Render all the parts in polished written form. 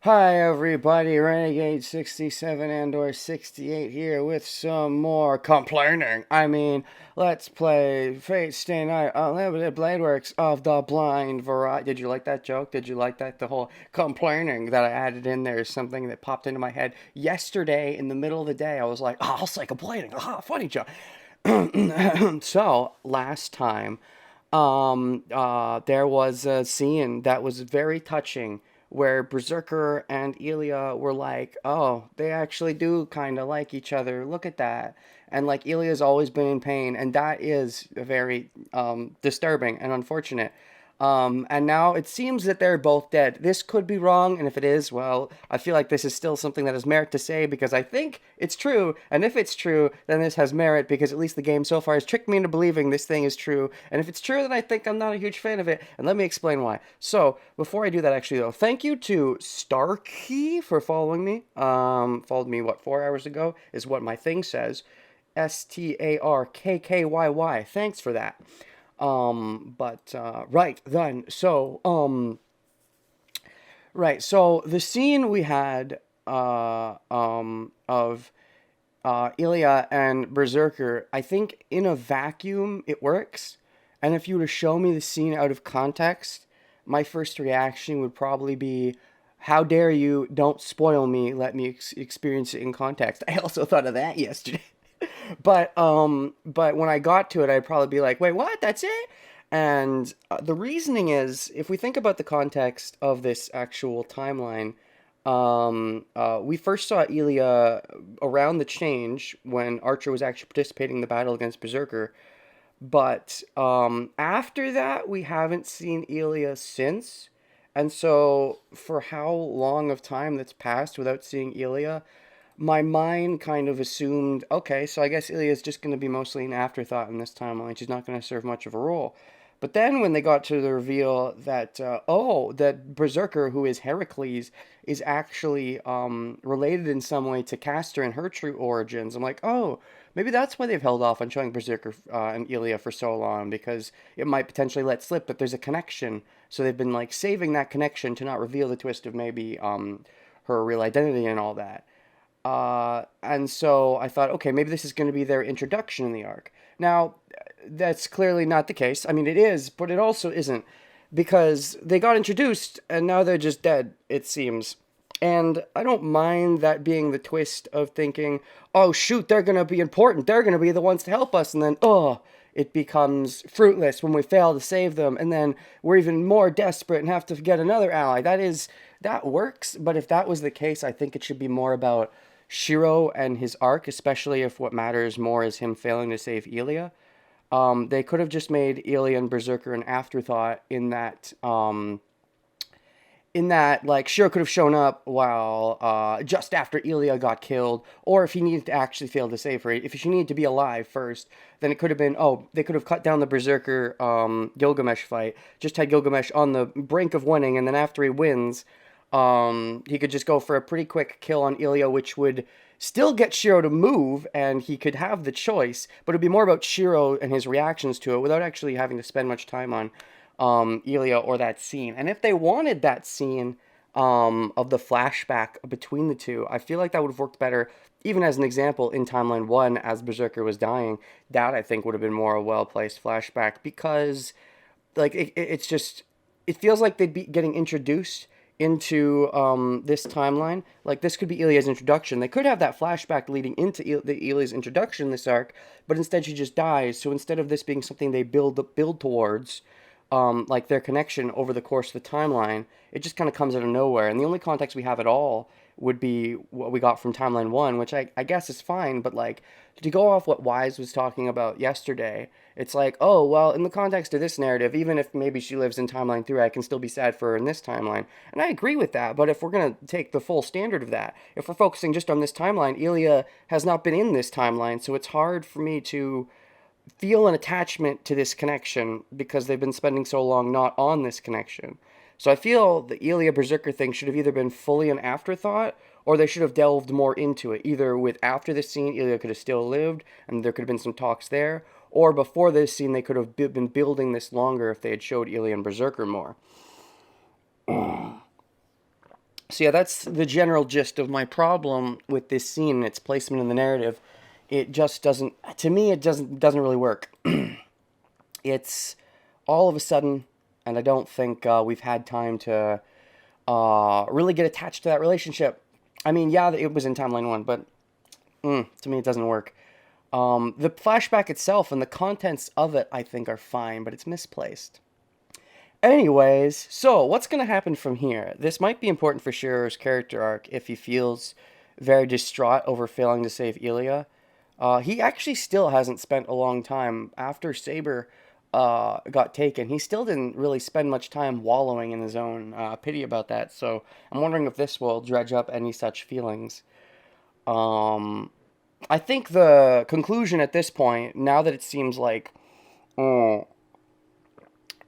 Hi everybody, Renegade 67 and or 68 here with some more complaining. Let's play Fate Stay Night Unlimited Blade Works of the Blind Variety. Did you like that joke? Did you like that? The whole complaining that I added in there is something that popped into my head yesterday in the middle of the day. I was like, oh, I'll say complaining. Ah, funny joke. So, last time, there was a scene that was very touching where Berserker and Ilya were like, oh, they actually do kind of like each other. Look at that. And like Ilya's always been in pain, and that is very disturbing and unfortunate. And now it seems that they're both dead. This could be wrong, and if it is, well, I feel like this is still something that has merit to say because I think it's true. And if it's true, then this has merit because at least the game so far has tricked me into believing this thing is true. And if it's true, then I think I'm not a huge fan of it. And let me explain why. So before I do that, actually, though, thank you to Starkey for following me. Followed me, what, 4 hours ago is what my thing says. Starkkyy. Thanks for that. Right then. So the scene we had of Ilya and Berserker, I think in a vacuum it works. And if you were to show me the scene out of context, my first reaction would probably be, "How dare you? Don't spoil me. Let me experience it in context." I also thought of that yesterday. But when I got to it, I'd probably be like, "Wait, what? That's it?" And the reasoning is, if we think about the context of this actual timeline, we first saw Ilya around the change when Archer was actually participating in the battle against Berserker. But after that, we haven't seen Ilya since. And so, for how long of time that's passed without seeing Ilya, my mind kind of assumed, okay, so I guess Ilya's just going to be mostly an afterthought in this timeline. She's not going to serve much of a role. But then when they got to the reveal that, that Berserker, who is Heracles, is actually related in some way to Castor and her true origins, I'm like, oh, maybe that's why they've held off on showing Berserker and Ilya for so long, because it might potentially let slip that there's a connection. So they've been like saving that connection to not reveal the twist of maybe her real identity and all that. And so I thought, okay, maybe this is going to be their introduction in the arc. Now, that's clearly not the case. I mean, it is, but it also isn't, because they got introduced and now they're just dead, it seems. And I don't mind that being the twist of thinking, oh, shoot, they're going to be important. They're going to be the ones to help us. And then, oh, it becomes fruitless when we fail to save them. And then we're even more desperate and have to get another ally. That works. But if that was the case, I think it should be more about Shiro and his arc, especially if what matters more is him failing to save Ilya. They could have just made Ilya and Berserker an afterthought in that like Shiro could have shown up while just after Ilya got killed, or if he needed to actually fail to save her, if she needed to be alive first, then it could have been, oh, they could have cut down the Berserker Gilgamesh fight, just had Gilgamesh on the brink of winning, and then after he wins, he could just go for a pretty quick kill on Ilya, which would still get Shiro to move, and he could have the choice, but it'd be more about Shiro and his reactions to it without actually having to spend much time on Ilya or that scene. And if they wanted that scene of the flashback between the two, I feel like that would have worked better. Even as an example, in Timeline 1, as Berserker was dying, that I think would have been more a well placed flashback because, like, it's just, it feels like they'd be getting introduced into this timeline. Like, this could be Ilya's introduction. They could have that flashback leading into Ilya's introduction in this arc, but instead she just dies. So instead of this being something they build towards, like their connection over the course of the timeline, it just kind of comes out of nowhere. And the only context we have at all would be what we got from Timeline 1, which I guess is fine, but like to go off what Wise was talking about yesterday, it's like, oh, well, in the context of this narrative, even if maybe she lives in Timeline 3, I can still be sad for her in this timeline. And I agree with that, but if we're going to take the full standard of that, if we're focusing just on this timeline, Ilya has not been in this timeline, so it's hard for me to feel an attachment to this connection because they've been spending so long not on this connection. So I feel the Ilya Berserker thing should have either been fully an afterthought or they should have delved more into it. Either with after this scene, Ilya could have still lived and there could have been some talks there, or before this scene, they could have been building this longer if they had showed Ilya and Berserker more. So yeah, that's the general gist of my problem with this scene and its placement in the narrative. It just doesn't, to me, it doesn't really work. It's all of a sudden, and I don't think we've had time to really get attached to that relationship. I mean, yeah, it was in timeline one, but to me, it doesn't work. The flashback itself and the contents of it, I think, are fine, but it's misplaced. Anyways, so what's going to happen from here? This might be important for Shearer's character arc if he feels very distraught over failing to save Ilya. He actually still hasn't spent a long time after Saber got taken. He still didn't really spend much time wallowing in his own pity about that. So I'm wondering if this will dredge up any such feelings. I think the conclusion at this point, now that it seems like, oh,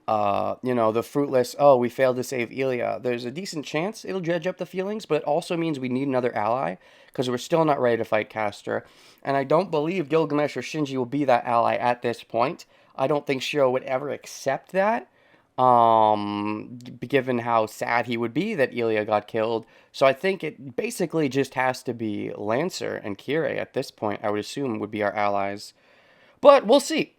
the fruitless, oh, we failed to save Ilya, there's a decent chance it'll dredge up the feelings, but it also means we need another ally, because we're still not ready to fight Castor. And I don't believe Gilgamesh or Shinji will be that ally at this point. I don't think Shiro would ever accept that, given how sad he would be that Ilya got killed. So I think it basically just has to be Lancer and Kirei at this point, I would assume, would be our allies. But we'll see.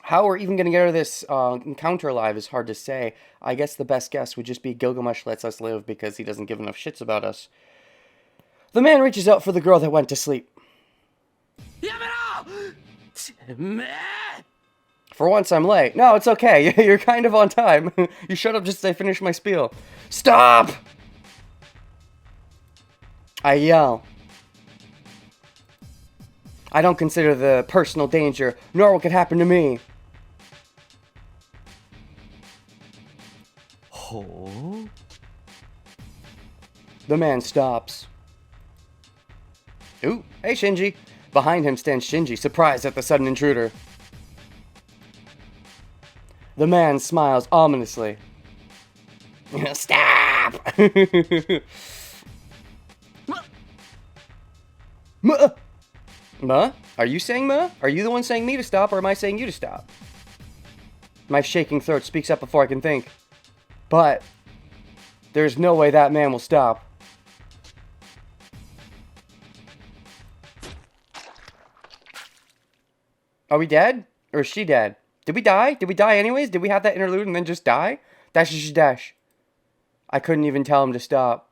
How we're even going to get out of this encounter alive is hard to say. I guess the best guess would just be Gilgamesh lets us live because he doesn't give enough shits about us. The man reaches out for the girl that went to sleep. For once, I'm late. No, it's okay. You're kind of on time. You shut up just as I finish my spiel. Stop! I yell. I don't consider the personal danger, nor what could happen to me. Oh? The man stops. Ooh, hey Shinji. Behind him stands Shinji, surprised at the sudden intruder. The man smiles ominously. Stop! Ma? Are you saying ma? Are you the one saying me to stop, or am I saying you to stop? My shaking throat speaks up before I can think. But there's no way that man will stop. Are we dead? Or is she dead? Did we die? Did we die anyways? Did we have that interlude and then just die? Dash, dash. I couldn't even tell him to stop.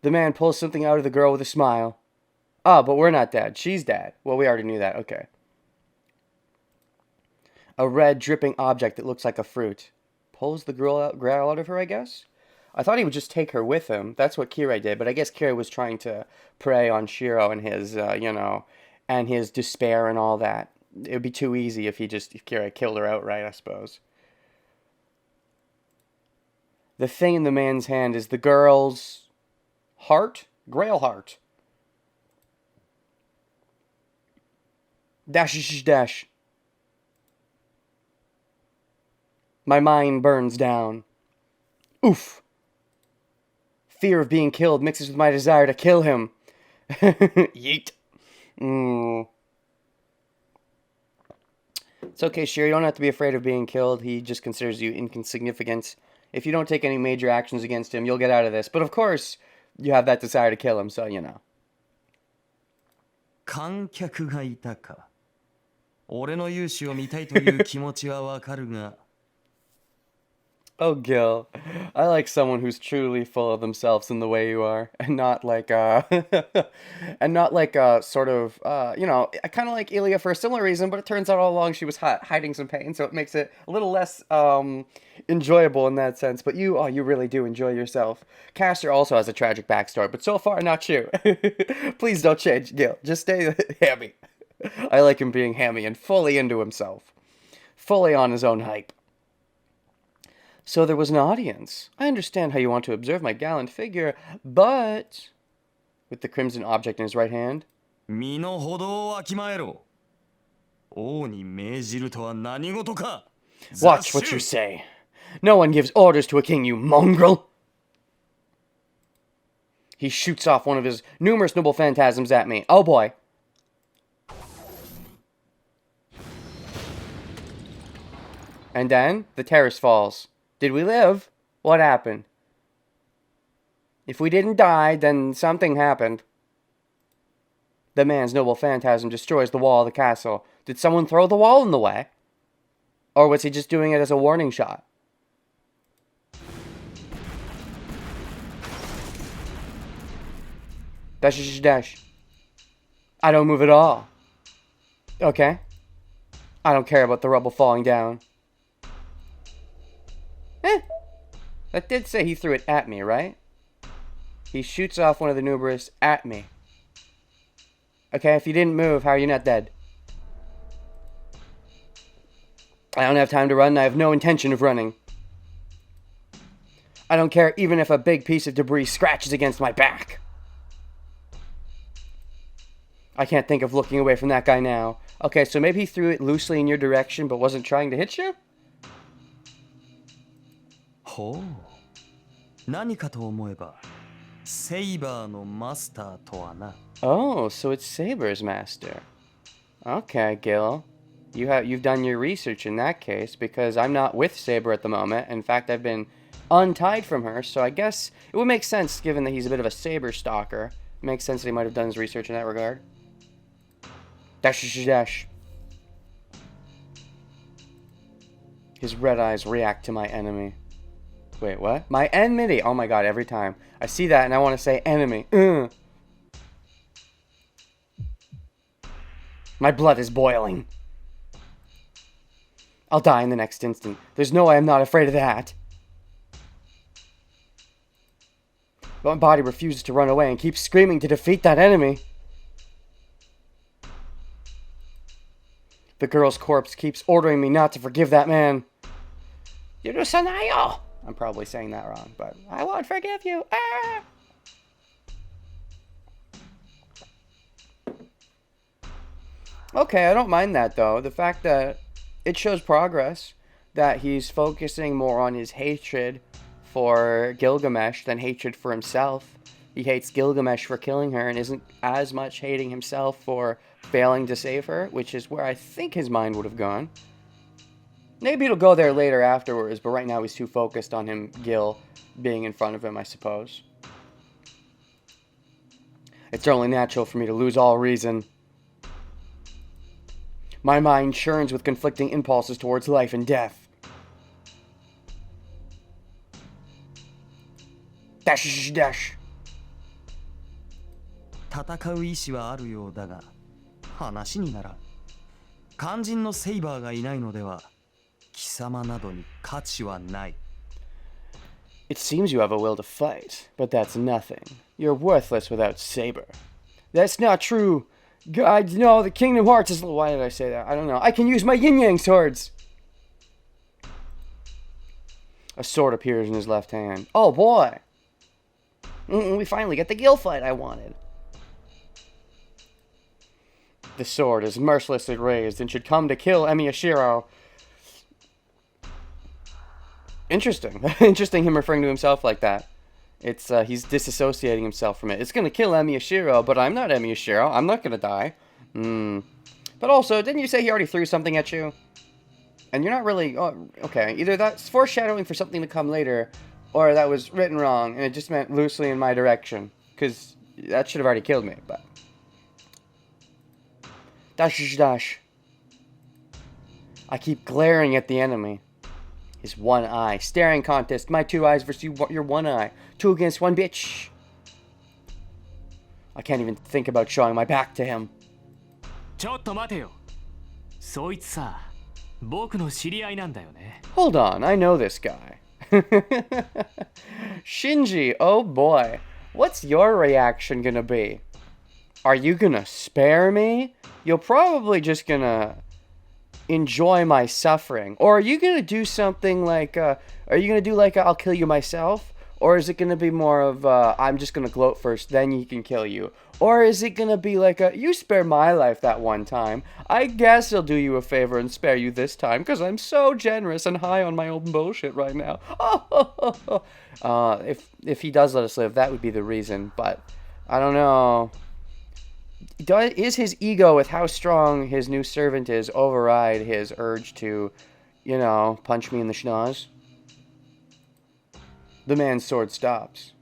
The man pulls something out of the girl with a smile. Oh, but we're not dead. She's dead. Well, we already knew that. Okay. A red, dripping object that looks like a fruit. Pulls the Grail out of her, I guess? I thought he would just take her with him. That's what Kirei did, but I guess Kirei was trying to prey on Shiro and his, and his despair and all that. It would be too easy if Kirei killed her outright, I suppose. The thing in the man's hand is the girl's heart? Grail heart. Dash, dash. My mind burns down. Oof. Fear of being killed mixes with my desire to kill him. Yeet. It's okay, Shiro. You don't have to be afraid of being killed. He just considers you insignificant. If you don't take any major actions against him, you'll get out of this. But of course, you have that desire to kill him, so you know. 観客がいたか。俺の勇姿を見たいという気持ちはわかるが。Oh, Gil, I like someone who's truly full of themselves in the way you are, and not like, sort of, I kind of like Ilya for a similar reason, but it turns out all along she was hiding some pain, so it makes it a little less, enjoyable in that sense. But you really do enjoy yourself. Castor also has a tragic backstory, but so far, not you. Please don't change, Gil. Just stay hammy. I like him being hammy and fully into himself. Fully on his own hype. So there was an audience. I understand how you want to observe my gallant figure, but... With the crimson object in his right hand. 身の程をわきまえろ。王に命じるとは何事か。 Watch what you say. No one gives orders to a king, you mongrel. He shoots off one of his numerous noble phantasms at me. Oh boy. And then the terrace falls. Did we live? What happened? If we didn't die, then something happened. The man's noble phantasm destroys the wall of the castle. Did someone throw the wall in the way? Or was he just doing it as a warning shot? Dash, dash. I don't move at all. Okay. I don't care about the rubble falling down. That did say he threw it at me, right? He shoots off one of the Nuberus at me. Okay, if you didn't move, how are you not dead? I don't have time to run, I have no intention of running. I don't care even if a big piece of debris scratches against my back. I can't think of looking away from that guy now. Okay, so maybe he threw it loosely in your direction but wasn't trying to hit you? ほう。何かと思えば、セイバーのマスターとはな。Oh, so it's Saber's master. Okay, Gil. You've done your research in that case, because I'm not with Saber at the moment. In fact, I've been untied from her, so I guess it would make sense, given that he's a bit of a Saber stalker. It makes sense that he might have done his research in that regard. Dash, dash. His red eyes react to my enemy. Wait, what? My enmity! Oh my god, every time. I see that and I want to say enemy. My blood is boiling. I'll die in the next instant. There's no way I'm not afraid of that. But my body refuses to run away and keeps screaming to defeat that enemy. The girl's corpse keeps ordering me not to forgive that man. Yurusanayo! I'm probably saying that wrong, but I won't forgive you. Ah! Okay, I don't mind that, though. The fact that it shows progress, that he's focusing more on his hatred for Gilgamesh than hatred for himself. He hates Gilgamesh for killing her and isn't as much hating himself for failing to save her, which is where I think his mind would have gone. Maybe it'll go there later afterwards, but right now he's too focused on him, Gil, being in front of him, I suppose. It's only natural for me to lose all reason. My mind churns with conflicting impulses towards life and death. Dash, dash. 戦う意志はあるようだが、話にならん。肝心のセイバーがいないのでは、貴様などに価値はない。It seems you have a will to fight, but that's nothing. You're worthless without Saber. That's not true. God, no, the Kingdom Hearts is... Why did I say that? I don't know. I can use my yin-yang swords! A sword appears in his left hand. Oh, boy! We finally get the Gil fight I wanted. The sword is mercilessly raised and should come to kill Emiyashiro. Interesting. Interesting him referring to himself like that. It's he's disassociating himself from it. It's gonna kill Emiyashiro, but I'm not Emiyashiro. I'm not gonna die. But also, didn't you say he already threw something at you? And you're not really... Oh, okay, either that's foreshadowing for something to come later, or that was written wrong, and it just meant loosely in my direction. Because that should have already killed me, but... Dash, dash. I keep glaring at the enemy. His one eye. Staring contest. My two eyes versus your one eye. 2 against 1, bitch. I can't even think about showing my back to him. ちょっと待てよ。そいつさ、僕の知り合いなんだよね。Hold on, I know this guy. Shinji, oh boy. What's your reaction gonna be? Are you gonna spare me? You're probably just gonna enjoy my suffering. Or are you gonna do something like, are you gonna do like I'll kill you myself? Or is it gonna be more of, I'm just gonna gloat first, then he can kill you? Or is it gonna be like you spare my life that one time. I guess I'll do you a favor and spare you this time, because I'm so generous and high on my own bullshit right now. If he does let us live, that would be the reason, but I don't know. Is his ego with how strong his new servant is override his urge to, you know, punch me in the schnoz? The man's sword stops.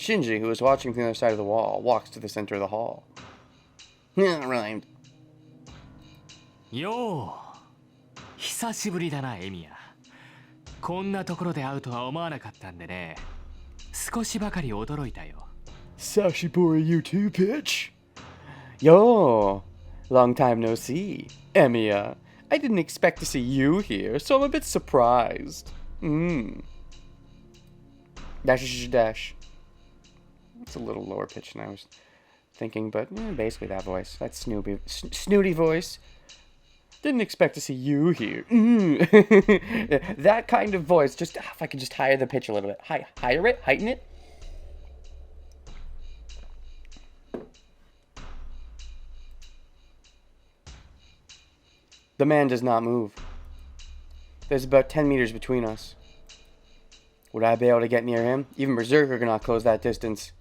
Shinji, who is watching from the other side of the wall, walks to the center of the hall. Yeah, rhymed. よう久しぶりだなエミヤ。こんなところで会うとは思わなかったんでね。少しばかり驚いたよ。Sashibori, you too, bitch. Yo, long time no see. Emiya, I didn't expect to see you here, so I'm a bit surprised. Dash, dash. It's a little lower pitch than I was thinking, but basically that voice. That snooty voice. Didn't expect to see you here. That kind of voice. Just if I could just higher the pitch a little bit. Higher it? Heighten it? The man does not move. There's about 10 meters between us. Would I be able to get near him? Even Berserker cannot close that distance.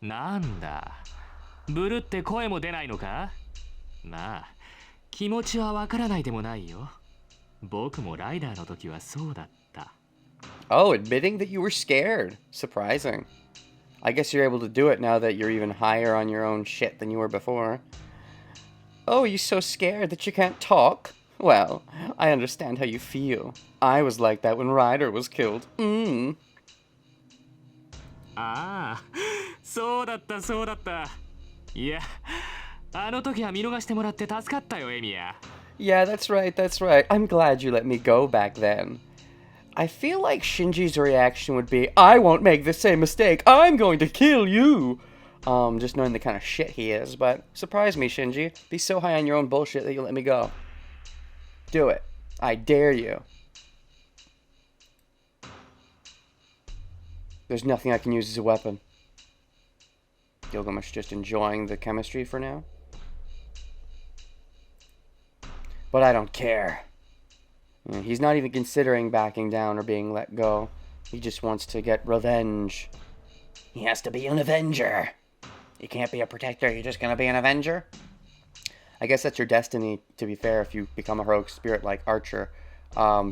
なんだ。ブルって声も出ないのか？まあ、気持ちはわからないでもないよ。僕もライダーの時はそうだった。Oh, admitting that you were scared. Surprising. I guess you're able to do it now that you're even higher on your own shit than you were before. Oh, you're so scared that you can't talk? Well, I understand how you feel. I was like that when Ryder was killed. ああ、そうだったそうだった。いや、あの時は見逃してもらって助かったよ、エミヤ。Yeah, that's right, that's right. I'm glad you let me go back then. I feel like Shinji's reaction would be, I won't make the same mistake. I'm going to kill you. Just knowing the kind of shit he is, but surprise me, Shinji. Be so high on your own bullshit that you let me go. Do it. I dare you. There's nothing I can use as a weapon. Gilgamesh just enjoying the chemistry for now. But I don't care. He's not even considering backing down or being let go. He just wants to get revenge. He has to be an Avenger. You can't be a protector, you're just gonna be an Avenger? I guess that's your destiny, to be fair, if you become a heroic spirit like Archer.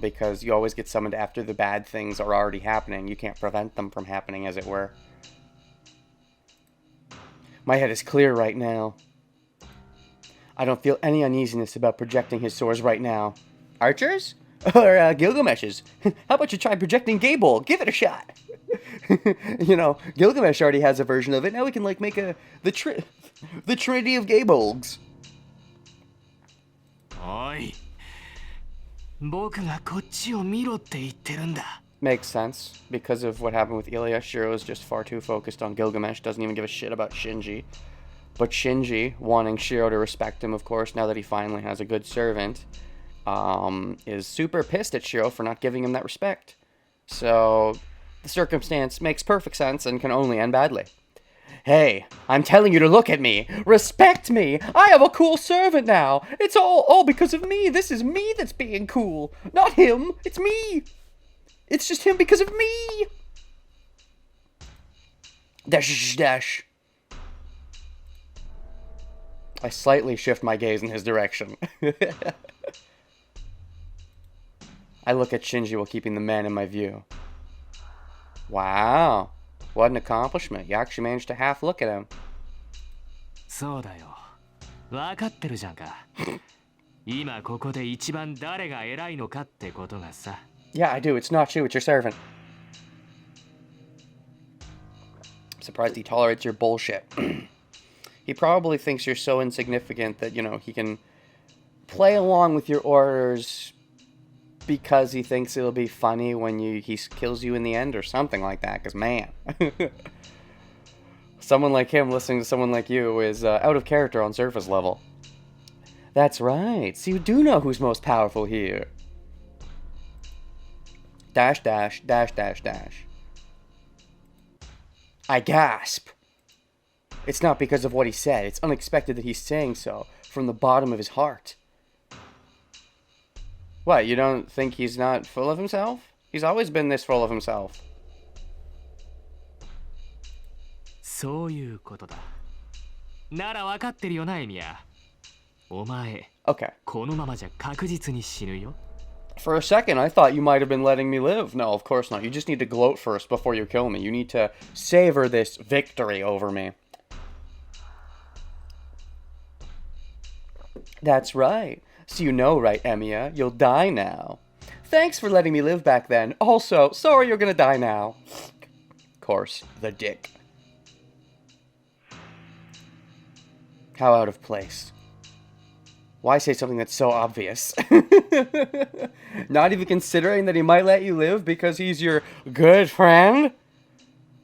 Because you always get summoned after the bad things are already happening. You can't prevent them from happening, as it were. My head is clear right now. I don't feel any uneasiness about projecting his swords right now. Archer's? Or Gilgamesh's? How about you try projecting Gable? Give it a shot! You know, Gilgamesh already has a version of it. Now we can, like, make the Trinity of Gabolgs. おい。僕がこっちを見ろって言ってるんだ。Makes sense. Because of what happened with Ilya, Shiro is just far too focused on Gilgamesh, doesn't even give a shit about Shinji. But Shinji, wanting Shiro to respect him, of course, now that he finally has a good servant, is super pissed at Shiro for not giving him that respect. So, the circumstance makes perfect sense and can only end badly. Hey, I'm telling you to look at me. Respect me. I have a cool servant now. It's all because of me. This is me that's being cool. Not him. It's me. It's just him because of me. Dash, dash. I slightly shift my gaze in his direction. I look at Shinji while keeping the man in my view. Wow. What an accomplishment. You actually managed to half look at him. そうだよ。わかってるじゃんか。今ここで一番誰が偉いのかってことがさ。Yeah, I do. It's not you. It's your servant. I'm surprised he tolerates your bullshit. He probably thinks you're so insignificant that, you know, he can play along with your orders because he thinks it'll be funny when he kills you in the end or something like that. Because, man, someone like him listening to someone like you is out of character on surface level. That's right. So you do know who's most powerful here. Dash, dash, dash, dash, dash. I gasp. It's not because of what he said. It's unexpected that he's saying so from the bottom of his heart. What, you don't think he's not full of himself? He's always been this full of himself. そういうことだ。なら分かってるよな、エミヤ。お前、Okay. このままじゃ確実に死ぬよ。For a second, I thought you might have been letting me live. No, of course not. You just need to gloat first before you kill me. You need to savor this victory over me. That's right. So you know, right, Emiya? You'll die now. Thanks for letting me live back then. Also, sorry you're gonna die now. Of course, the dick. How out of place. Why say something that's so obvious? Not even considering that he might let you live because he's your good friend?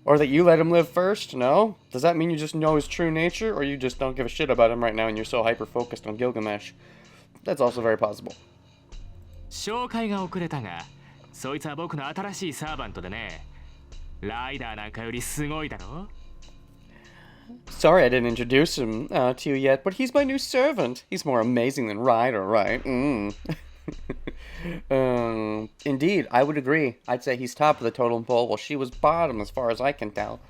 Or that you let him live first? No? Does that mean you just know his true nature? Or you just don't give a shit about him right now and you're so hyper-focused on Gilgamesh? That's also very possible. 紹介が遅れたが、そいつは僕の新しいサーバントでね。ライダーなんかよりすごいだろ Sorry I didn't introduce him to you yet, but he's my new servant. He's more amazing than Ryder, right? Indeed, I would agree. I'd say he's top of the totem pole, while she was bottom as far as I can tell.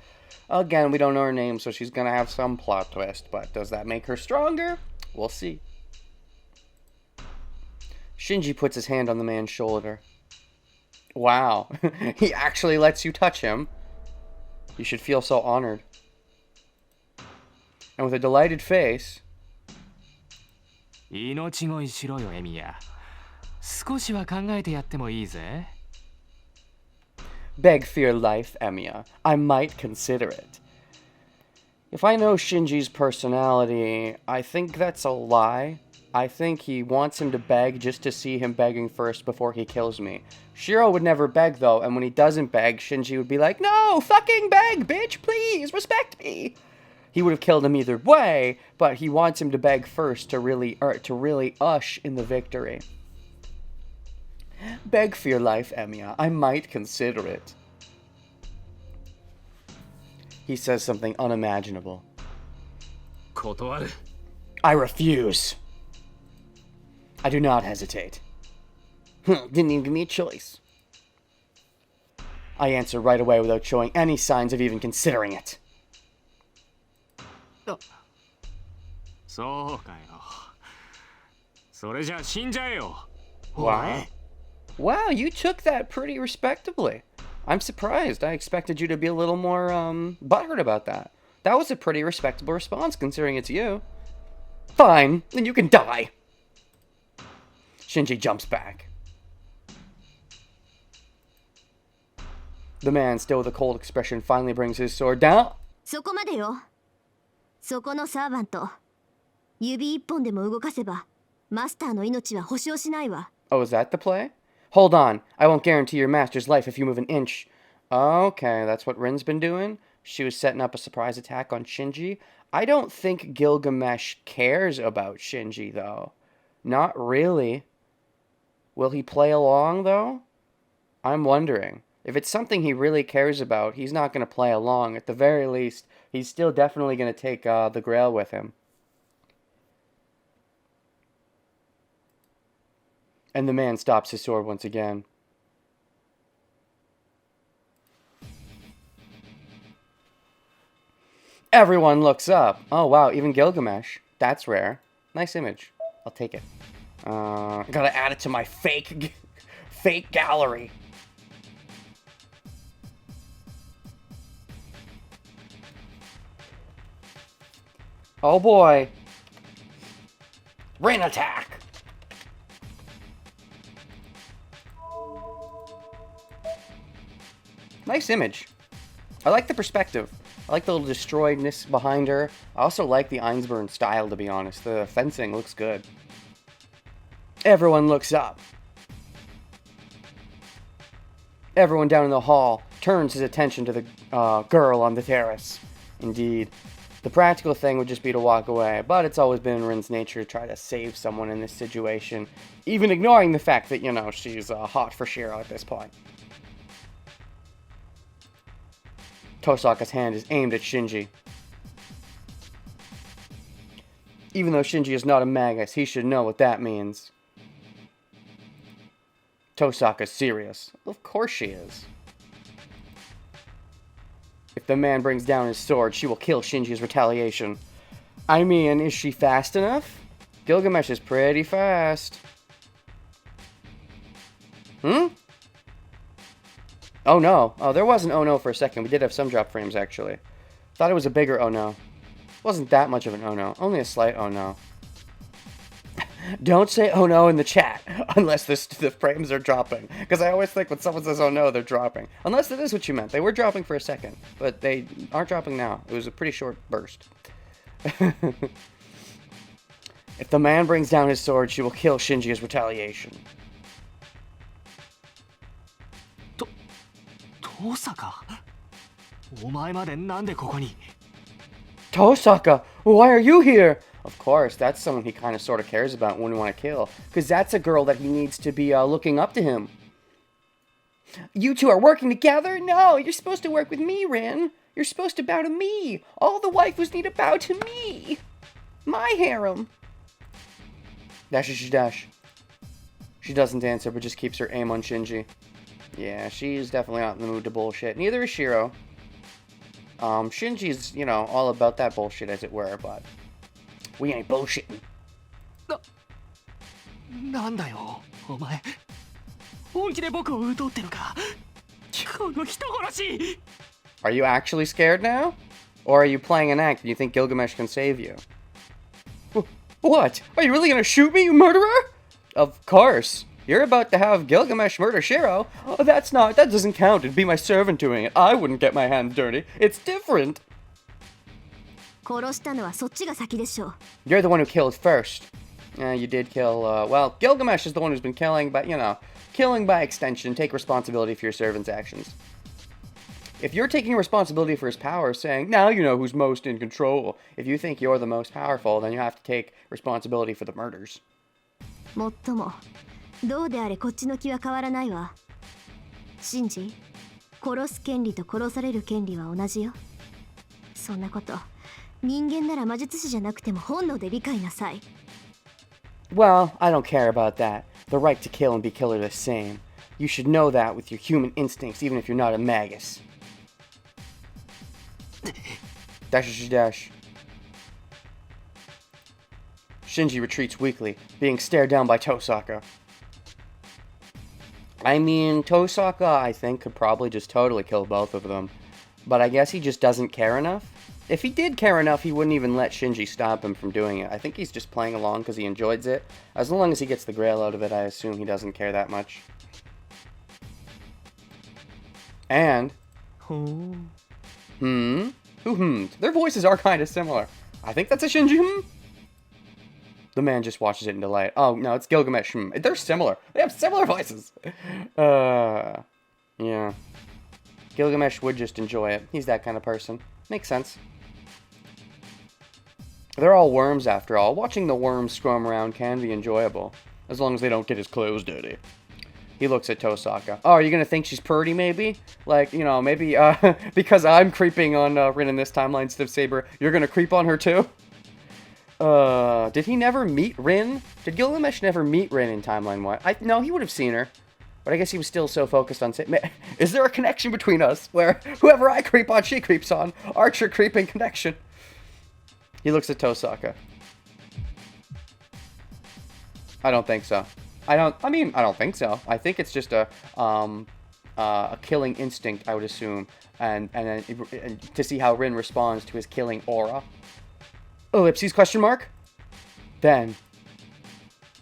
Again, we don't know her name, so she's gonna have some plot twist, but does that make her stronger? We'll see. Shinji puts his hand on the man's shoulder. Wow, he actually lets you touch him. You should feel so honored. And with a delighted face... 命乞いしろよ、エミヤ。少しは考えてやってもいいぜ。Beg for your life, Emiya. I might consider it. If I know Shinji's personality, I think that's a lie. I think he wants him to beg just to see him begging first before he kills me. Shiro would never beg, though, and when he doesn't beg, Shinji would be like, "No, fucking beg, bitch, please, respect me!" He would have killed him either way, but he wants him to beg first to really ush in the victory. Beg for your life, Emiya. I might consider it. He says something unimaginable. 断る。I refuse. I do not hesitate. Didn't even give me a choice. I answer right away without showing any signs of even considering it. そうかよ。それじゃあ死んじゃえよ。 Wow. Wow, you took that pretty respectably. I'm surprised. I expected you to be a little more butthurt about that. That was a pretty respectable response considering it's you. Fine, then you can die. Shinji jumps back. The man, still with a cold expression, finally brings his sword down. そこまでよ。そこのサーバント。指一本でも動かせば、マスターの命は保証しないわ。 Oh, is that the play? Hold on. I won't guarantee your master's life if you move an inch. Okay, that's what Rin's been doing. She was setting up a surprise attack on Shinji. I don't think Gilgamesh cares about Shinji, though. Not really. Will he play along, though? I'm wondering. If it's something he really cares about, he's not going to play along. At the very least, he's still definitely going to take the Grail with him. And the man stops his sword once again. Everyone looks up. Oh, wow, even Gilgamesh. That's rare. Nice image. I'll take it. Gotta add it to my fake gallery. Oh boy. Rain attack. Nice image. I like the perspective. I like the little destroyedness behind her. I also like the Einsburn style, to be honest. The fencing looks good. Everyone looks up. Everyone down in the hall turns his attention to the girl on the terrace. Indeed. The practical thing would just be to walk away, but it's always been in Rin's nature to try to save someone in this situation, even ignoring the fact that, you know, she's hot for Shiro at this point. Tosaka's hand is aimed at Shinji. Even though Shinji is not a magus, he should know what that means. Tosaka's serious. Of course she is. If the man brings down his sword, she will kill Shinji's retaliation. I mean, is she fast enough? Gilgamesh is pretty fast. Hmm? Oh no. Oh, there was an oh no for a second. We did have some drop frames, actually. Thought it was a bigger oh no. Wasn't that much of an oh no. Only a slight oh no. Don't say oh no in the chat unless the frames are dropping. Because I always think when someone says oh no, they're dropping. Unless that is what you meant. They were dropping for a second. But they aren't dropping now. It was a pretty short burst. If the man brings down his sword, she will kill Shinji as retaliation. 遠坂お前までなんでここに Tosaka, why are you here? Of course, that's someone he kind of sort of cares about when we want to kill. Because that's a girl that he needs to be looking up to him. You two are working together? No, you're supposed to work with me, Rin. You're supposed to bow to me. All the waifus need to bow to me. My harem. Dash. She doesn't answer, but just keeps her aim on Shinji. Yeah, she's definitely not in the mood to bullshit. Neither is Shiro. Shinji's, you know, all about that bullshit, as it were, but we ain't bullshitting. なんだよお前本気で僕を撃とうってのかこの人殺し Are you actually scared now? Or are you playing an act and you think Gilgamesh can save you? What? Are you really gonna shoot me, you murderer? Of course. You're about to have Gilgamesh murder Shiro. Oh, that doesn't count. It'd be my servant doing it. I wouldn't get my hands dirty. It's different. 殺したのはそっちが先でしょう。 You're the one who killed first. You did kill, well, Gilgamesh is the one who's been killing, but, you know, killing by extension. Take responsibility for your servant's actions. If you're taking responsibility for his power, saying, now you know who's most in control. If you think you're the most powerful, then you have to take responsibility for the murders. もっともどうであれこっちの気は変わらないわ。シンジ、殺す権利と殺される権利は同じよ。そんなこと人間なら魔術師じゃなくても本能で理解なさい。 Well, I don't care about that. The right to kill and be killed are the same. You should know that with your human instincts, even if you're not a magus. Dash. Shinji retreats weakly, being stared down by Tosaka. I mean, Tosaka, I think, could probably just totally kill both of them. But I guess he just doesn't care enough. If he did care enough, he wouldn't even let Shinji stop him from doing it. I think he's just playing along because he enjoys it. As long as he gets the Grail out of it, I assume he doesn't care that much. And... Oh. Hmm? Who hummed? Their voices are kind of similar. I think that's a Shinji hmm? The man just watches it in delight. Oh, no, it's Gilgamesh hmm. They're similar. They have similar voices. Yeah. Gilgamesh would just enjoy it. He's that kind of person. Makes sense. They're all worms, after all. Watching the worms squirm around can be enjoyable. As long as they don't get his clothes dirty. He looks at Tosaka. Oh, are you gonna think she's pretty, maybe? Like, you know, maybe, because I'm creeping on Rin in this timeline, Stiff Saber, you're gonna creep on her too? Did he never meet Rin? Did Gilgamesh never meet Rin in Timeline 1? No, he would have seen her. But I guess he was still so focused on... Is there a connection between us? Where whoever I creep on, she creeps on. Archer creeping connection. He looks at Tosaka. I don't think so. I don't think so. I think it's just a killing instinct, I would assume. And to see how Rin responds to his killing aura. Ellipses, question mark? Then,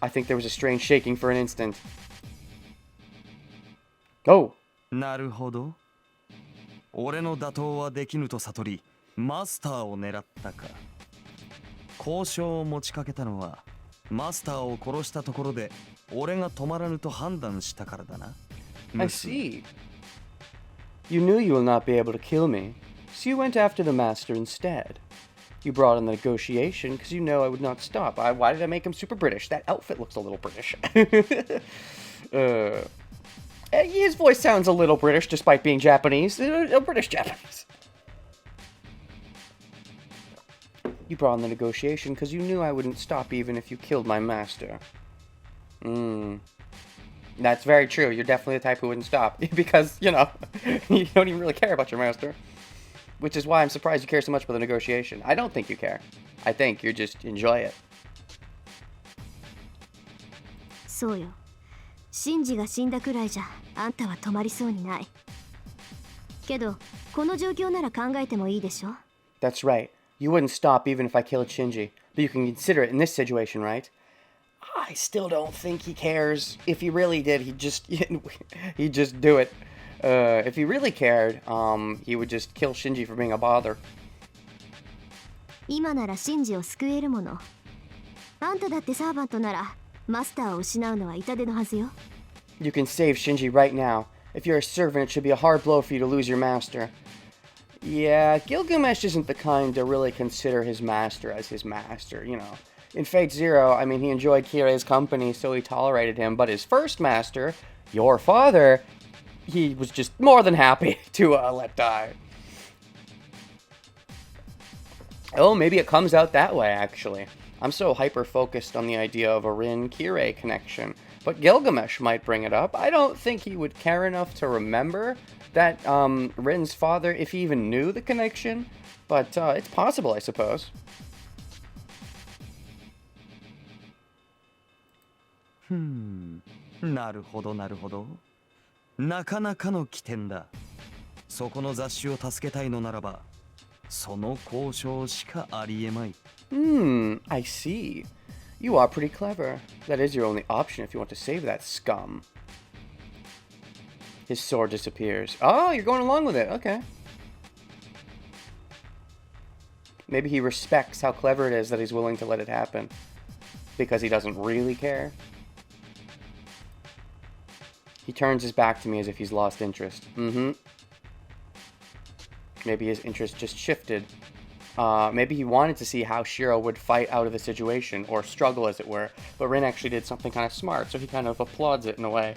I think there was a strange shaking for an instant. Oh! なるほど。俺の打倒はできぬと悟り、マスターを狙ったか。交渉を持ちかけたのは、マスターを殺したところで、俺が止まらぬと判断したからだな。I see. You knew you will not be able to kill me, so you went after the master instead. You brought on the negotiation because you know I would not stop. Why did I make him super British? That outfit looks a little British. His voice sounds a little British despite being Japanese. British Japanese. You brought on the negotiation because you knew I wouldn't stop even if you killed my master. That's very true. You're definitely the type who wouldn't stop. Because, you know, you don't even really care about your master. Which is why I'm surprised you care so much about the negotiation. I don't think you care. I think you just enjoy it. そうよ。シンジが死んだくらいじゃあんたは止まりそうにない。けどこの状況なら考えてもいいでしょ。 That's right. You wouldn't stop even if I killed Shinji. But you can consider it in this situation, right? I still don't think he cares. If he really did, he'd just do it. If he really cared, he would just kill Shinji for being a bother. 今ならシンジを救えるもの。あんただってサーバントならマスターを失うのは痛手のはずよ。 You can save Shinji right now. If you're a servant, it should be a hard blow for you to lose your master. Yeah, Gilgamesh isn't the kind to really consider his master as his master, you know. In Fate Zero, I mean, he enjoyed Kirei's company, so he tolerated him, but his first master, your father, he was just more than happy to let die. Oh, maybe it comes out that way, actually. I'm so hyper-focused on the idea of a Rin-Kirei connection, but Gilgamesh might bring it up. I don't think he would care enough to remember that Rin's father, if he even knew the connection, but it's possible, I suppose. Hmm. なるほどなるほど。なかなかの起点だ。そこの雑種を助けたいのならば、その交渉しかありえまい。I see. You are pretty clever. That is your only option if you want to save that scum. His sword disappears. Oh, you're going along with it. Okay. Maybe he respects how clever it is that he's willing to let it happen. Because he doesn't really care. He turns his back to me as if he's lost interest. Maybe his interest just shifted. Maybe he wanted to see how Shiro would fight out of the situation, or struggle as it were. But Rin actually did something kind of smart, so he kind of applauds it in a way.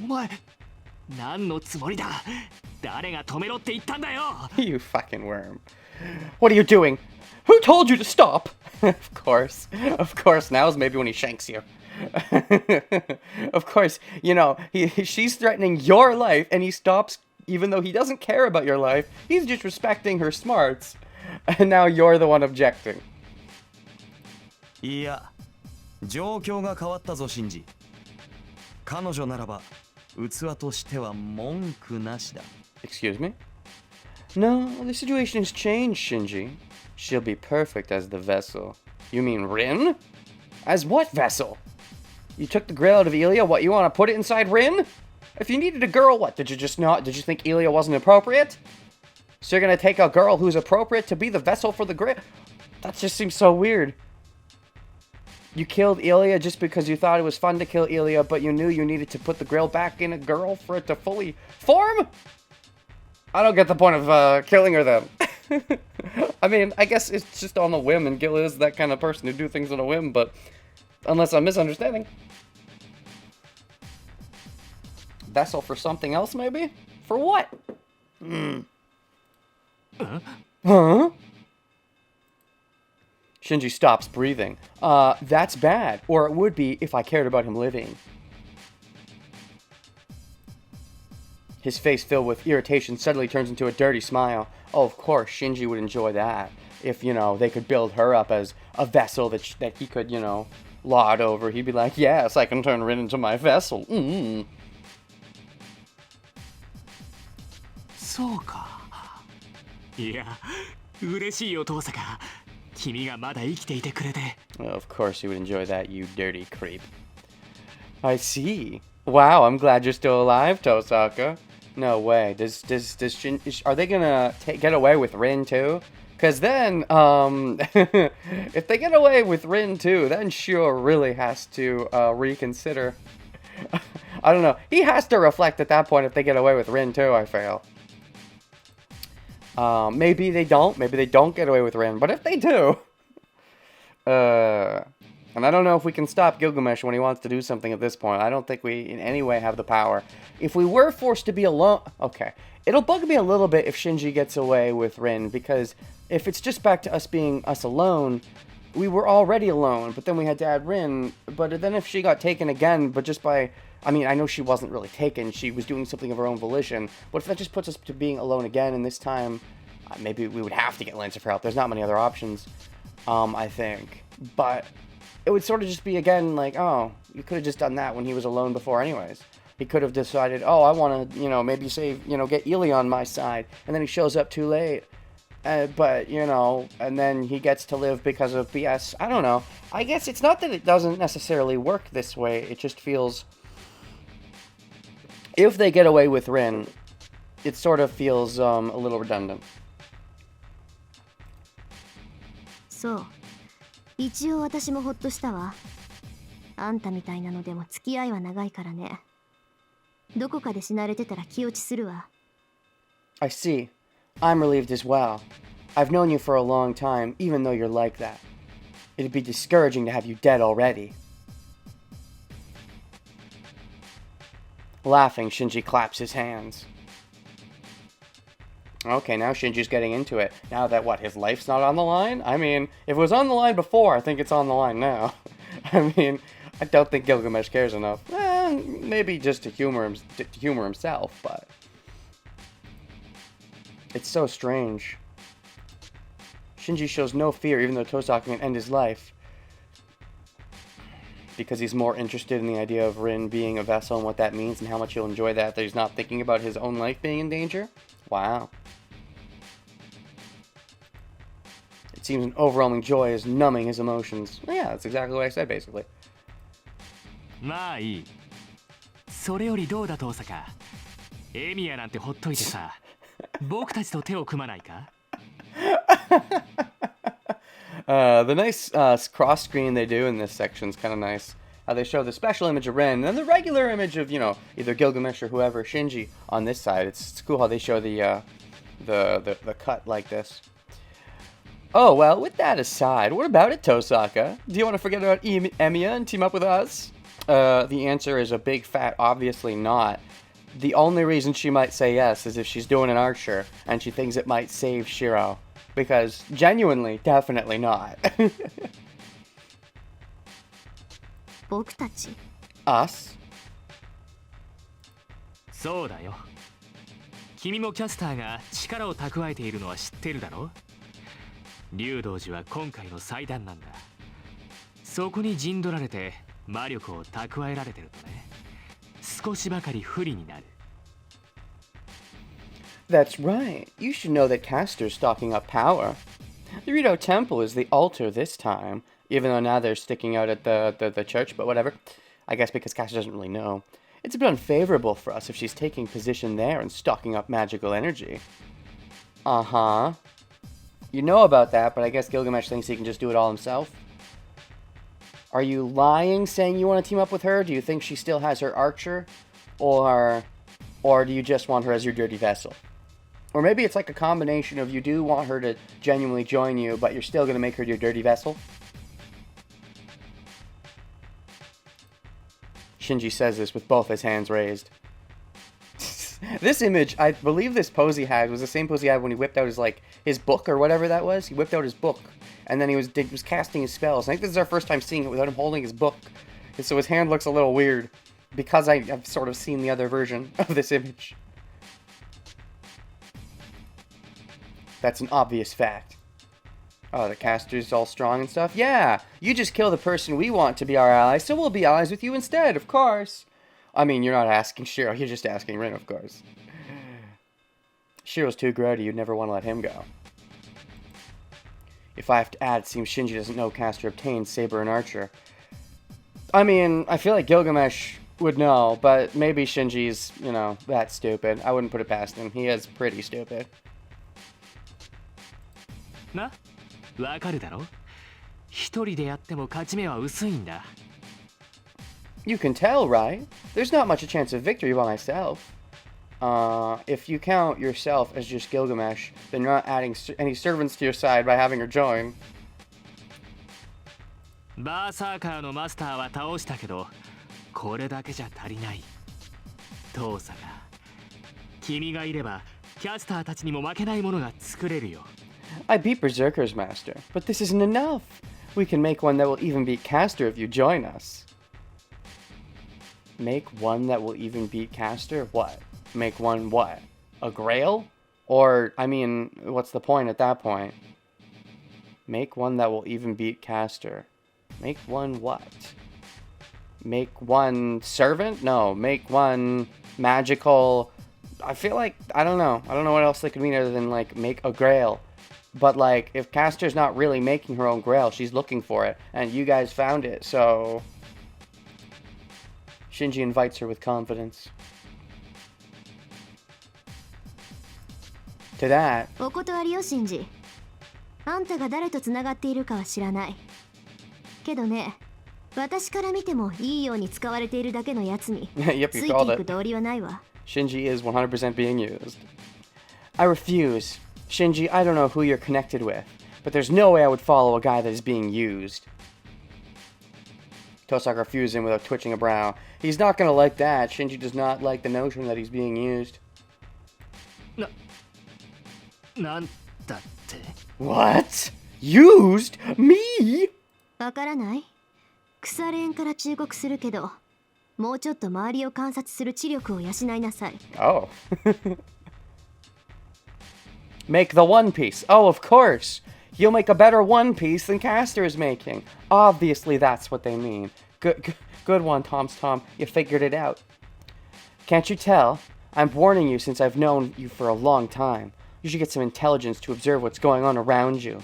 お前何のつもりだ。誰が止めろって言ったんだよ。 You fucking worm. What are you doing? Who told you to stop? Of course. Of course, now's maybe when he shanks you. Of course, you know, she's threatening your life, and he stops even though he doesn't care about your life. He's just respecting her smarts. And now you're the one objecting. いや、状況が変わったぞ、シンジ。彼女ならば、器としては文句なしだ。Excuse me? No, the situation has changed, Shinji. She'll be perfect as the vessel. You mean Rin? As what vessel? You took the Grail out of Ilya, what, you want to put it inside Rin? If you needed a girl, what, did you think Ilya wasn't appropriate? So you're gonna take a girl who's appropriate to be the vessel for the Grail? That just seems so weird. You killed Ilya just because you thought it was fun to kill Ilya, but you knew you needed to put the Grail back in a girl for it to fully form? I don't get the point of killing her then. I mean, I guess it's just on a whim, and Gil is that kind of person who do things on a whim, but unless I'm misunderstanding. Vessel for something else, maybe? For what? Huh? Shinji stops breathing. That's bad. Or it would be if I cared about him living. His face filled with irritation suddenly turns into a dirty smile. Oh, of course, Shinji would enjoy that. If, you know, they could build her up as a vessel that he could, you know, lord over. He'd be like, yes, I can turn Rin into my vessel. そうか。いや、嬉しいよ、遠坂。君がまだ生きていてくれて。Well, of course you would enjoy that, you dirty creep. I see. Wow, I'm glad you're still alive, Tosaka. No way. Are they gonna get away with Rin too? Because then, if they get away with Rin too, then Shiro really has to reconsider. I don't know. He has to reflect at that point if they get away with Rin too, I feel. Maybe they don't. Maybe they don't get away with Rin. But if they do... and I don't know if we can stop Gilgamesh when he wants to do something at this point. I don't think we in any way have the power. If we were forced to be alone... Okay. It'll bug me a little bit if Shinji gets away with Rin, because if it's just back to us being us alone, we were already alone, but then we had to add Rin. But then if she got taken again, but just by... I mean, I know she wasn't really taken. She was doing something of her own volition. But if that just puts us to being alone again, and this time, maybe we would have to get Lancer for help. There's not many other options, I think. But it would sort of just be again like, oh, you could have just done that when he was alone before anyways. He could have decided, oh, I want to, maybe save, get Ely on my side, and then he shows up too late. But, and then he gets to live because of BS. I don't know. I guess it's not that it doesn't necessarily work this way. It just feels, if they get away with Rin, it sort of feels a little redundant. そう。一応私もほっとしたわ。あんたみたいなのでも付き合いは長いからね。どこかで死なれてたら気落ちするわ。I see. I'm relieved as well. I've known you for a long time, even though you're like that. It'd be discouraging to have you dead already. Laughing, Shinji claps his hands. Okay, now Shinji's getting into it. Now that, his life's not on the line? I mean, if it was on the line before, I think it's on the line now. I mean, I don't think Gilgamesh cares enough. Maybe just to humor himself, but... It's so strange. Shinji shows no fear even though Tosaka can end his life. Because he's more interested in the idea of Rin being a vessel and what that means and how much he'll enjoy that he's not thinking about his own life being in danger. Wow. It seems an overwhelming joy is numbing his emotions. Yeah, that's exactly what I said, basically. まあいい。それよりどうだ遠坂。エミヤなんてほっといてさ、僕たちと手を組まないか? The nice cross screen they do in this section is kind of nice. How they show the special image of Ren and then the regular image of, either Gilgamesh or whoever, Shinji, on this side. It's cool how they show the cut like this. Oh, well, with that aside, what about it, Tosaka? Do you want to forget about Emiya and team up with us? The answer is a big fat obviously not. The only reason she might say yes is if she's doing an archer and she thinks it might save Shiro. Because, genuinely, definitely not. 僕たち Us? そうだよ。君もキャスターが力を蓄えているのは知ってるだろ？竜道寺は今回の祭壇なんだ。そこに陣取られて魔力を蓄えられてるとね、少しばかり不利になる。That's right. You should know that Castor's stocking up power. The Rito Temple is the altar this time, even though now they're sticking out at the church, but whatever. I guess because Castor doesn't really know. It's a bit unfavorable for us if she's taking position there and stocking up magical energy. Uh-huh. You know about that, but I guess Gilgamesh thinks he can just do it all himself. Are you lying, saying you want to team up with her? Do you think she still has her archer? Or do you just want her as your dirty vessel? Or maybe it's like a combination of you do want her to genuinely join you, but you're still going to make her your dirty vessel? Shinji says this with both his hands raised. This image, I believe this pose he had was the same pose he had when he whipped out his book or whatever that was. He whipped out his book, and then he was casting his spells. I think this is our first time seeing it without him holding his book. And so his hand looks a little weird, because I've sort of seen the other version of this image. That's an obvious fact. Oh, the caster's all strong and stuff? Yeah, you just kill the person we want to be our ally, so we'll be allies with you instead, of course. I mean, you're not asking Shiro, you're just asking Rin, of course. Shiro's too grody, you'd never want to let him go. If I have to add, it seems Shinji doesn't know Castor obtained Saber and Archer. I mean, I feel like Gilgamesh would know, but maybe Shinji's, that stupid. I wouldn't put it past him. He is pretty stupid. な、わかるだろ？一人でやっても勝ち目は薄いんだ。You can tell, right? There's not much a chance of victory by myself. If you count yourself as just Gilgamesh, then you're not adding any servants to your side by having her join. バーサーカーのマスターは倒したけど、これだけじゃ足りない。父さんが、君がいればキャスターたちにも負けないものが作れるよ。I beat Berserker's master, but this isn't enough. We can make one that will even beat Castor if you join us. Make one that will even beat Castor? What? Make one what? A Grail? Or, I mean, what's the point at that point? Make one that will even beat Castor. Make one what? Make one servant? No, make one magical... I feel like, I don't know what else they could mean other than, like, make a grail. But, like, if Castor's not really making her own grail, she's looking for it, and you guys found it, so... Shinji invites her with confidence. To that... お断りよシンジ。あんたが誰とつながっているかは知らない。けどね、私から見てもいいように使われているだけのやつに Yep, つ you いて called いく it. 道理はないわ。Shinji is 100% being used. I refuse. Shinji, I don't know who you're connected with, but there's no way I would follow a guy that is being used. Tosaka refused him without twitching a brow. He's not gonna like that. Shinji does not like the notion that he's being used. なんだって What? Used? Me? わからない。腐れ縁から忠告するけど、もうちょっと周りを観察する知力を養いなさい。Oh. Make the One Piece. Oh, of course. You'll make a better One Piece than Castor is making. Obviously, that's what they mean. Good one, Tom's Tom. You figured it out. Can't you tell? I'm warning you since I've known you for a long time. You should get some intelligence to observe what's going on around you.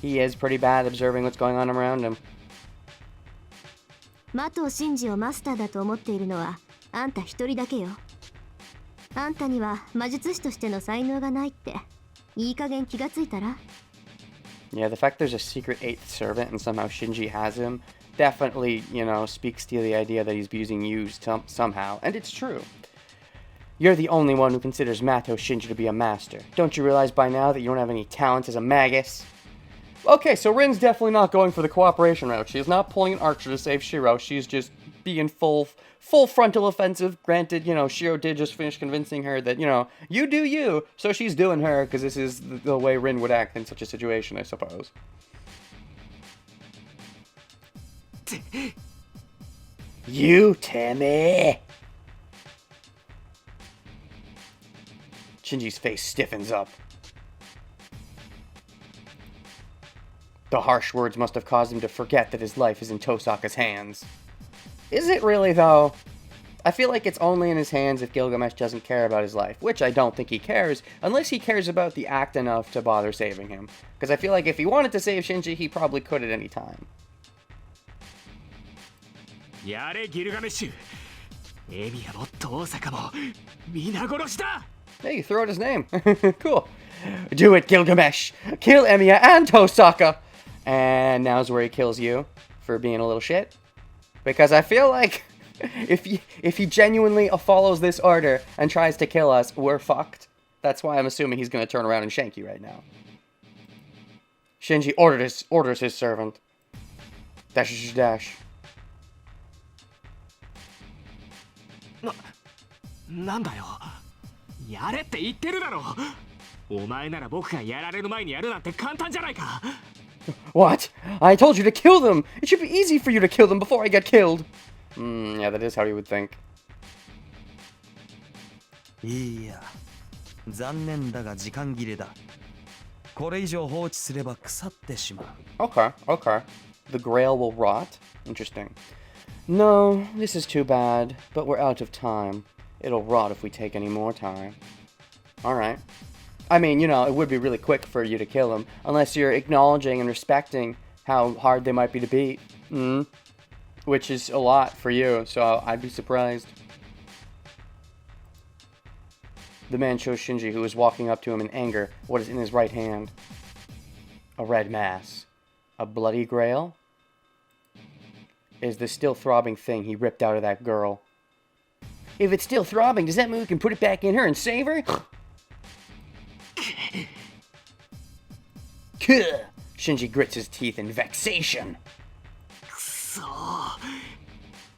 He is pretty bad at observing what's going on around him. マトシンジをマスターだと思っているのはあんた一人だけよ。あんたには魔術師としての才能がないっていい加減気がついたら。 Yeah, the fact there's a secret eighth servant and somehow Shinji has him definitely, speaks to the idea that he's being used somehow. And it's true. You're the only one who considers Mato Shinji to be a master. Don't you realize by now that you don't have any talent as a magus? Okay, so Rin's definitely not going for the cooperation route. She is not pulling an archer to save Shiro. She's just being full frontal offensive. Granted, Shiro did just finish convincing her that, you do you. So she's doing her, because this is the way Rin would act in such a situation, I suppose. You, Timmy! Shinji's face stiffens up. The harsh words must have caused him to forget that his life is in Tosaka's hands. Is it really, though? I feel like it's only in his hands if Gilgamesh doesn't care about his life, which I don't think he cares, unless he cares about the act enough to bother saving him. Because I feel like if he wanted to save Shinji, he probably could at any time. やれギルガメッシュ。エミヤも遠坂も皆殺しだ。 Hey, you throw out his name. Cool. Do it, Gilgamesh! Kill Emiya and Tosaka! And now's where he kills you for being a little shit. Because I feel like if he genuinely follows this order and tries to kill us, we're fucked. That's why I'm assuming he's going to turn around and shank you right now. Shinji orders his servant. Dash dash. なんだよ。やれって言ってるだろ。お前なら僕がやられる前にやるなんて簡単じゃないか。What? I told you to kill them! It should be easy for you to kill them before I get killed! Yeah, that is how you would think. いや、残念だが時間切れだ。これ以上放置すれば腐ってしまう。Okay. The Grail will rot? Interesting. No, this is too bad, but we're out of time. It'll rot if we take any more time. Alright. I mean, it would be really quick for you to kill them, unless you're acknowledging and respecting how hard they might be to beat. Which is a lot for you, so I'd be surprised. The man shows Shinji, who is walking up to him in anger, what is in his right hand. A red mass. A bloody grail? Is the still throbbing thing he ripped out of that girl. If it's still throbbing, does that mean we can put it back in her and save her? Shinji grits his teeth in vexation. くそ。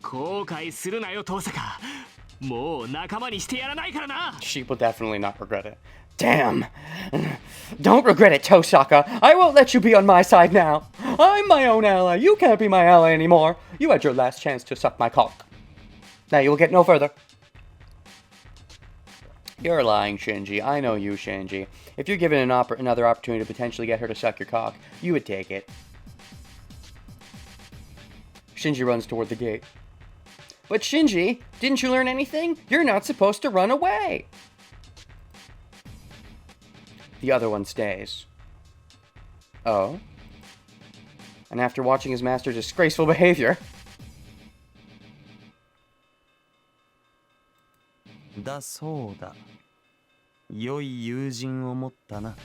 後悔するなよ遠坂。もう仲間にしてやらないからな。 She will definitely not regret it. Damn. Don't regret it, Tosaka. I won't let you be on my side now. I'm my own ally. You can't be my ally anymore. You had your last chance to suck my cock. Now you will get no further. You're lying, Shinji. I know you, Shinji. If you're given another opportunity to potentially get her to suck your cock, you would take it. Shinji runs toward the gate. But Shinji, didn't you learn anything? You're not supposed to run away! The other one stays. Oh? And after watching his master's disgraceful behavior... だそうだ。良い友人を持ったな。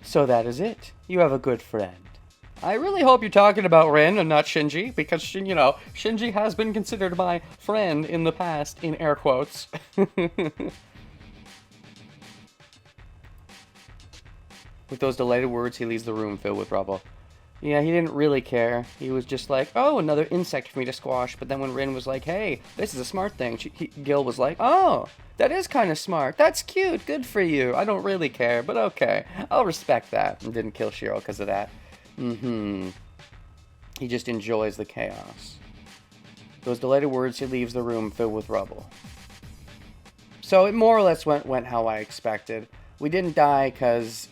So that is it. You have a good friend. I really hope you're talking about Rin and not Shinji, because, Shinji has been considered my friend in the past, in air quotes. With those delighted words, he leaves the room filled with rubble. Yeah, he didn't really care. He was just like, oh, another insect for me to squash. But then when Rin was like, hey, this is a smart thing, Gil was like, oh, that is kind of smart. That's cute. Good for you. I don't really care, but okay. I'll respect that. And didn't kill Shiro because of that. He just enjoys the chaos. Those delighted words, he leaves the room filled with rubble. So it more or less went how I expected. We didn't die because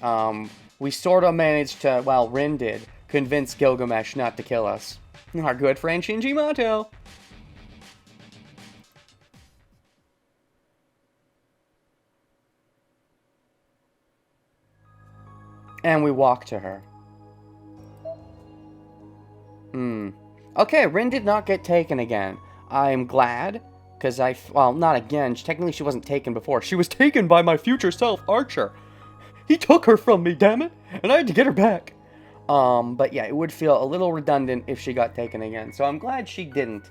we sort of managed to, well, Rin did, convince Gilgamesh not to kill us. Our good friend Shinji Mato. And we walk to her. Okay, Rin did not get taken again. I'm glad, because well, not again. Technically, she wasn't taken before. She was taken by my future self, Archer. He took her from me, damn it, and I had to get her back. But yeah, it would feel a little redundant if she got taken again. So I'm glad she didn't.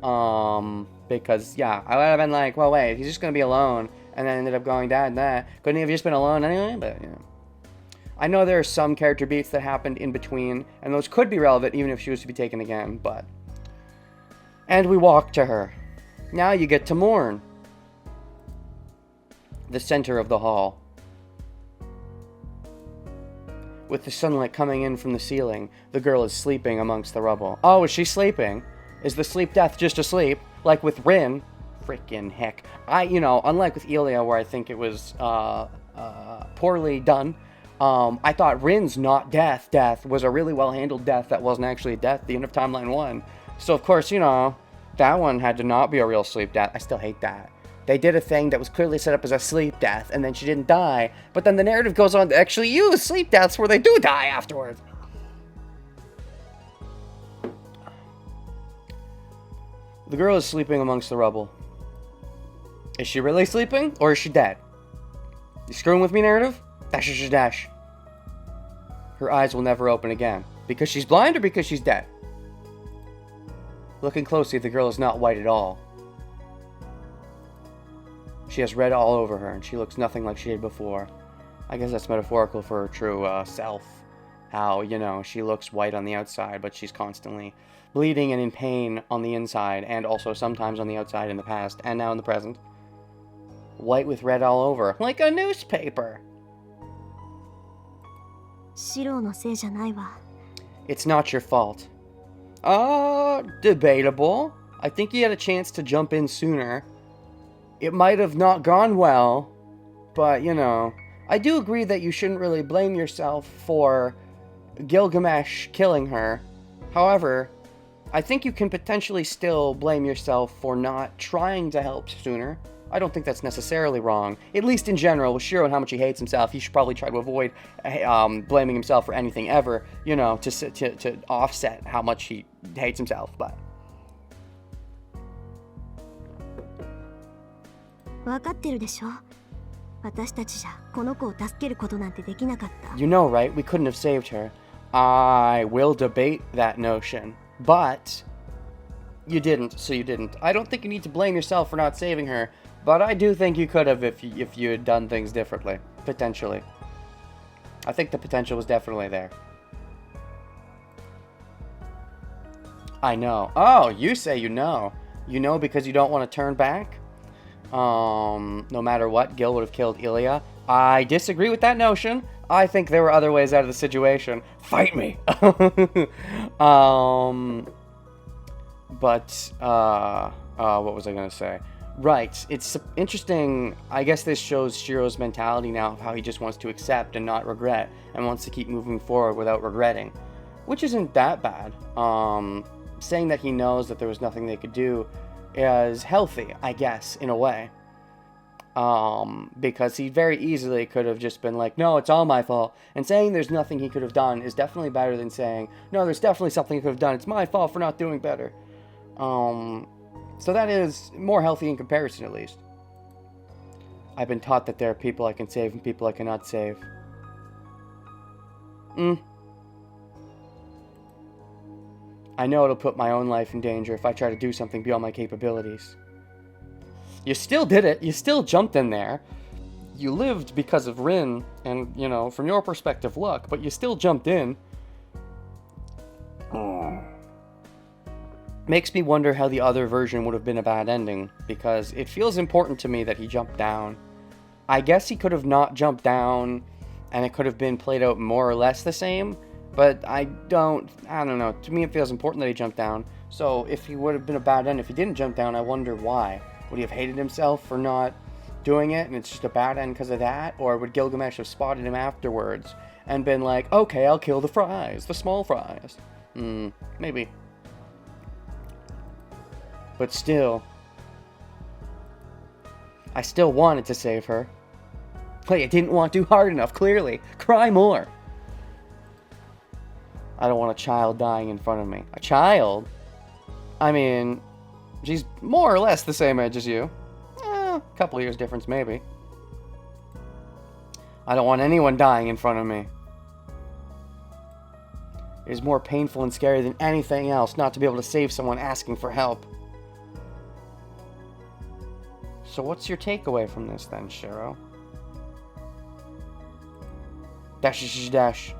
Because, yeah, I would have been like, well, wait, he's just going to be alone. And then ended up going, that. Couldn't he have just been alone anyway? But, yeah. I know there are some character beats that happened in between, and those could be relevant even if she was to be taken again, but... And we walk to her. Now you get to mourn. The center of the hall. With the sunlight coming in from the ceiling, the girl is sleeping amongst the rubble. Oh, is she sleeping? Is the sleep death just asleep? Like with Rin? Frickin' heck. Unlike with Elia, where I think it was poorly done, I thought Rin's not death was a really well-handled death that wasn't actually a death, the end of Timeline 1. So, of course, that one had to not be a real sleep death. I still hate that. They did a thing that was clearly set up as a sleep death, and then she didn't die. But then the narrative goes on to actually use sleep deaths where they do die afterwards. The girl is sleeping amongst the rubble. Is she really sleeping, or is she dead? You screwing with me, narrative? Dash, dash. Her eyes will never open again. Because she's blind or because she's dead? Looking closely, the girl is not white at all. She has red all over her, and she looks nothing like she did before. I guess that's metaphorical for her true self. How, she looks white on the outside, but she's constantly bleeding and in pain on the inside, and also sometimes on the outside in the past, and now in the present. White with red all over, like a newspaper. It's not your fault. Debatable. I think you had a chance to jump in sooner. It might have not gone well, but, I do agree that you shouldn't really blame yourself for Gilgamesh killing her. However, I think you can potentially still blame yourself for not trying to help sooner. I don't think that's necessarily wrong. At least in general, with Shiro and how much he hates himself, he should probably try to avoid blaming himself for anything ever, to offset how much he hates himself, but... You know, right? We couldn't have saved her. I will debate that notion, but... You didn't, so you didn't. I don't think you need to blame yourself for not saving her, but I do think you could have if you had done things differently. Potentially. I think the potential was definitely there. I know. Oh, you say you know. You know because you don't want to turn back? No matter what, Gil would have killed Ilya. I disagree with that notion. I think there were other ways out of the situation. Fight me! But, what was I gonna say? Right, it's interesting. I guess this shows Shiro's mentality now of how he just wants to accept and not regret, and wants to keep moving forward without regretting. Which isn't that bad. saying that he knows that there was nothing they could do is healthy, I guess, in a way. Because he very easily could have just been like, no, it's all my fault. And saying there's nothing he could have done is definitely better than saying, no, there's definitely something he could have done. It's my fault for not doing better. So that is more healthy in comparison, at least. I've been taught that there are people I can save and people I cannot save. I know it'll put my own life in danger if I try to do something beyond my capabilities. You still did it. You still jumped in there. You lived because of Rin and, you know, from your perspective, luck, but you still jumped in. Makes me wonder how the other version would have been a bad ending, because it feels important to me that he jumped down. I guess he could have not jumped down, and it could have been played out more or less the same, but I don't know. To me, it feels important that he jumped down. So if he would have been a bad end, if he didn't jump down, I wonder why. Would he have hated himself for not doing it, and it's just a bad end because of that? Or would Gilgamesh have spotted him afterwards and been like, okay, I'll kill the fries, the small fries? Maybe. But still, I still wanted to save her. But I didn't want to hard enough, clearly. Cry more. I don't want a child dying in front of me. A child? I mean, she's more or less the same age as you. A couple years difference, maybe. I don't want anyone dying in front of me. It is more painful and scary than anything else not to be able to save someone asking for help. So what's your takeaway from this then, Shiro? Dash, dash.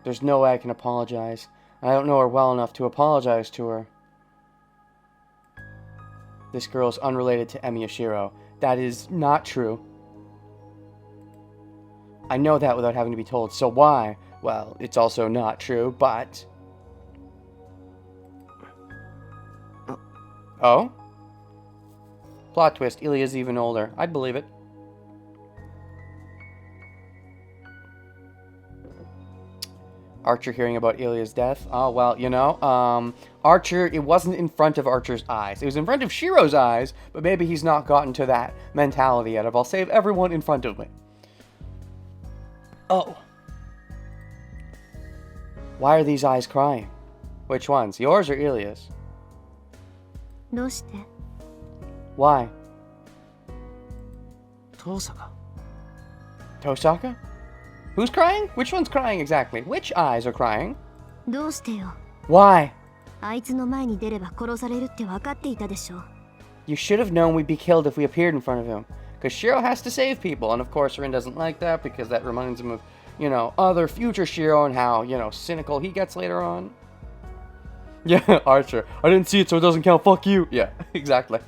There's no way I can apologize. I don't know her well enough to apologize to her. This girl is unrelated to Emi Shiro. That is not true. I know that without having to be told. So why? Well, it's also not true, but... Oh? Plot twist. Ilya's even older. I'd believe it. Archer hearing about Ilya's death. Oh, well, you know, Archer, it wasn't in front of Archer's eyes. It was in front of Shiro's eyes, but maybe he's not gotten to that mentality yet of, I'll save everyone in front of me. Oh. Why are these eyes crying? Which ones? Yours or Ilya's? どうして Why? 父さんが Tosaka? Who's crying? Which one's crying exactly? Which eyes are crying? どうしてよ Why? あいつの前に出れば殺されるって分かっていたでしょ You should have known we'd be killed if we appeared in front of him. Because Shiro has to save people, and of course Rin doesn't like that because that reminds him of, you know, other future Shiro and how, you know, cynical he gets later on. Yeah, Archer. I didn't see it, so it doesn't count. Fuck you. Yeah, exactly.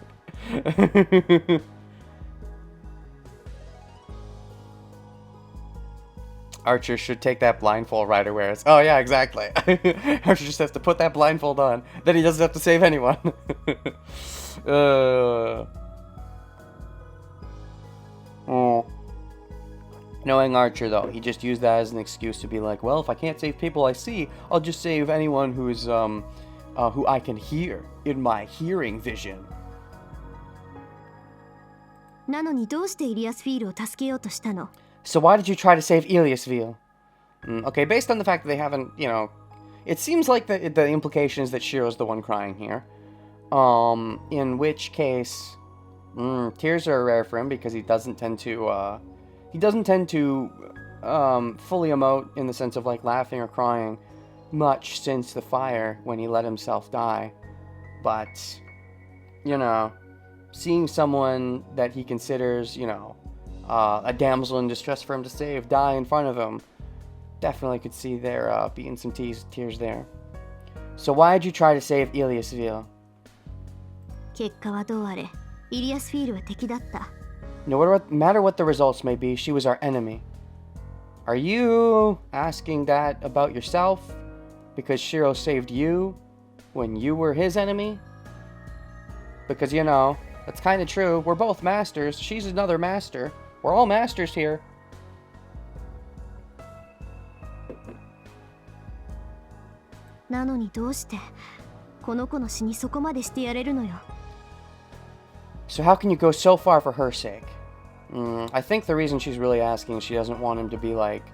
Archer should take that blindfold Ryder wears. Oh, yeah, exactly. Archer just has to put that blindfold on. Then he doesn't have to save anyone. Knowing Archer, though, he just used that as an excuse to be like, well, if I can't save people I see, I'll just save anyone who's, who I can hear in my hearing vision. なのにどうしてイリアスフィールを助けようとしたの So why did you try to save Iliasville? Okay, based on the fact that they haven't, you know... It seems like the implication is that Shiro's the one crying here. In which case... tears are rare for him because he doesn't tend to, fully emote in the sense of, like, laughing or crying much since the fire when he let himself die. But, you know, seeing someone that he considers, you know, a damsel in distress for him to save die in front of him, definitely could see there being some tears there. So why did you try to save Iliasville? 結果はどうあれイリアスフィールは敵だった No matter what the results may be, she was our enemy. Are you asking that about yourself? Because Shiro saved you when you were his enemy? Because, you know, that's kind of true. We're both masters. She's another master. We're all masters here. なのにどうしてこの子の死にそこまでしてやれるのよ。 So how can you go so far for her sake? I think the reason she's really asking is she doesn't want him to be like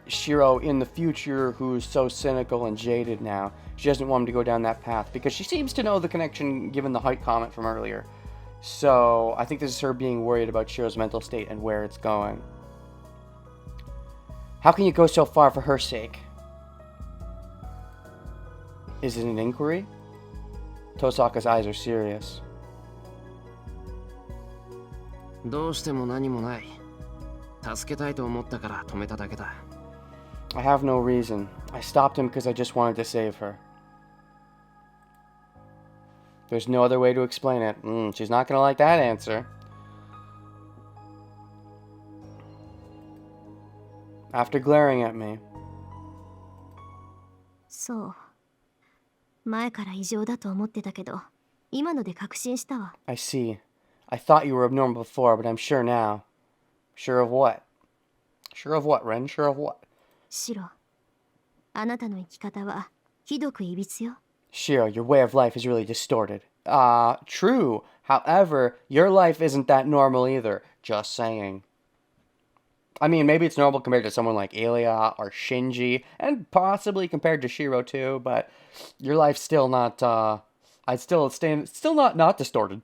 Shiro in the future who's so cynical and jaded now. She doesn't want him to go down that path because she seems to know the connection given the height comment from earlier. So I think this is her being worried about Shiro's mental state and where it's going. How can you go so far for her sake? Is it an inquiry? Tosaka's eyes are serious. どうしても何もない。助けたいと思ったから止めただけだ。I have no reason. I stopped him because I just wanted to save her. There's no other way to explain it. She's not gonna like that answer. After glaring at me. そう。前から異常だと思ってたけど、今ので確信したわ。 I see. I thought you were abnormal before, but I'm sure now. Sure of what? Sure of what, Ren? Sure of what? シロ、あなたの生き方はひどくいびつよ。 Shiro, your way of life is really distorted. True. However, your life isn't that normal either. Just saying. I mean, maybe it's normal compared to someone like Ilya or Shinji, and possibly compared to Shiro too, but your life's still not, still not distorted.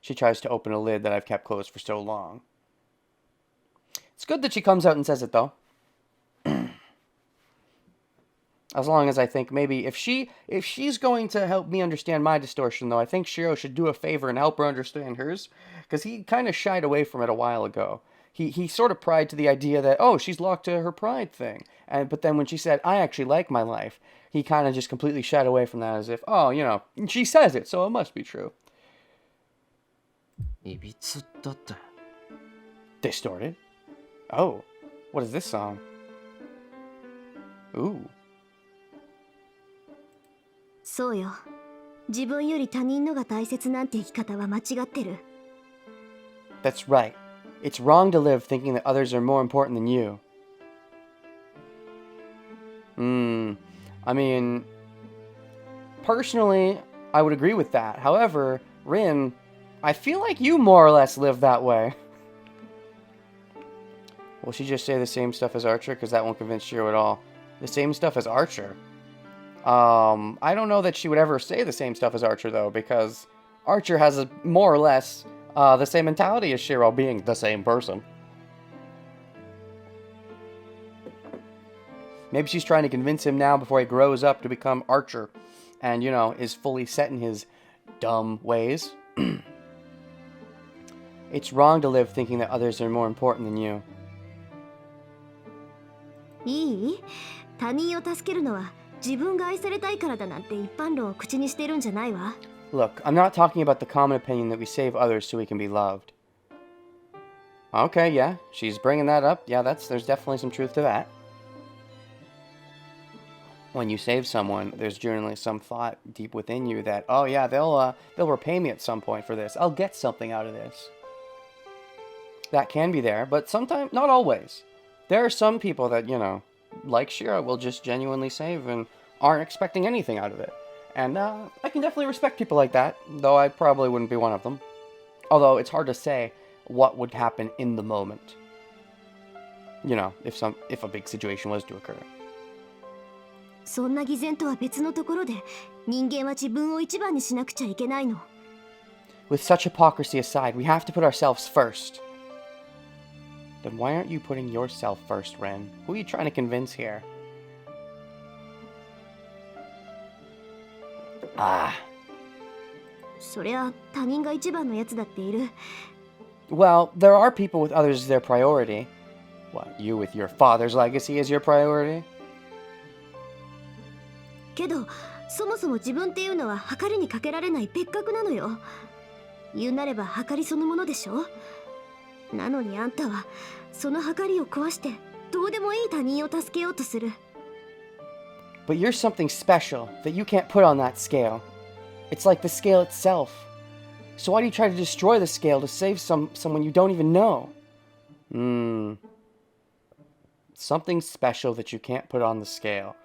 She tries to open a lid that I've kept closed for so long. It's good that she comes out and says it, though. As long as I think maybe if she's going to help me understand my distortion, though, I think Shiro should do a favor and help her understand hers, because he kind of shied away from it a while ago. He sort of pried to the idea that, oh, she's locked to her pride thing. But then when she said, I actually like my life, he kind of just completely shied away from that as if, oh, you know, she says it, so it must be true. いびつだって。 Distorted? Oh, what is this song? Ooh. そうよ。自分より他人のが大切なんて生き方は間違ってる。 That's right. It's wrong to live thinking that others are more important than you. I mean, personally, I would agree with that. However, Rin, I feel like you more or less live that way. Will she just say the same stuff as Archer? Because that won't convince Shiro at all. The same stuff as Archer? I don't know that she would ever say the same stuff as Archer, though, because Archer has a more or less the same mentality as Shiro, being the same person. Maybe she's trying to convince him now before he grows up to become Archer and, you know, is fully set in his dumb ways. It's wrong to live thinking that others are more important than you. いい？他人を助けるのは自分が愛されたいからだなんて一般論を口にしてるんじゃないわ。 Look, I'm not talking about the common opinion that we save others so we can be loved. Okay, yeah, she's bringing that up. Yeah, there's definitely some truth to that. When you save someone, there's generally some thought deep within you that, oh yeah, they'll repay me at some point for this. I'll get something out of this. That can be there, but sometimes, not always. There are some people that, you know, like Shiro, will just genuinely save and aren't expecting anything out of it. And I can definitely respect people like that, though I probably wouldn't be one of them. Although it's hard to say what would happen in the moment. You know, if a big situation was to occur. そんな偽善とは別のところで人間は自分を一番にしなくちゃいけないの。 With such hypocrisy aside, we have to put ourselves first. Then why aren't you putting yourself first, Ren? Who are you trying to convince here? Ah. そりゃ他人が一番のやつだっている。 Well, there are people with others as their priority. What, you with your father's legacy as your priority? けどそもそも自分っていうのは計りにかけられない別格なのよ。言うなれば計りそのものでしょ。なのにあんたはその計りを壊してどうでもいい他人を助けようとする。 But you're something special that you can't put on that scale. It's like the scale itself. So why do you try to destroy the scale to save someone you don't even know? Something special that you can't put on the scale.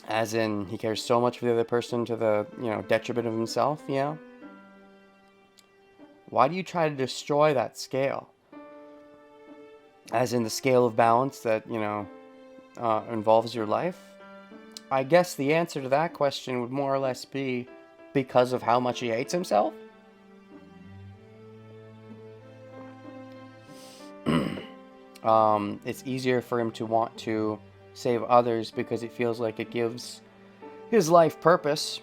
As in, he cares so much for the other person to the, detriment of himself, Why do you try to destroy that scale? As in the scale of balance that, involves your life? I guess the answer to that question would more or less be because of how much he hates himself? It's easier for him to want to save others because it feels like it gives his life purpose.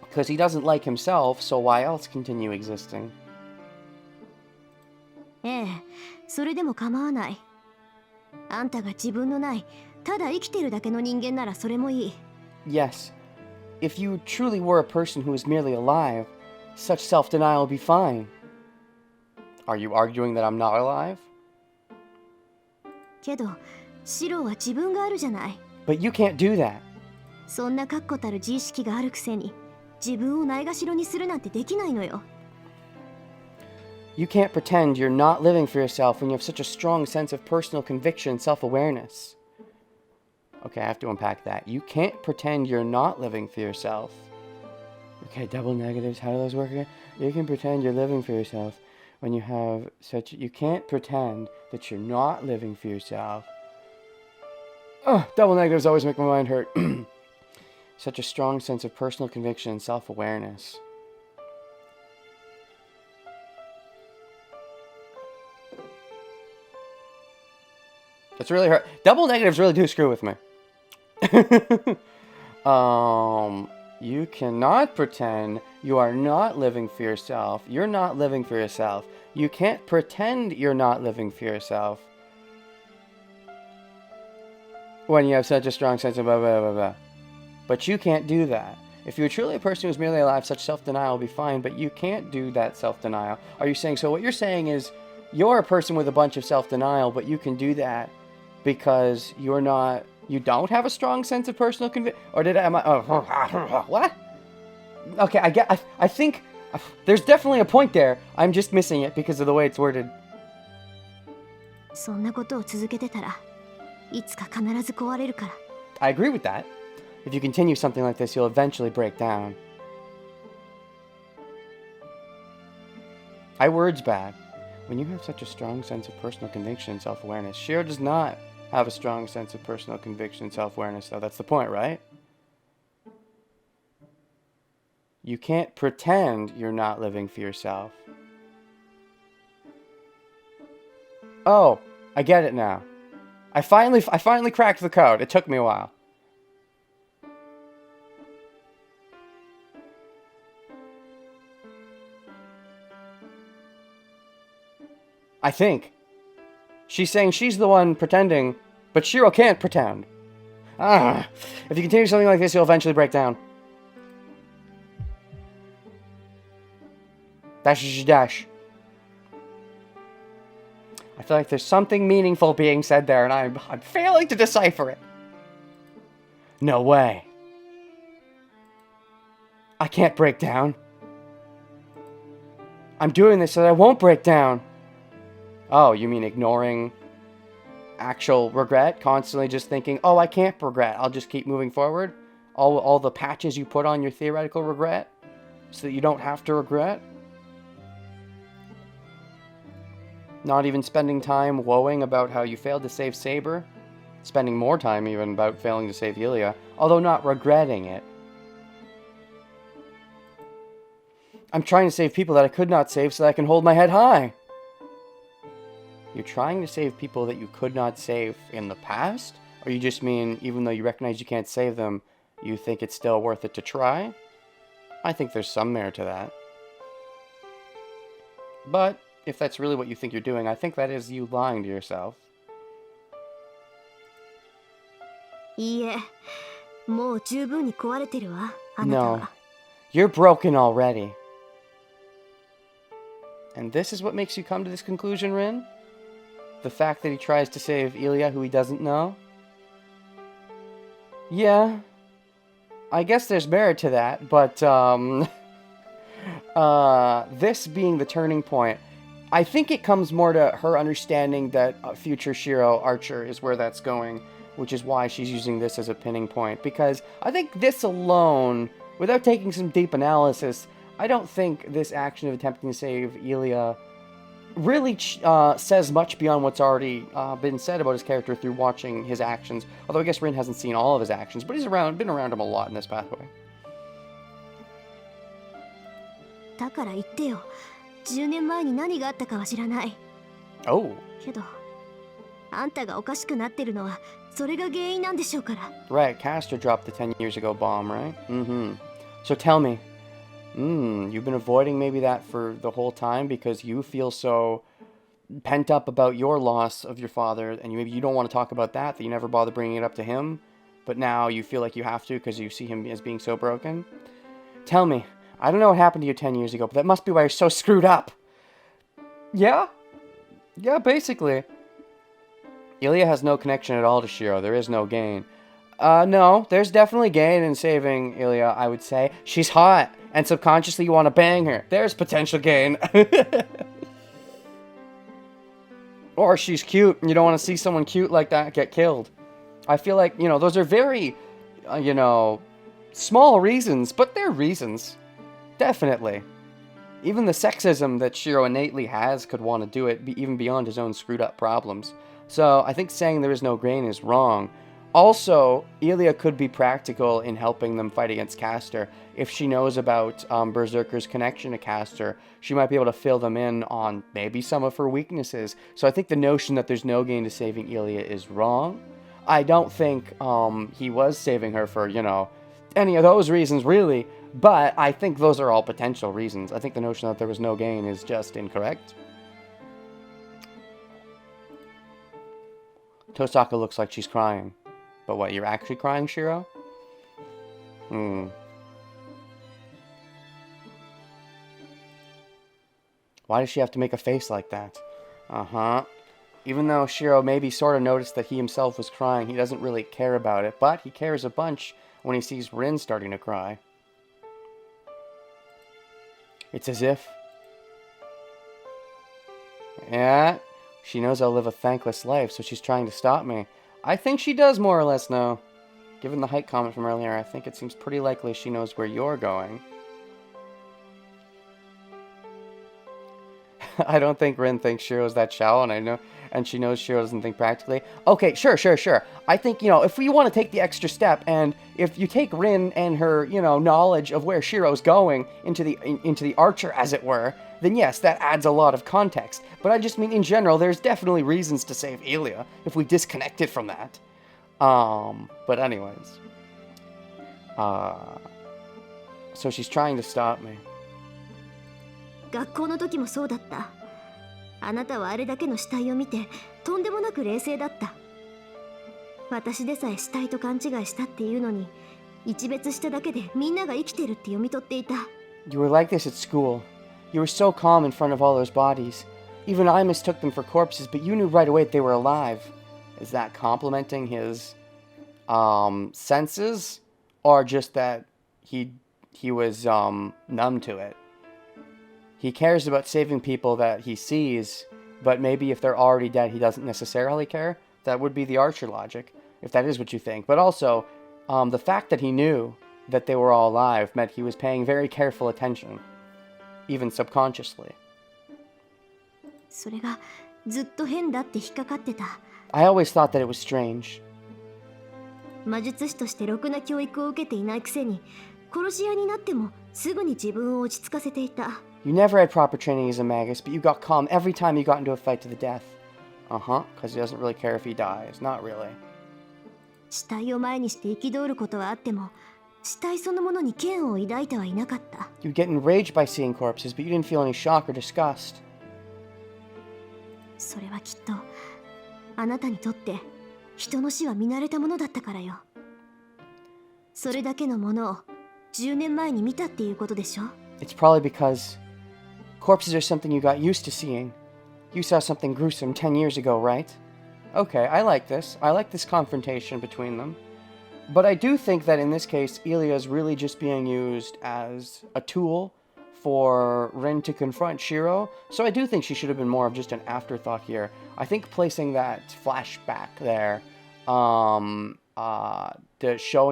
Because he doesn't like himself, so why else continue existing? ええ、それでも構わない。あんたが自分のない、ただ生きてるだけの人間ならそれもいい。Yes, if you truly were a person who is merely alive, such self-denial would be fine. Are you arguing that I'm not alive? けど、シロは自分があるじゃない。But you can't do that. そんな確固たる自意識があるくせに、自分をないがしろにするなんてできないのよ。You can't pretend you're not living for yourself when you have such a strong sense of personal conviction and self-awareness. Okay, I have to unpack that. You can't pretend you're not living for yourself. Okay, double negatives, how do those work again? You can pretend you're living for yourself when you have such... You can't pretend that you're not living for yourself. Oh, double negatives always make my mind hurt. Such a strong sense of personal conviction and self-awareness. It's really hard. Double negatives really do screw with me. You cannot pretend you are not living for yourself. You're not living for yourself. You can't pretend you're not living for yourself when you have such a strong sense of blah, blah, blah, blah. But you can't do that. If you're truly a person who's merely alive, such self-denial will be fine, but you can't do that self-denial. Are you saying, so what you're saying is, you're a person with a bunch of self-denial, but you can do that because you don't have a strong sense of personal conviction? Or what? Okay, I think there's definitely a point there. I'm just missing it because of the way it's worded. そんなことを続けてたら、いつか必ず壊れるから。I agree with that. If you continue something like this, you'll eventually break down. My word's bad. When you have such a strong sense of personal conviction and self-awareness, Shiro does not have a strong sense of personal conviction and self-awareness, though. That's the point, right? You can't pretend you're not living for yourself. Oh, I get it now. I finally cracked the code. It took me a while. I think. She's saying she's the one pretending, but Shiro can't pretend. If you continue something like this, you'll eventually break down. Dash, dash. I feel like there's something meaningful being said there, and I'm failing to decipher it. No way. I can't break down. I'm doing this so that I won't break down. Oh, you mean ignoring actual regret? Constantly just thinking, oh, I can't regret. I'll just keep moving forward? All the patches you put on your theoretical regret so that you don't have to regret? Not even spending time woeing about how you failed to save Saber? Spending more time even about failing to save Ilya, although not regretting it. I'm trying to save people that I could not save so that I can hold my head high. You're trying to save people that you could not save in the past? Or you just mean, even though you recognize you can't save them, you think it's still worth it to try? I think there's some merit to that. But, if that's really what you think you're doing, I think that is you lying to yourself. いいえ、もう十分に壊れてるわ、あなたは。No, you're broken already. And this is what makes you come to this conclusion, Rin? The fact that he tries to save Ilya, who he doesn't know? Yeah, I guess there's merit to that, but, this being the turning point, I think it comes more to her understanding that future Shiro Archer is where that's going. which is why she's using this as a pinning point. Because I think this alone, without taking some deep analysis, I don't think this action of attempting to save Ilya really says much beyond what's already been said about his character through watching his actions. Although I guess Rin hasn't seen all of his actions, but he's been around him a lot in this pathway. だから言ってよ。10年前に何があったかは知らない。 Oh. けど、あんたがおかしくなってるのはそれが原因なんでしょうから。 Right, Castor dropped the 10 years ago bomb, right? Mm-hmm. So tell me, you've been avoiding maybe that for the whole time because you feel so pent up about your loss of your father, and maybe you don't want to talk about that you never bother bringing it up to him, but now you feel like you have to because you see him as being so broken? Tell me, I don't know what happened to you 10 years ago, but that must be why you're so screwed up. Yeah? Yeah, basically. Ilya has no connection at all to Shiro. There is no gain. No, there's definitely gain in saving Ilya, I would say. She's hot, and subconsciously you want to bang her. There's potential gain. Or she's cute, and you don't want to see someone cute like that get killed. I feel like, those are very, small reasons, but they're reasons. Definitely. Even the sexism that Shiro innately has could want to do it, even beyond his own screwed up problems. So I think saying there is no gain is wrong. Also, Ilya could be practical in helping them fight against Castor. If she knows about Berserker's connection to Castor, she might be able to fill them in on maybe some of her weaknesses. So I think the notion that there's no gain to saving Ilya is wrong. I don't think he was saving her for, any of those reasons, really. But I think those are all potential reasons. I think the notion that there was no gain is just incorrect. Tosaka looks like she's crying. But what, you're actually crying, Shiro? Why does she have to make a face like that? Even though Shiro maybe sort of noticed that he himself was crying, he doesn't really care about it. But he cares a bunch when he sees Rin starting to cry. It's as if... Yeah, she knows I'll live a thankless life, so she's trying to stop me. I think she does more or less know. Given the height comment from earlier, I think it seems pretty likely she knows where you're going. I don't think Rin thinks Shiro's that shallow, and she knows Shiro doesn't think practically. Okay, sure. I think, if we want to take the extra step, and if you take Rin and her, knowledge of where Shiro's going into the Archer, as it were, then yes, that adds a lot of context. But I just mean, in general, there's definitely reasons to save Ilya if we disconnect it from that. But anyways. So she's trying to stop me. 学校の時もそうだった。あなたはあれだけの死体を見てとんでもなく冷静だった。私でさえ死体と勘違いしたっていうのに、一別しただけでみんなが生きてるって読み取っていた。You were like this at school. You were so calm in front of all those bodies. Even I mistook them for corpses, but you knew right away that they were alive. Is that complimenting his senses, or just that he was numb to it? He cares about saving people that he sees, but maybe if they're already dead, he doesn't necessarily care. That would be the Archer logic, if that is what you think. But also, the fact that he knew that they were all alive meant he was paying very careful attention, even subconsciously. それがずっと変だって引っかかってた。I always thought that it was strange. 魔術師としてろくな教育を受けていないくせに、殺し屋になってもすぐに自分を落ち着かせていた。You never had proper training as a magus, but you got calm every time you got into a fight to the death. Because he doesn't really care if he dies. Not really. 死体を前にして憤ることはあっても、死体そのものに嫌悪を抱いてはいなかった。You'd get enraged by seeing corpses, but you didn't feel any shock or disgust. それはきっと、あなたにとって人の死は見慣れたものだったからよ。それだけのものを10年前に見たっていうことでしょ？ It's probably because corpses are something you got used to seeing. You saw something gruesome 10 years ago, right? Okay, I like this. I like this confrontation between them. But I do think that in this case, Ilya is really just being used as a tool for Rin to confront Shiro. So I do think she should have been more of just an afterthought here. I think placing that flashback there showing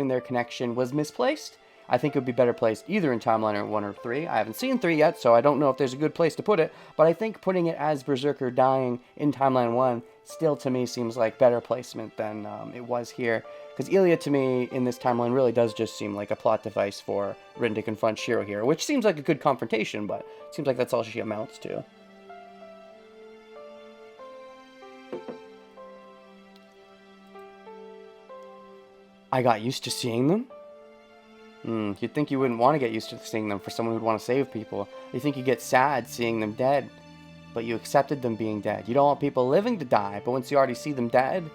their connection was misplaced. I think it would be better placed either in timeline 1 or 3. I haven't seen 3 yet, so I don't know if there's a good place to put it, but I think putting it as Berserker dying in timeline 1 still to me seems like better placement than it was here. Because Ilya to me in this timeline really does just seem like a plot device for Rin to confront Shiro here, which seems like a good confrontation, but it seems like that's all she amounts to. I got used to seeing them? You'd think you wouldn't want to get used to seeing them for someone who'd want to save people. You think you get sad seeing them dead, but you accepted them being dead. You don't want people living to die, but once you already see them dead,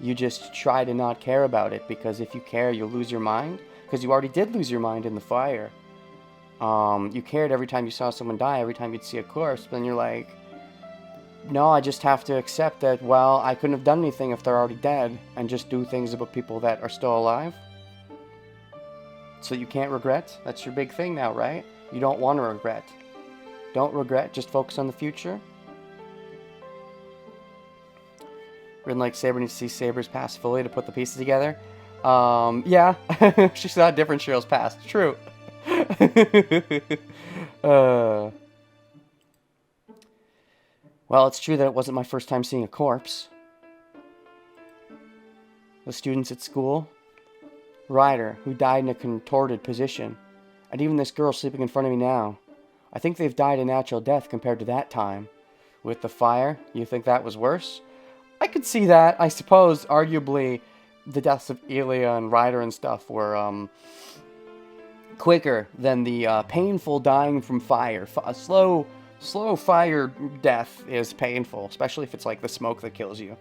you just try to not care about it, because if you care, you'll lose your mind, because you already did lose your mind in the fire. You cared every time you saw someone die, every time you'd see a corpse, but then you're like, no, I just have to accept that, well, I couldn't have done anything if they're already dead, and just do things about people that are still alive. So you can't regret? That's your big thing now, right? You don't want to regret. Don't regret, just focus on the future. Rin like Saber needs to see Saber's past fully to put the pieces together. Yeah. She saw different Shiro's past. True. Well, it's true that it wasn't my first time seeing a corpse. The students at school, Ryder, who died in a contorted position, and even this girl sleeping in front of me now. I think they've died a natural death compared to that time. With the fire, you think that was worse? I could see that. I suppose, arguably, the deaths of Ilya and Ryder and stuff were quicker than the painful dying from fire. A slow fire death is painful, especially if it's like the smoke that kills you.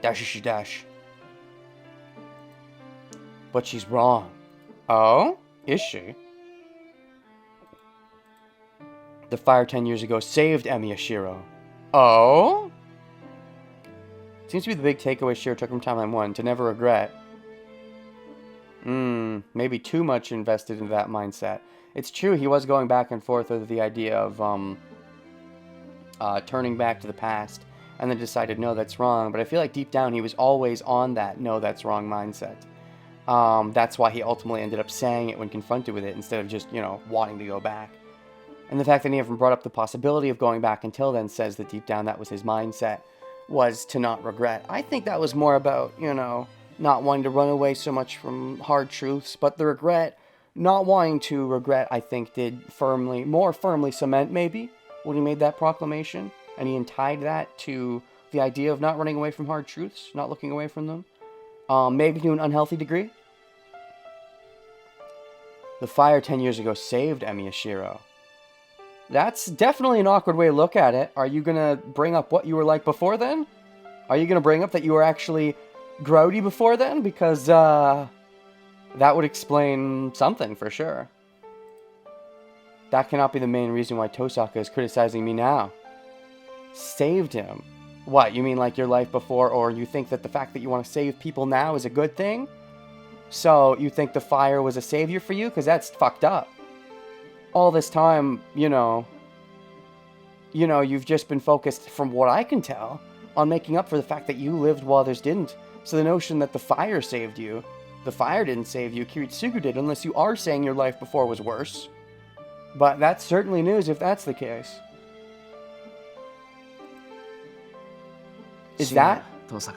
Dash. But she's wrong. Oh? Is she? The fire 10 years ago saved Emi Shiro. Oh? Seems to be the big takeaway Shiro took from Timeline 1, to never regret. Maybe too much invested in that mindset. It's true, he was going back and forth with the idea of turning back to the past, and then decided, no, that's wrong. But I feel like deep down he was always on that, no, that's wrong mindset. That's why he ultimately ended up saying it when confronted with it, instead of just, wanting to go back. And the fact that he even brought up the possibility of going back until then says that deep down that was his mindset, was to not regret. I think that was more about, not wanting to run away so much from hard truths, but the regret, not wanting to regret, I think did more firmly cement maybe, when he made that proclamation, and he tied that to the idea of not running away from hard truths, not looking away from them, maybe to an unhealthy degree. The fire 10 years ago saved Emi Shiro. That's definitely an awkward way to look at it. Are you going to bring up what you were like before then? Are you going to bring up that you were actually grody before then? Because that would explain something for sure. That cannot be the main reason why Tosaka is criticizing me now. Saved him. What, you mean like your life before, or you think that the fact that you want to save people now is a good thing? So you think the fire was a savior for you? Because that's fucked up. All this time, you've just been focused, from what I can tell, on making up for the fact that you lived while others didn't. So the notion that the fire saved you, the fire didn't save you, Kiritsugu did, unless you are saying your life before was worse. But that's certainly news if that's the case. Is that? 父さん、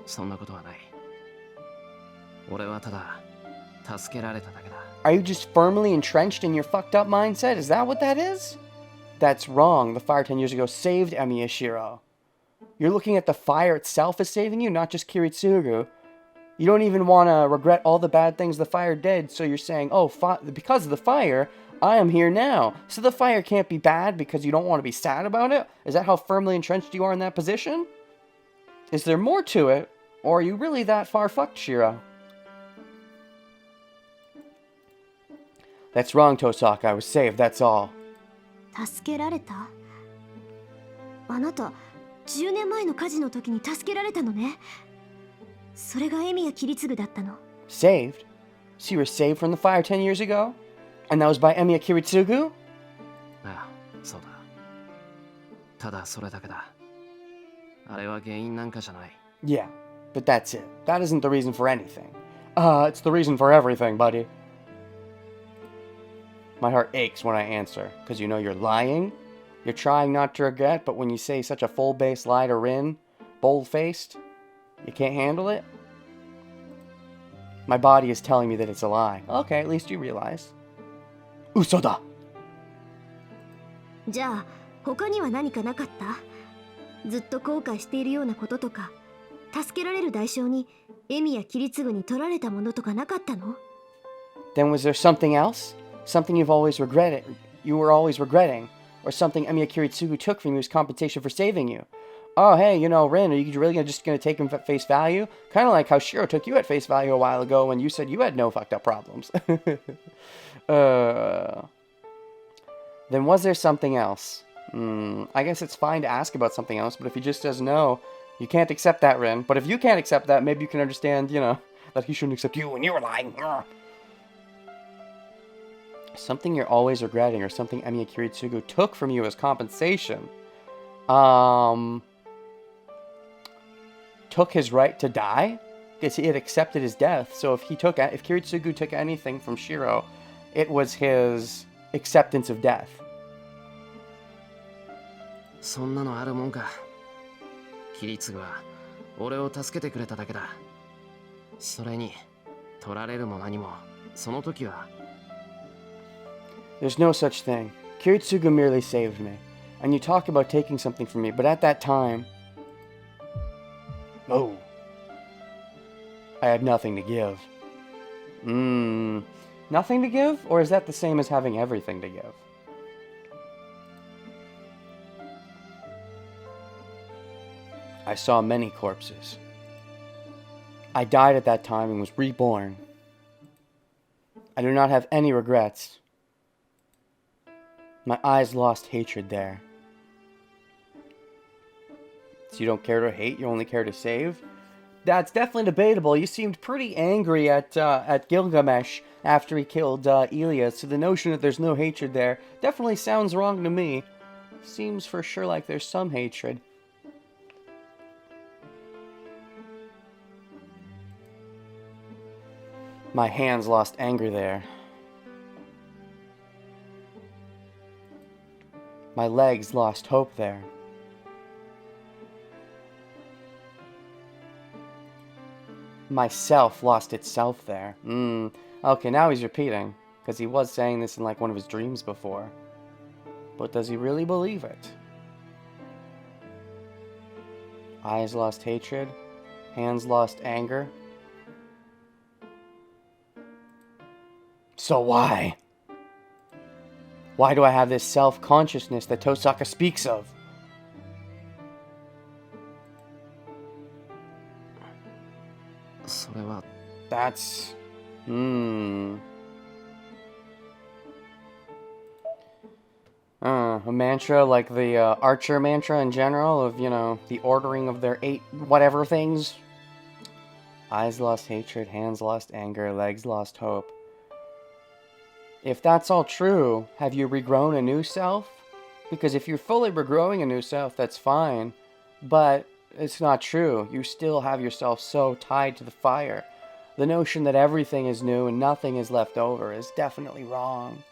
そんなことはない。俺はただ助けられただけだ。Are you just firmly entrenched in your fucked up mindset? Is that what that is? That's wrong. The fire 10 years ago saved Emi Shiro. You're looking at the fire itself as saving you, not just Kiritsugu. You don't even want to regret all the bad things the fire did, so you're saying, oh, because of the fire, I am here now. So the fire can't be bad because you don't want to be sad about it? Is that how firmly entrenched you are in that position? Is there more to it, or are you really that far fucked, Shiro? That's wrong, Tosaka. I was saved, that's all. 助けられた？あなた、10年前の火事の時に助けられたのね。それがエミやキリツグだったの。Saved? So you were saved from the fire 10 years ago? And that was by Emiya Kiritsugu? ああ、そうだ。ただそれだけだ。あれは原因なんかじゃない。Yeah, but that's it. That isn't the reason for anything. It's the reason for everything, buddy. My heart aches when I answer, because you know you're lying. You're trying not to regret, but when you say such a full-based lie to Rin, bold-faced, you can't handle it. My body is telling me that it's a lie. Okay, at least you realize. Usoda! じゃあ他には何かなかった？ずっと後悔しているようなこととか、助けられる代償にエミやキリツグに取られたものとかなかったの？ Then was there something else? Something you were always regretting? Or something Emiya Kiritsugu took from you as compensation for saving you? Oh, hey, you know, Rin, are you really just gonna take him at face value? Kind of like how Shiro took you at face value a while ago when you said you had no fucked up problems. Then was there something else? I guess it's fine to ask about something else, but if he just says no, you can't accept that, Rin. But if you can't accept that, maybe you can understand, you know, that he shouldn't accept you when you were lying. Something you're always regretting, or something Emiya Kiritsugu took from you as compensation. Took his right to die? Because he had accepted his death. So if Kiritsugu took anything from Shiro, it was his acceptance of death. そんなのあるもんか。キリツグは俺を助けてくれただけだ。それに取られるも何もその時は。There's no such thing. Kiritsugu merely saved me. And you talk about taking something from me, but at that time... Oh. I had nothing to give. Nothing to give? Or is that the same as having everything to give? I saw many corpses. I died at that time and was reborn. I do not have any regrets. My eyes lost hatred there. So you don't care to hate, you only care to save? That's definitely debatable. You seemed pretty angry at Gilgamesh after he killed Ilya, so the notion that there's no hatred there definitely sounds wrong to me. Seems for sure like there's some hatred. My hands lost anger there. My legs lost hope there. Myself lost itself there. Okay, now he's repeating, because he was saying this in like one of his dreams before. But does he really believe it? Eyes lost hatred. Hands lost anger. So why? Why do I have this self-consciousness that Tosaka speaks of? That's... a mantra like the archer mantra in general of, you know, the ordering of their 8 whatever things. Eyes lost hatred, hands lost anger, legs lost hope. If that's all true, have you regrown a new self? Because if you're fully regrowing a new self, that's fine. But it's not true. You still have yourself so tied to the fire. The notion that everything is new and nothing is left over is definitely wrong.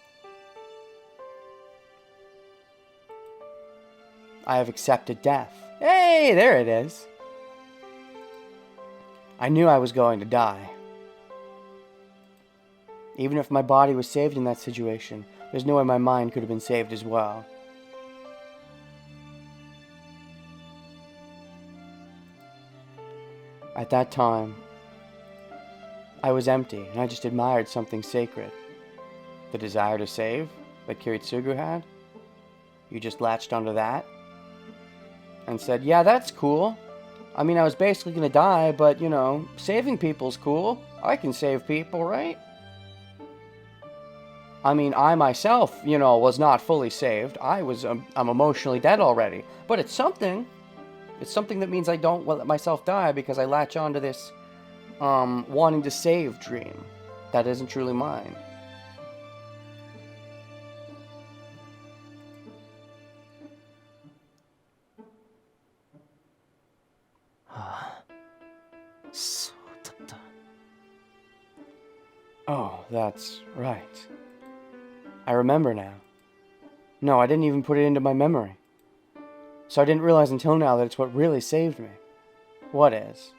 I have accepted death. Hey, there it is. I knew I was going to die. Even if my body was saved in that situation, there's no way my mind could have been saved as well. At that time, I was empty, and I just admired something sacred. The desire to save that Kiritsugu had. You just latched onto that and said, yeah, that's cool. I mean, I was basically going to die, but, you know, saving people's cool. I can save people, right? I mean, I myself, you know, was not fully saved. I'm emotionally dead already. But it's something. It's something that means I don't let myself die because I latch onto this wanting to save dream that isn't truly mine. Oh, that's right. I remember now. No, I didn't even put it into my memory. So I didn't realize until now that it's what really saved me. What is?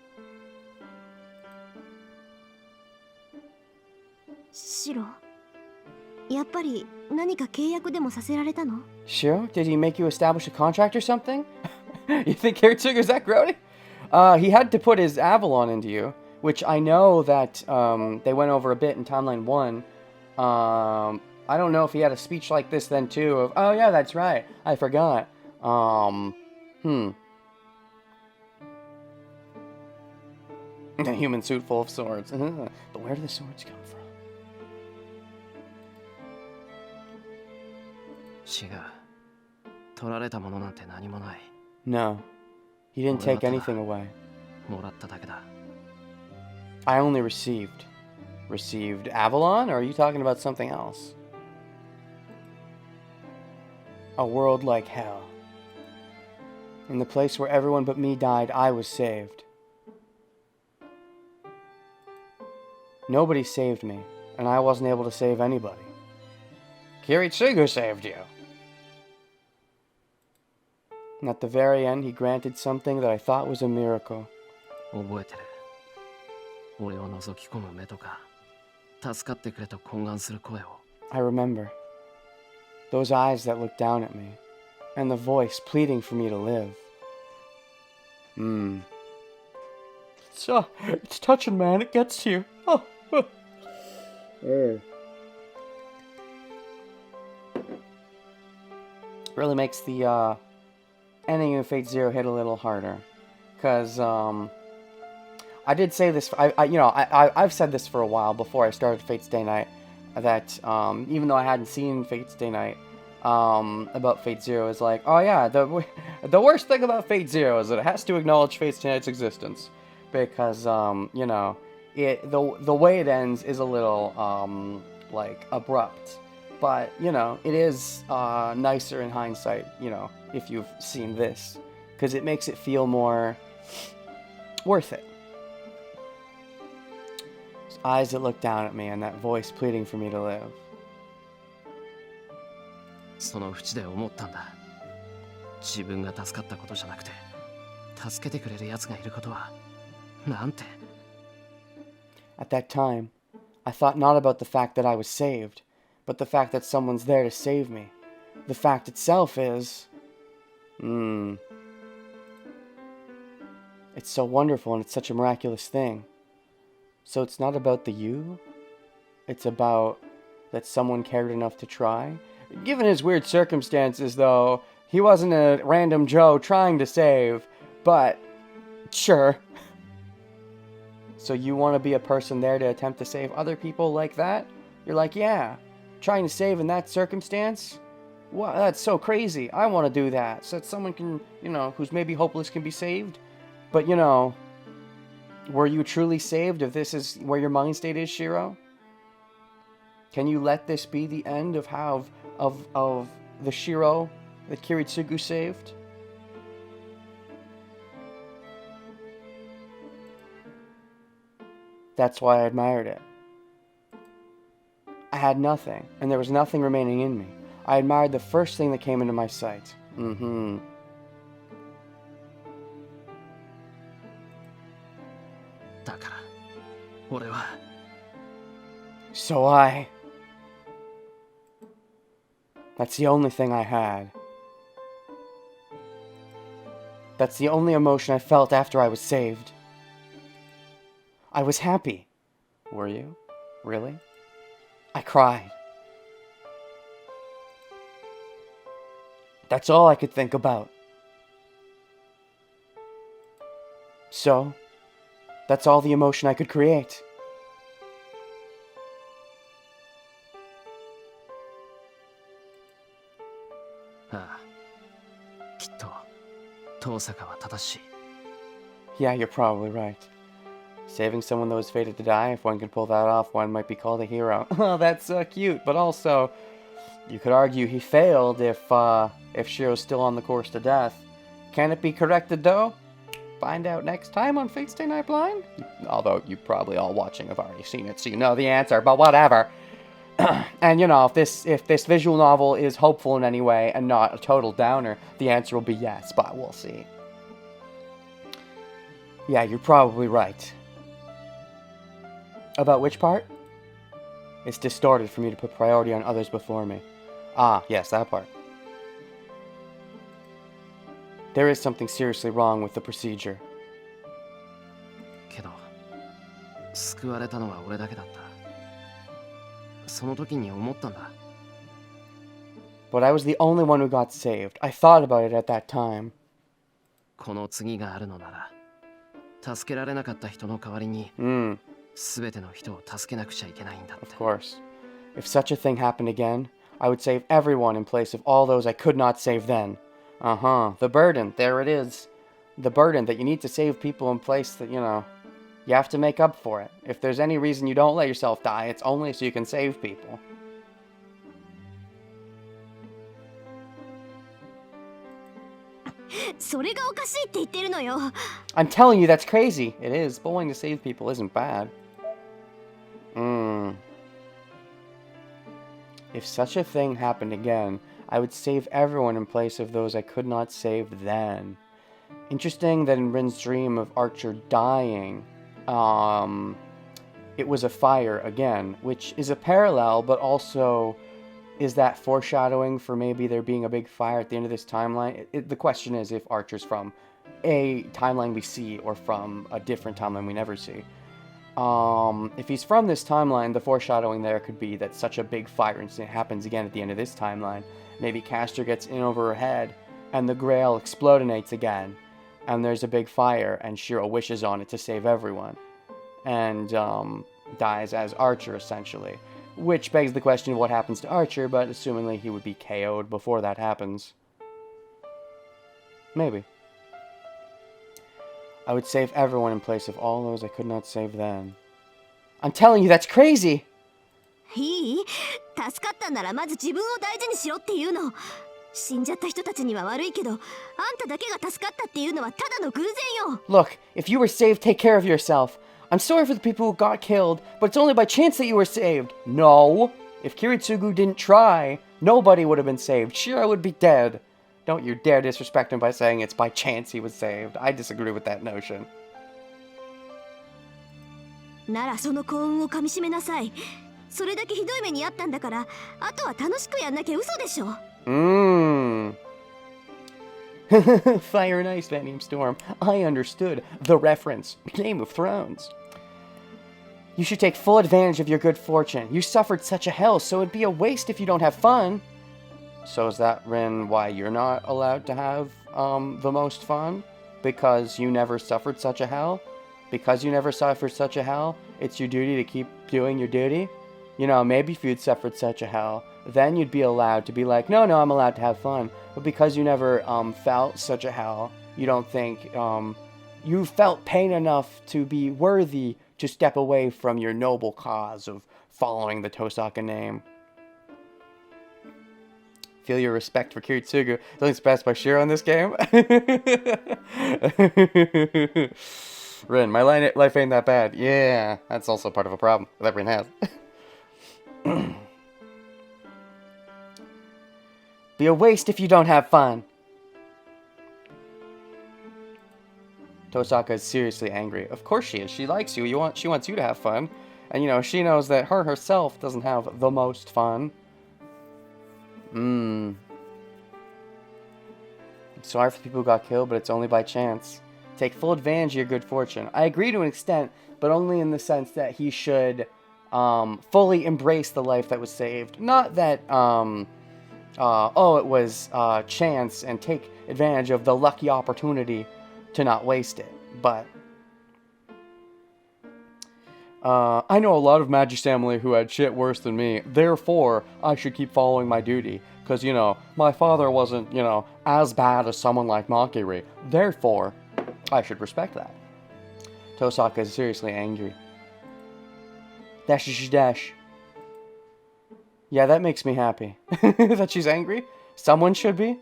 シロ、やっぱり何か契約でもさせられたの？ Shiro, did he make you establish a contract or something? You think Kiritsugu's that grody? He had to put his Avalon into you, which I know that they went over a bit in Timeline 1. I don't know if he had a speech like this then too of, oh yeah, that's right, I forgot. A human suit full of swords. But where do the swords come from? 違う。取られたものなんて何もない。 No, he didn't take anything away. もらっただけだ。 I only received. Received Avalon, or are you talking about something else? A world like hell. In the place where everyone but me died, I was saved. Nobody saved me, and I wasn't able to save anybody. Kiritsugu saved you. And at the very end, he granted something that I thought was a miracle. 覚えてる。俺を覗き込む目とか、助かってくれと懇願する声を。 I remember. Those eyes that looked down at me, and the voice pleading for me to live. It's touching, man. It gets to you. Really makes the ending of Fate Zero hit a little harder, because I did say this. I've said this for a while before I started Fate's Day Night, that even though I hadn't seen Fate's Day Night, about Fate Zero is like, oh yeah, the worst thing about Fate Zero is that it has to acknowledge Fate's Day Night's existence, because the way it ends is a little like abrupt, but it is nicer in hindsight, if you've seen this, because it makes it feel more worth it. Eyes that look down at me and that voice pleading for me to live. その淵で思ったんだ。自分が助かったことじゃなくて、助けてくれる奴がいることは、なんて。 At that time, I thought not about the fact that I was saved, but the fact that someone's there to save me. The fact itself is... It's so wonderful and it's such a miraculous thing. So it's not about the you, it's about that someone cared enough to try. Given his weird circumstances, though, he wasn't a random Joe trying to save, but sure. So you want to be a person there to attempt to save other people like that? You're like, yeah, trying to save in that circumstance? Wow, that's so crazy. I want to do that so that someone can, who's maybe hopeless can be saved. But, were you truly saved if this is where your mind state is, Shiro? Can you let this be the end of of the Shiro that Kiritsugu saved? That's why I admired it. I had nothing, and there was nothing remaining in me. I admired the first thing that came into my sight. So that's the only thing I had. That's the only emotion I felt after I was saved. I was happy. Were you? Really? I cried. That's all I could think about. So, that's all the emotion I could create. Yeah, you're probably right. Saving someone that was fated to die, if one can pull that off, one might be called a hero. Oh, that's cute, but also, you could argue he failed if Shiro's still on the course to death. Can it be corrected, though? find out next time on Fate Stay Night Blind. Although you probably all watching have already seen it, so you know the answer, but whatever. And you know, if this visual novel is hopeful in any way and not a total downer, the answer will be yes, but we'll see. Yeah, you're probably right. About which part? It's distorted for me to put priority on others before me. Ah, yes, that part. There is something seriously wrong with the procedure. けど、救われたのは俺だけだった。その時に思ったんだ。But I was the only one who got saved. I thought about it at that time. この次があるのなら、助けられなかった人の代わりに、全ての人を助けなくちゃいけないんだって。Of course. If such a thing happened again, I would save everyone in place of all those I could not save then. The burden, there it is. The burden that you need to save people in place that, you know, you have to make up for it. If there's any reason you don't let yourself die, it's only so you can save people. I'm telling you, that's crazy. It is, but wanting to save people isn't bad. If such a thing happened again, I would save everyone in place of those I could not save then. Interesting that in Rin's dream of Archer dying, it was a fire again, which is a parallel, but also is that foreshadowing for maybe there being a big fire at the end of this timeline? The question is if Archer's from a timeline we see or from a different timeline we never see. If he's from this timeline, the foreshadowing there could be that such a big fire incident happens again at the end of this timeline. Maybe Castor gets in over her head, and the Grail explodinates again, and there's a big fire, and Shiro wishes on it to save everyone, and dies as Archer, essentially. Which begs the question of what happens to Archer, but assumingly he would be KO'd before that happens. Maybe. I would save everyone in place of all those I could not save then. I'm telling you, that's crazy! いい？助かったんならまず自分を大事にしろっていうの。死んじゃった人たちには悪いけど、あんただけが助かったっていうのはただの偶然よ。Look, if you were saved, take care of yourself. I'm sorry for the people who got killed, but it's only by chance that you were saved. No! If Kiritsugu didn't try, nobody would have been saved. Shiro would be dead. Don't you dare disrespect him by saying it's by chance he was saved. I disagree with that notion. ならその幸運をかみしめなさい。それだけひどい目にあったんだから、あとは楽しくやんなきゃ嘘でしょ。Fire and Ice, Van Storm. I understood the reference. Game of Thrones. You should take full advantage of your good fortune. You suffered such a hell, so it'd be a waste if you don't have fun. So is that, Rin, why you're not allowed to have the most fun? Because you never suffered such a hell? Because you never suffered such a hell, it's your duty to keep doing your duty? You know, maybe if you'd suffered such a hell, then you'd be allowed to be like, no, I'm allowed to have fun. But because you never felt such a hell, you don't think you felt pain enough to be worthy to step away from your noble cause of following the Tosaka name. Feel your respect for Kiritsugu. Nothing's best by Shiro in this game. Rin, my life ain't that bad. Yeah, that's also part of a problem that Rin has. Be a waste if you don't have fun. Tosaka is seriously angry. Of course she is. She likes you. She wants you to have fun. And, you know, she knows that her herself doesn't have the most fun. I'm sorry for the people who got killed, but it's only by chance. Take full advantage of your good fortune. I agree to an extent, but only in the sense that he should fully embrace the life that was saved. Not that, it was chance and take advantage of the lucky opportunity to not waste it. But I know a lot of Magi's family who had shit worse than me. Therefore, I should keep following my duty. Because, you know, my father wasn't, you know, as bad as someone like Makiri. Therefore, I should respect that. Tosaka is seriously angry. Dash. Yeah, that makes me happy. That she's angry? Someone should be.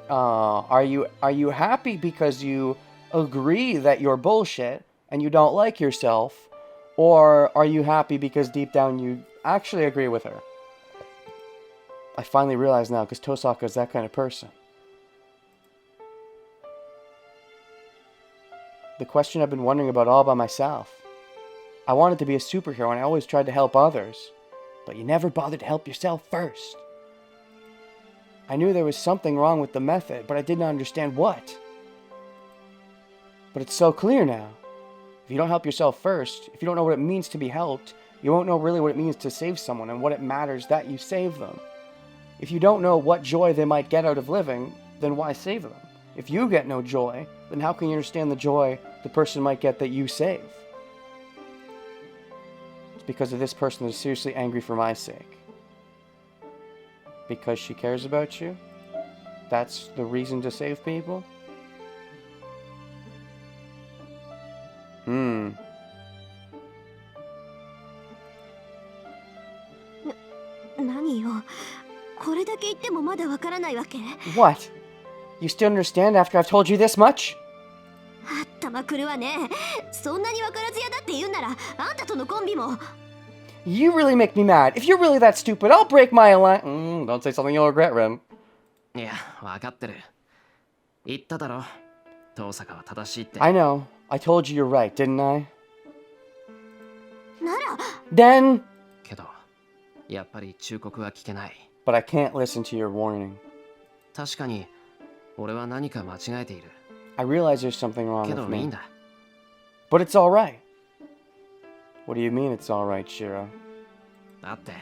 Are you happy because you agree that you're bullshit and you don't like yourself? Or are you happy because deep down you actually agree with her? I finally realize now, because Tosaka is that kind of person. The question I've been wondering about all by myself. I wanted to be a superhero and I always tried to help others. But you never bothered to help yourself first. I knew there was something wrong with the method, but I didn't understand what. But it's so clear now. If you don't help yourself first, if you don't know what it means to be helped, you won't know really what it means to save someone and what it matters that you save them. If you don't know what joy they might get out of living, then why save them? If you get no joy, then how can you understand the joy the person might get that you save? It's because of this person that is seriously angry for my sake. Because she cares about you? That's the reason to save people?何よ、これだけ言ってもまだわからないわけ？ What? You still understand after I've told you this much? 頭くるわね。そんなにわからずやだって言うなら、あんたとのコンビも。You really make me mad. If you're really that stupid, I'll break my alliance. Don't say something you'll regret, Ren. いや、わかってる。言っただろ。遠坂は正しいって。I know. I told you you're right, didn't I? なら。Then. けど、やっぱり忠告は聞けない。But I can't listen to your warning. 確かに、俺は何か間違えている。I realize there's something wrong け with どいいん me. だ。But it's alright. What do you mean it's alright, Shiro? だって、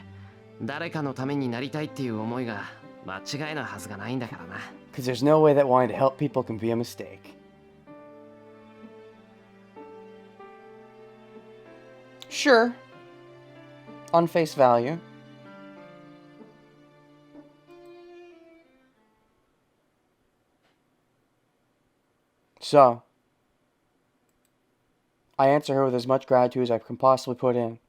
誰かのためになりたいっていう思いが間違いなはずがないんだからな。Because there's no way that wanting to help people can be a mistake. Sure. On face value. So, I answer her with as much gratitude as I can possibly put in.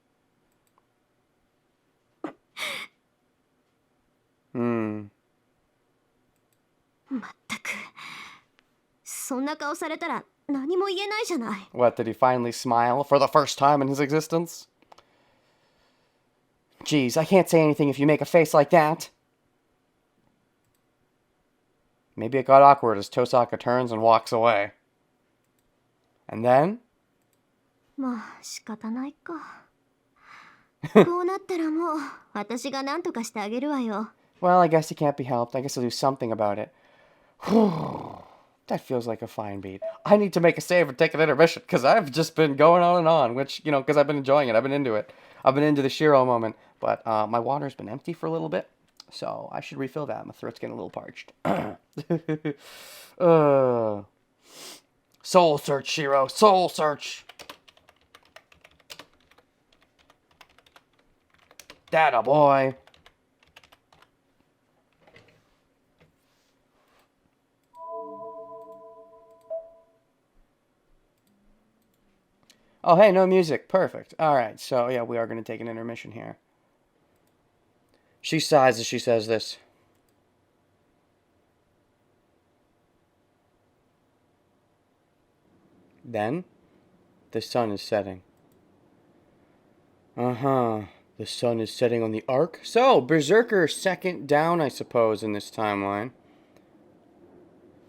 まったく。そんな顔されたら何も言えないじゃない。What, did he finally smile for the first time in his existence? Geez, I can't say anything if you make a face like that. Maybe it got awkward as Tosaka turns and walks away. And then? まあ仕方ないか。こうなったらもう私が何とかしてあげるわよ。Well, I guess it can't be helped. I guess I'll do something about it. That feels like a fine beat. I need to make a save and take an intermission because I've just been going on and on, which, you know, because I've been enjoying it. I've been into it. I've been into the Shiro moment, but my water's been empty for a little bit, so I should refill that. My throat's getting a little parched. Soul search, Shiro. Soul search. Data boy. Oh, hey, no music. Perfect. All right, so yeah, we are going to take an intermission here. She sighs as she says this. Then, the sun is setting. Uh-huh. The sun is setting on the arc. So, Berserker second down, I suppose, in this timeline.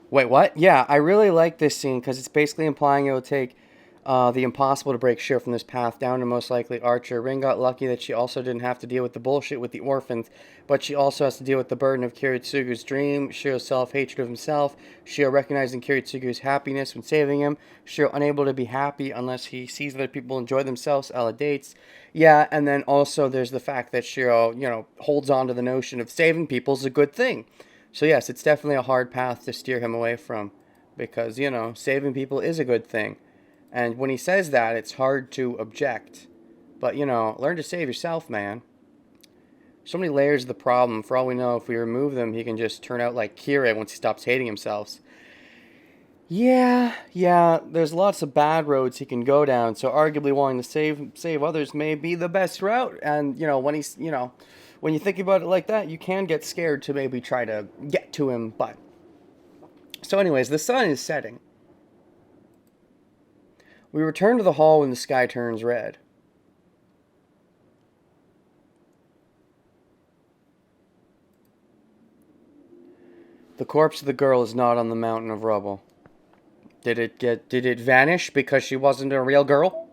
Wait, what? Yeah, I really like this scene because it's basically implying it will take the impossible to break Shiro from this path down to most likely Archer. Rin got lucky that she also didn't have to deal with the bullshit with the orphans, but she also has to deal with the burden of Kiritsugu's dream, Shiro's self-hatred of himself, Shiro recognizing Kiritsugu's happiness when saving him, Shiro unable to be happy unless he sees other people enjoy themselves, a la dates. Yeah, and then also there's the fact that Shiro, you know, holds on to the notion of saving people is a good thing. So yes, it's definitely a hard path to steer him away from, because, you know, saving people is a good thing. And when he says that, it's hard to object. But, you know, learn to save yourself, man. So many layers of the problem. For all we know, if we remove them, he can just turn out like Kira once he stops hating himself. Yeah, there's lots of bad roads he can go down. So arguably wanting to save others may be the best route. And, you know, when he's, you know, when you think about it like that, you can get scared to maybe try to get to him. But, so anyways, the sun is setting. We return to the hall when the sky turns red. The corpse of the girl is not on the mountain of rubble. Did it vanish because she wasn't a real girl?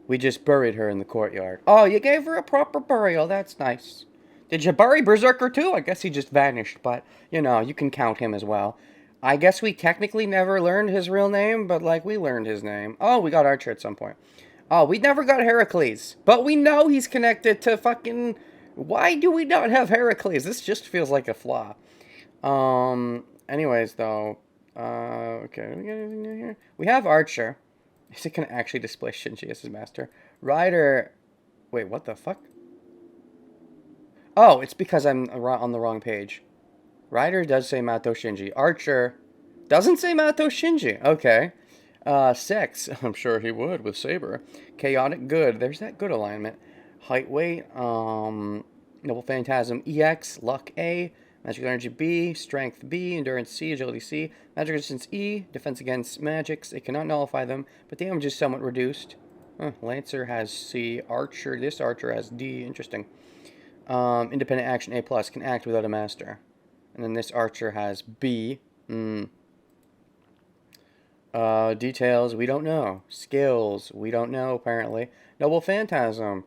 We just buried her in the courtyard. Oh, you gave her a proper burial. That's nice. Did you bury Berserker too? I guess he just vanished, but, you know, you can count him as well. I guess we technically never learned his real name, but, like, we learned his name. Oh, we got Archer at some point. Oh, we never got Heracles. But we know he's connected to fucking... Why do we not have Heracles? This just feels like a flaw. Anyways, though. Okay, we got anything new here? We have Archer. Is it going to actually display Shinji as his master? Ryder... Wait, what the fuck? Oh, it's because I'm on the wrong page. Ryder does say Mato Shinji. Archer doesn't say Mato Shinji. Okay. Sex. I'm sure he would with Saber. Chaotic good. There's that good alignment. Height, weight. Noble Phantasm EX. Luck A. Magic Energy B. Strength B. Endurance C. Agility C. Magic Resistance E. Defense against magics. It cannot nullify them, but damage is somewhat reduced. Lancer has C. Archer. This Archer has D. Interesting. Independent action A+. Can act without a master. And then this Archer has B. Details, we don't know. Skills, we don't know, apparently. Noble Phantasm.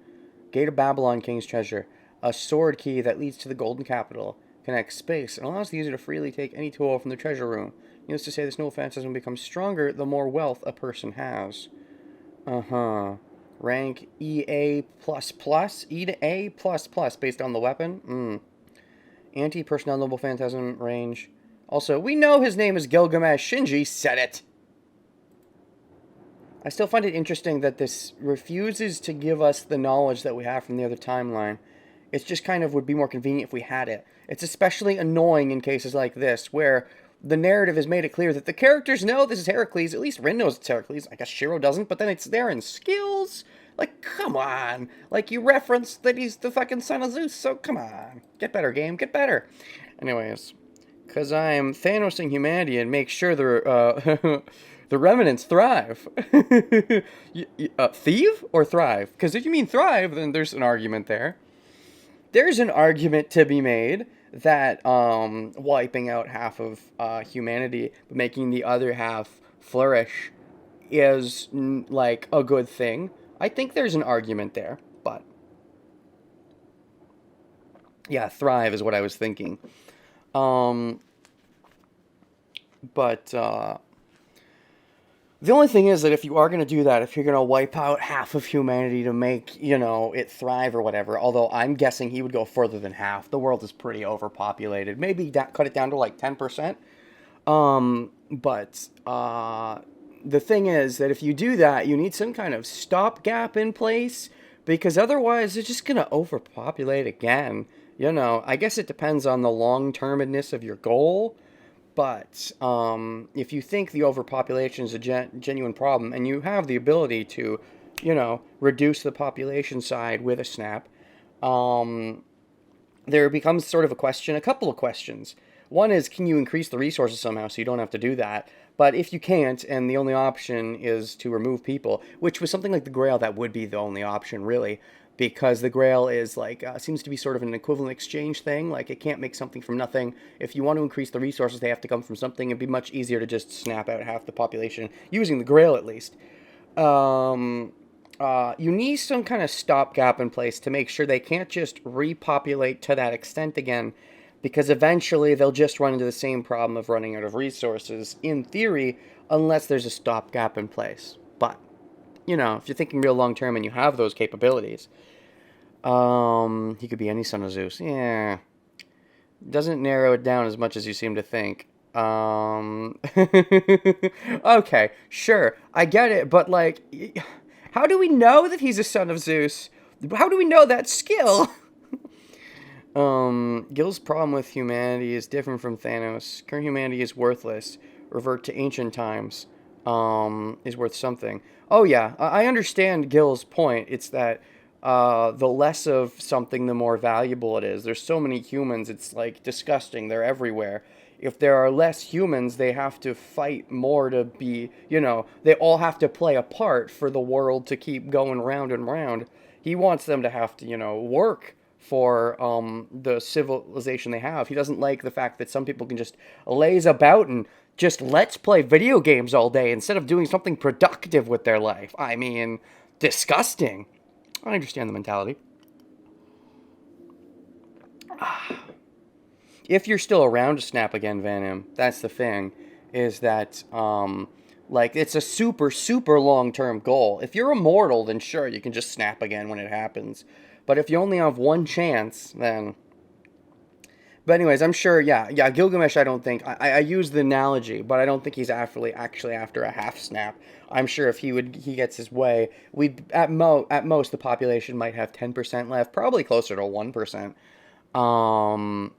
Gate of Babylon, King's Treasure. A sword key that leads to the Golden Capital. Connects space and allows the user to freely take any tool from the treasure room. Needless to say, this Noble Phantasm becomes stronger the more wealth a person has. Rank EA++. E to A++ based on the weapon. Anti-personnel Noble Phantasm range. Also, we know his name is Gilgamesh. Shinji said it. I still find it interesting that this refuses to give us the knowledge that we have from the other timeline. It's just kind of would be more convenient if we had it. It's especially annoying in cases like this, where the narrative has made it clear that the characters know this is Heracles. At least Rin knows it's Heracles. I guess Shiro doesn't, but then it's there in skills. Like, come on. Like, you referenced that he's the fucking son of Zeus, so come on. Get better, game. Get better. Anyways, because I'm Thanosing humanity and make sure the remnants thrive. Thieve or thrive? Because if you mean thrive, then there's an argument there. There's an argument to be made that wiping out half of humanity, but making the other half flourish is, like, a good thing. I think there's an argument there, but... Yeah, thrive is what I was thinking. The only thing is that if you are going to do that, if you're going to wipe out half of humanity to make, you know, it thrive or whatever, although I'm guessing he would go further than half. The world is pretty overpopulated. Maybe cut it down to like 10%. The thing is that if you do that, you need some kind of stopgap in place, because otherwise it's just going to overpopulate again. You know, I guess it depends on the long-termedness of your goal. But if you think the overpopulation is a genuine problem, and you have the ability to, you know, reduce the population side with a snap, there becomes sort of a couple of questions. One is, can you increase the resources somehow so you don't have to do that? But if you can't, and the only option is to remove people, which was something like the Grail, that would be the only option, really. Because the Grail is like, seems to be sort of an equivalent exchange thing. Like, it can't make something from nothing. If you want to increase the resources, they have to come from something. It'd be much easier to just snap out half the population, using the Grail at least. You need some kind of stopgap in place to make sure they can't just repopulate to that extent again. Because eventually they'll just run into the same problem of running out of resources, in theory, unless there's a stopgap in place. But, you know, if you're thinking real long term and you have those capabilities, he could be any son of Zeus. Yeah. Doesn't narrow it down as much as you seem to think. Okay, sure, I get it, but, like, how do we know that he's a son of Zeus? How do we know that skill? Gil's problem with humanity is different from Thanos. Current humanity is worthless. Revert to ancient times. Is worth something. Oh yeah, I understand Gil's point. It's that the less of something, the more valuable it is. There's so many humans, it's like disgusting. They're everywhere. if there are less humans, they have to fight more to be, they all have to play a part for the world to keep going round and round. He wants them to have to, work for the civilization they have. He doesn't like the fact that some people can just laze about and just let's play video games all day instead of doing something productive with their life. I mean, disgusting. I understand the mentality. If you're still around to snap again, Vanim, that's the thing, is that, it's a super, super long-term goal. If you're immortal, then sure, you can just snap again when it happens. But if you only have one chance, then... But anyways, I'm sure, Gilgamesh, I don't think... I use the analogy, but I don't think he's actually after a half snap. I'm sure if he gets his way, at most, the population might have 10% left, probably closer to 1%.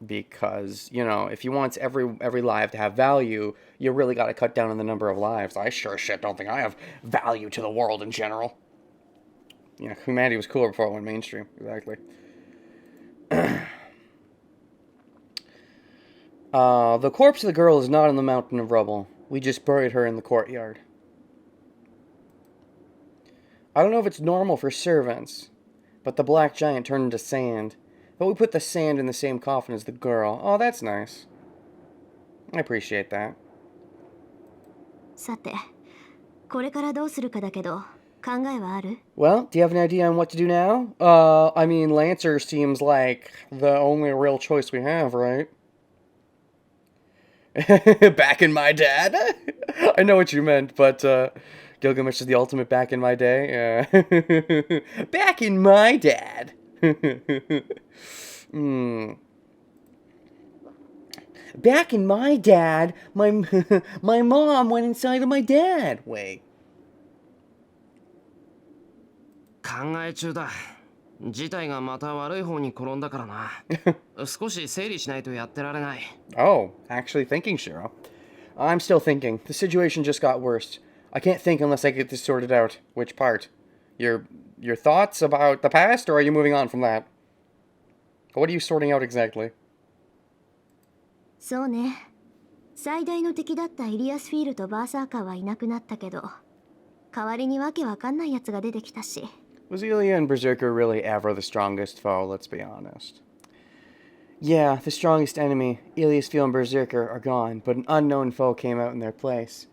Because, if you want every life to have value, you really got to cut down on the number of lives. I sure shit don't think I have value to the world in general. Humanity was cooler before it went mainstream. Exactly. The corpse of the girl is not in the mountain of rubble. We just buried her in the courtyard. I don't know if it's normal for servants, but the black giant turned into sand. But we put the sand in the same coffin as the girl. Oh, that's nice. I appreciate that. さて、これからどうするかだけど、考えはある? Well, do you have an idea on what to do now? I mean, Lancer seems like the only real choice we have, right? Back in my dad? I know what you meant, but Gilgamesh is the ultimate back in my day. Back in my dad. Back in my dad, my mom went inside of my dad. Wait. 考え中だ。事態がまた悪い方に転んだからな。少し整理しないとやってられない。Oh, actually thinking, Shiro. I'm still thinking. The situation just got worse. I can't think unless I get this sorted out. Which part? Your thoughts about the past, or are you moving on from that? What are you sorting out exactly? そうね。最大の敵だったイリアスフィールとバーサーカーはいなくなったけど、代わりにわけわかんないやつが出てきたし。Was Ilya and Berserker really ever the strongest foe? Let's be honest. Yeah, the strongest enemy, Iliasfeel and Berserker, are gone, but an unknown foe came out in their place.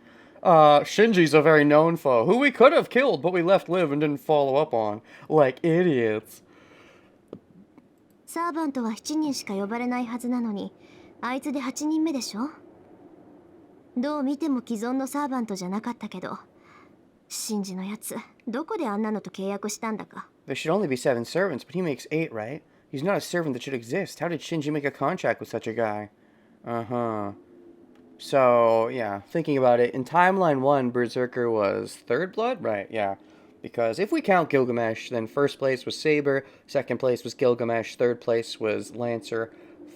Shinji's a very known foe, who we could have killed, but we left live and didn't follow up on. Like idiots. サーバントは7人しか呼ばれないはずなのに、あいつで8人目でしょ? どう見ても既存のサーバントじゃなかったけど、シンジのやつ、どこであんなのと契約したんだか。There should only be 7 servants, but he makes 8, right? He's not a servant that should exist. How did Shinji make a contract with such a guy? Uh-huh. So, yeah, thinking about it, in Timeline 1, Berserker was 3rd blood? Right, yeah. Because if we count Gilgamesh, then 1st place was Saber, 2nd place was Gilgamesh, 3rd place was Lancer,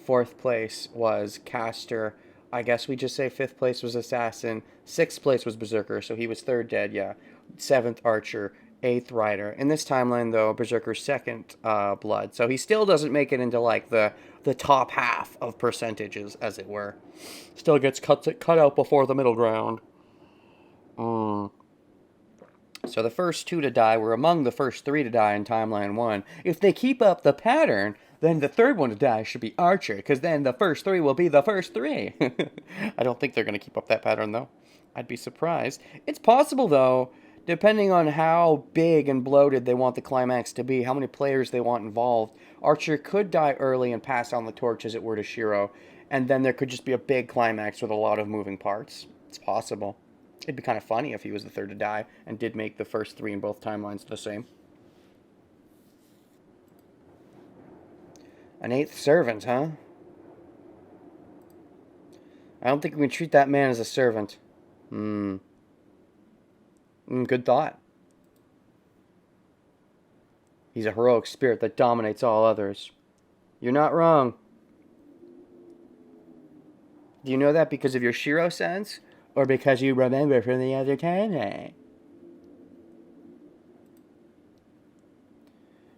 4th place was Caster, I guess we just say 5th place was Assassin, 6th place was Berserker, so he was 3rd dead, yeah. 7th Archer, 8th Rider. In this timeline, though, Berserker's 2nd blood, so he still doesn't make it into, like, the top half of percentages, as it were. Still gets cut out before the middle ground. So the first 2 to die were among the first 3 to die in Timeline 1. If they keep up the pattern, then the 3rd one to die should be Archer, because then the first 3 will be the first 3. I don't think they're going to keep up that pattern, though. I'd be surprised. It's possible, though, depending on how big and bloated they want the climax to be, how many players they want involved. Archer could die early and pass on the torch, as it were, to Shiro, and then there could just be a big climax with a lot of moving parts. It's possible. It'd be kind of funny if he was the 3rd to die and did make the first 3 in both timelines the same. An 8th servant, huh? I don't think we can treat that man as a servant. Good thought. He's a heroic spirit that dominates all others. You're not wrong. Do you know that because of your Shiro sense? Or because you remember from the other timeline?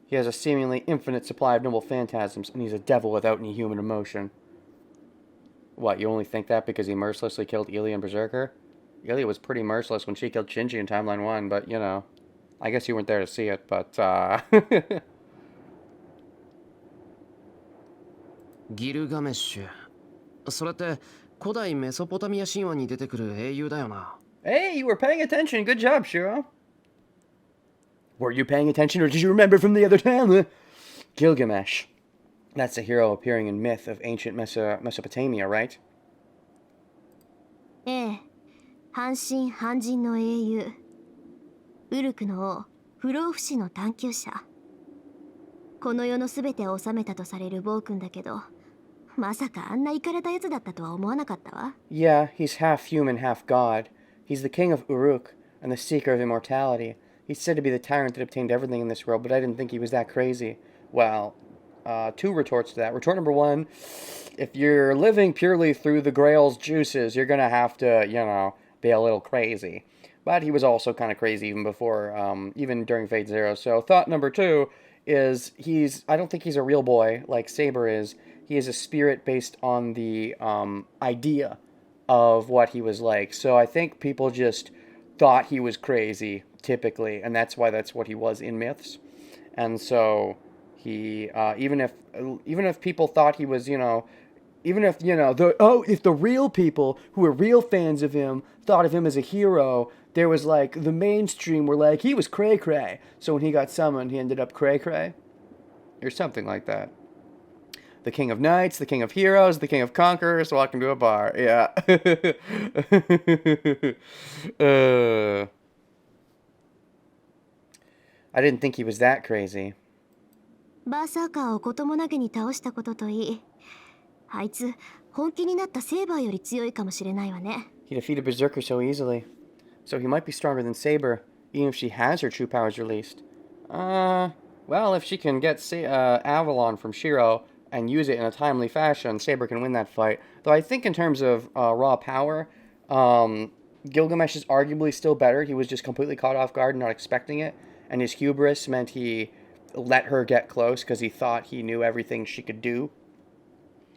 He has a seemingly infinite supply of noble phantasms, and he's a devil without any human emotion. What, you only think that because he mercilessly killed Ilya and Berserker? Ilya was pretty merciless when she killed Shinji in Timeline 1, but, you know, I guess you weren't there to see it, but,ギルガメッシュ。それって古代メソポタミア神話に出てくる英雄だよな。Hey, you were paying attention. Good job, Shiro. Were you paying attention, or did you remember from the other time? Gilgamesh. That's a hero appearing in myth of ancient Mesopotamia, right? ええ、半神半人の英雄、ウルクの王不老不死の探求者。この世のすべてを治めたとされる暴君だけど、まさかあんなイカれたやつだったとは思わなかったわ。Yeah, he's half human, half god. He's the king of Uruk and the seeker of immortality. He's said to be the tyrant that obtained everything in this world, but I didn't think he was that crazy. Well, two retorts to that. Retort number one, if you're living purely through the Grail's juices, you're gonna have to, you know, be a little crazy. But he was also kind of crazy even before, even during Fate Zero. So thought number two is I don't think he's a real boy like Saber is. He is a spirit based on the idea of what he was like. So I think people just thought he was crazy, typically, and that's why that's what he was in myths. And so he, even if people thought he was, you know, even if, you know, if the real people who were real fans of him thought of him as a hero, there was like the mainstream were like, he was cray cray. So when he got summoned, he ended up cray cray, or something like that. The king of knights, the king of heroes, the king of conquerors walk into a bar. Yeah. I didn't think he was that crazy. バーサーカーをこともなげに倒したことといい、あいつ本気になったセーバーより強いかもしれないわね。He defeated Berserker so easily. So he might be stronger than Saber, even if she has her true powers released. Well, if she can get Avalon from Shiro and use it in a timely fashion, Saber can win that fight. Though I think in terms of raw power, Gilgamesh is arguably still better. He was just completely caught off guard and not expecting it. And his hubris meant he let her get close because he thought he knew everything she could do.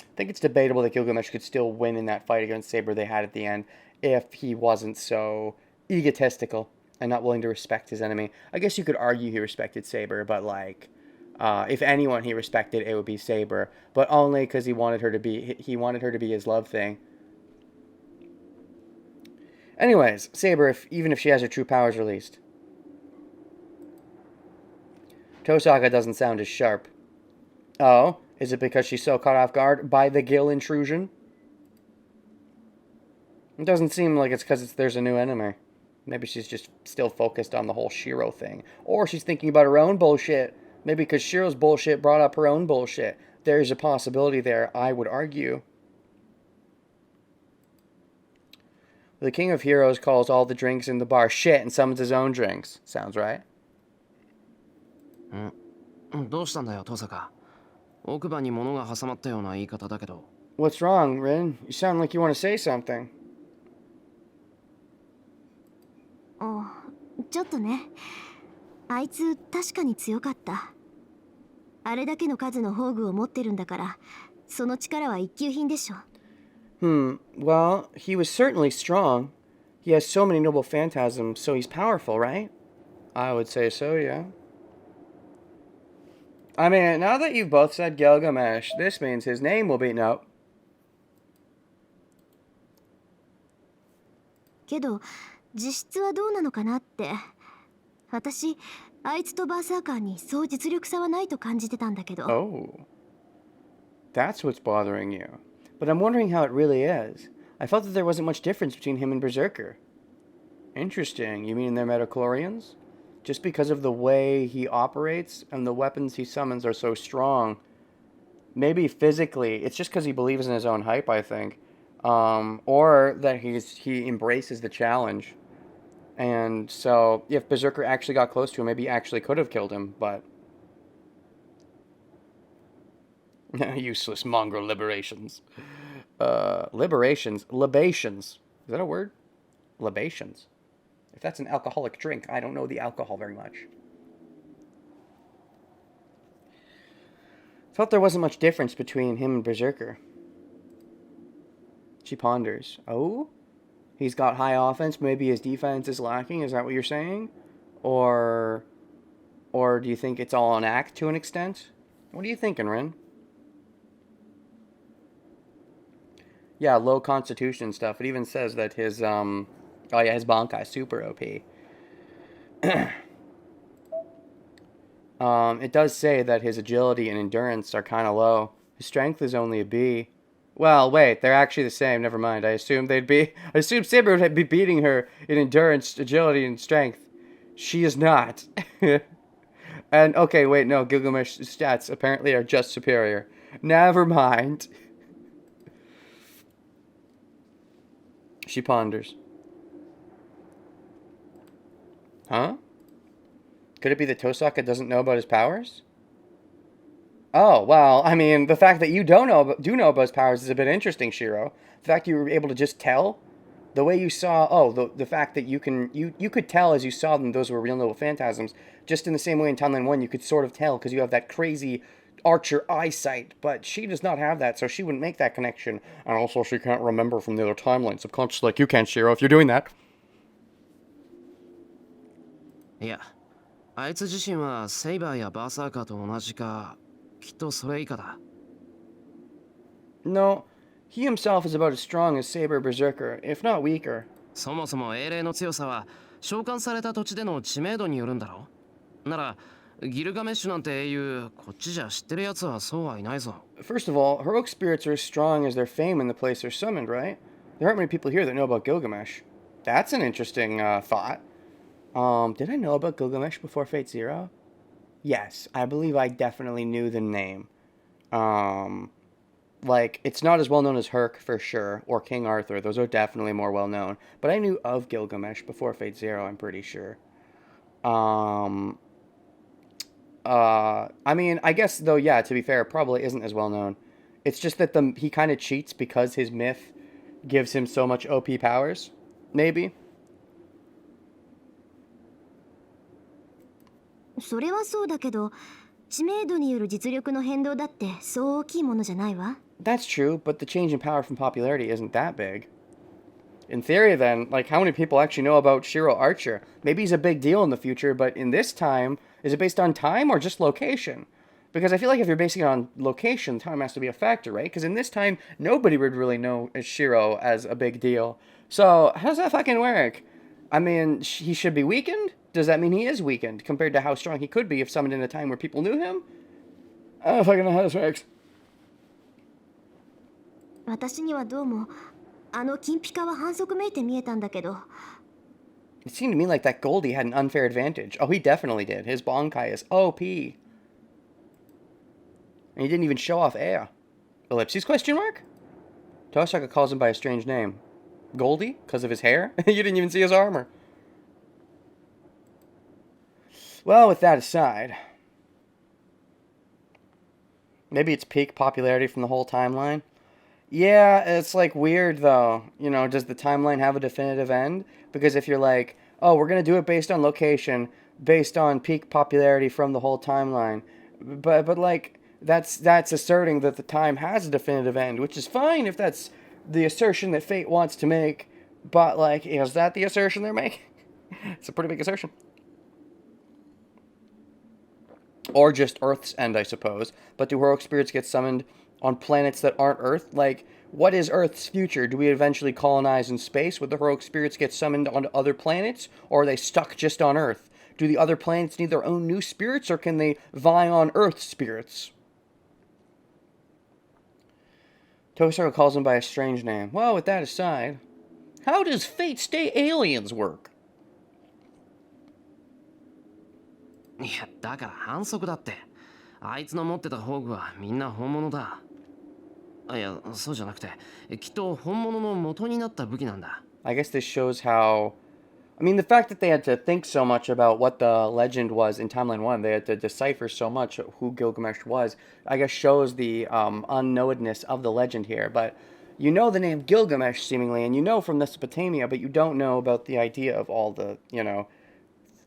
I think it's debatable that Gilgamesh could still win in that fight against Saber they had at the end if he wasn't so egotistical and not willing to respect his enemy. I guess you could argue he respected Saber, but like, if anyone he respected, it would be Saber, but only because he wanted her to be his love thing. Anyways, Saber, even if she has her true powers released. Tosaka doesn't sound as sharp. Oh, is it because she's so caught off guard by the Gil intrusion? It doesn't seem like it's because there's a new enemy. Maybe she's just still focused on the whole Shiro thing. Or she's thinking about her own bullshit. Maybe because Shiro's bullshit brought up her own bullshit. There's a possibility there, I would argue. The King of Heroes calls all the drinks in the bar shit and summons his own drinks. Sounds right. どうしたんだよ、トサカ。奥歯に物が挟まったような言い方だけど。What's wrong, Rin? You sound like you want to say something. ちょっとね。あいつ確かに強かった。あれだけの数の宝具を持ってるんだから、その力は一級品でしょ。Well, he was certainly strong. He has so many noble phantasms, so he's powerful, right? I would say so, yeah. I mean, now that you've both said Gilgamesh, this means his name will be... No. けど、実質はどうなのかなって。私、あいつとバーサーカーにそう実力差はないと感じてたんだけど。Oh. That's what's bothering you. But I'm wondering how it really is. I felt that there wasn't much difference between him and Berserker. Interesting. You mean they're metachlorians? Just because of the way he operates and the weapons he summons are so strong. Maybe physically. It's just because he believes in his own hype, I think. Or that he embraces the challenge. And so, if Berserker actually got close to him, maybe he actually could have killed him, but... Useless mongrel liberations. Liberations? Libations. Is that a word? Libations. If that's an alcoholic drink, I don't know the alcohol very much. Felt there wasn't much difference between him and Berserker. She ponders. Oh? He's got high offense, maybe his defense is lacking, is that what you're saying? Or do you think it's all an act to an extent? What are you thinking, Rin? Yeah, low constitution stuff. It even says that his oh yeah, his Bankai is super OP. It does say that his agility and endurance are kind of low. His strength is only a B. Well, wait, they're actually the same. Never mind. I assumed Saber would be beating her in endurance, agility, and strength. She is not. And okay, wait, no, Gilgamesh's stats apparently are just superior. Never mind. She ponders. Huh? Could it be that Tosaka doesn't know about his powers? Oh, well, I mean, the fact that you do know about his powers is a bit interesting, Shiro. The fact you were able to just tell, the way you saw, the fact that you could tell as you saw them, those were real noble phantasms, just in the same way in Timeline 1, you could sort of tell, because you have that crazy archer eyesight, but she does not have that, so she wouldn't make that connection. And also, she can't remember from the other timeline, subconscious like you can, Shiro, if you're doing that. いや、あいつ自身はセイバーやバーサーカーと同じか、きっとそれ以下だ。No, he himself is about as strong as Saber Berserker, if not weaker. そもそも英霊の強さは召喚された土地での知名度によるんだろ。ならギルガメッシュなんて英雄、こっちじゃ知ってる奴はそうはいないぞ。First of all, heroic spirits are as strong as their fame in the place they're summoned, right? There aren't many people here that know about Gilgamesh. That's an interesting thought. Did I know about Gilgamesh before Fate Zero? Yes, I believe I definitely knew the name. Like, it's not as well known as Herc for sure, or King Arthur. Those are definitely more well known. But I knew of Gilgamesh before Fate Zero, I'm pretty sure. I mean, I guess though, yeah, to be fair, it probably isn't as well known. It's just that he kind of cheats because his myth gives him so much OP powers. Maybe. それはそうだけど、知名度による実力の変動だってそう大きいものじゃないわ。That's true, but the change in power from popularity isn't that big. In theory, then, like, how many people actually know about Shiro Archer? Maybe he's a big deal in the future, but in this time, is it based on time or just location? Because I feel like if you're basing it on location, time has to be a factor, right? Because in this time, nobody would really know Shiro as a big deal. So, how does that fucking work? I mean, he should be weakened? Does that mean he is weakened compared to how strong he could be if summoned in a time where people knew him? I don't fucking know how this works. 私にはどうもあの金ピカは反則めいて見えたんだけど。It seemed to me like that Goldie had an unfair advantage. Oh, he definitely did. His Bankai is OP. And he didn't even show off air. Ellipses question mark? Tosaka calls him by a strange name. Goldie? Because of his hair? You didn't even see his armor. Well, with that aside, maybe it's peak popularity from the whole timeline. Yeah, it's like weird though. You know, does the timeline have a definitive end? Because if you're like, oh, we're gonna do it based on location, based on peak popularity from the whole timeline, but like that's asserting that the time has a definitive end, which is fine if that's the assertion that Fate wants to make. But like, is that the assertion they're making? It's a pretty big assertion. Or just Earth's end, I suppose. But do heroic spirits get summoned on planets that aren't Earth? Like, what is Earth's future? Do we eventually colonize in space? Would the heroic spirits get summoned onto other planets? Or are they stuck just on Earth? Do the other planets need their own new spirits? Or can they vie on Earth's spirits? Tosaka calls them by a strange name. Well, with that aside, how does Fate Stay Aliens work? いや、だから反則だって。あいつの持ってた宝具はみんな本物だ。いや、そうじゃなくて、きっと本物の元になった武器なんだ。I guess this shows how... I mean, the fact that they had to think so much about what the legend was in Timeline 1, they had to decipher so much who Gilgamesh was, I guess shows the unknowedness of the legend here. But you know the name Gilgamesh, seemingly, and you know from Mesopotamia, but you don't know about the idea of all the, you know,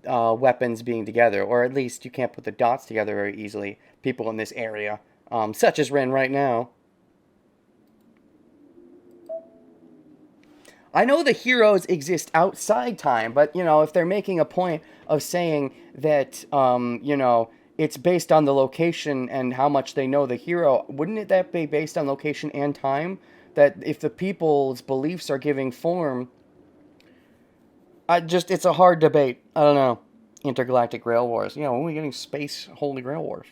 weapons being together, or at least you can't put the dots together very easily. People in this area, such as Ren right now. I know the heroes exist outside time, but, you know, if they're making a point of saying that, you know, it's based on the location and how much they know the hero, wouldn't that be based on location and time? That if the people's beliefs are giving form, it's a hard debate. I don't know. Intergalactic Grail Wars. You know, when are we getting space Holy Grail Wars?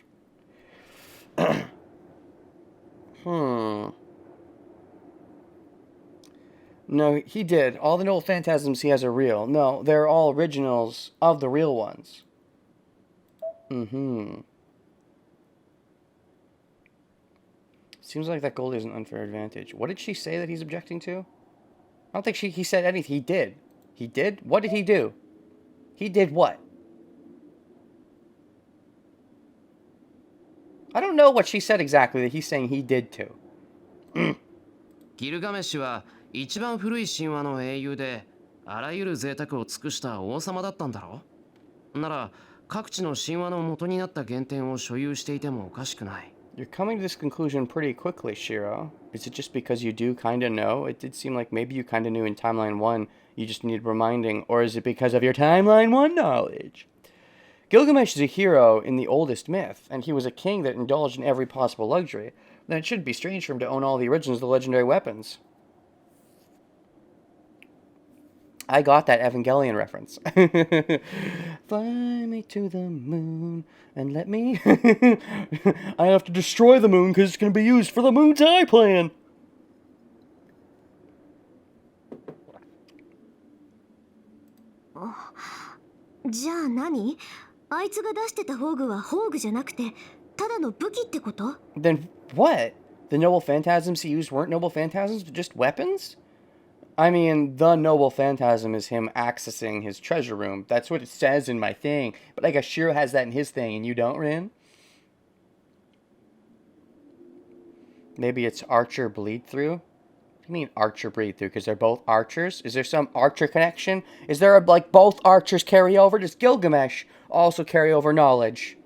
No, he did. All the noble phantasms he has are real. No, they're all originals of the real ones. Seems like that gold is an unfair advantage. What did she say that he's objecting to? I don't think he said anything. He did. He did? What did he do? He did what? I don't know what she said exactly that he's saying he did to. ギルガメッシュは一番古い神話の英雄で、あらゆる贅沢を尽くした王様だったんだろ？なら、各地の神話の元になった原点を所有していてもおかしくない。You're coming to this conclusion pretty quickly, Shiro. Is it just because you do kinda know? It did seem like maybe you kinda knew in Timeline 1, you just needed reminding, or is it because of your Timeline 1 knowledge? Gilgamesh is a hero in the oldest myth, and he was a king that indulged in every possible luxury. Then it shouldn't be strange for him to own all the originals of the legendary weapons. I got that Evangelion reference. Fly me to the moon and let me... I have to destroy the moon because it's going to be used for the Moon's Eye plan. Then what? The noble phantasms he used weren't noble phantasms, but just weapons? I mean, the noble phantasm is him accessing his treasure room. That's what it says in my thing. But I guess Shiro has that in his thing, and you don't, Rin? Maybe it's archer bleed through? What do you mean archer bleed through? Because they're both archers? Is there some archer connection? Is there, like, both archers carry over? Does Gilgamesh also carry over knowledge?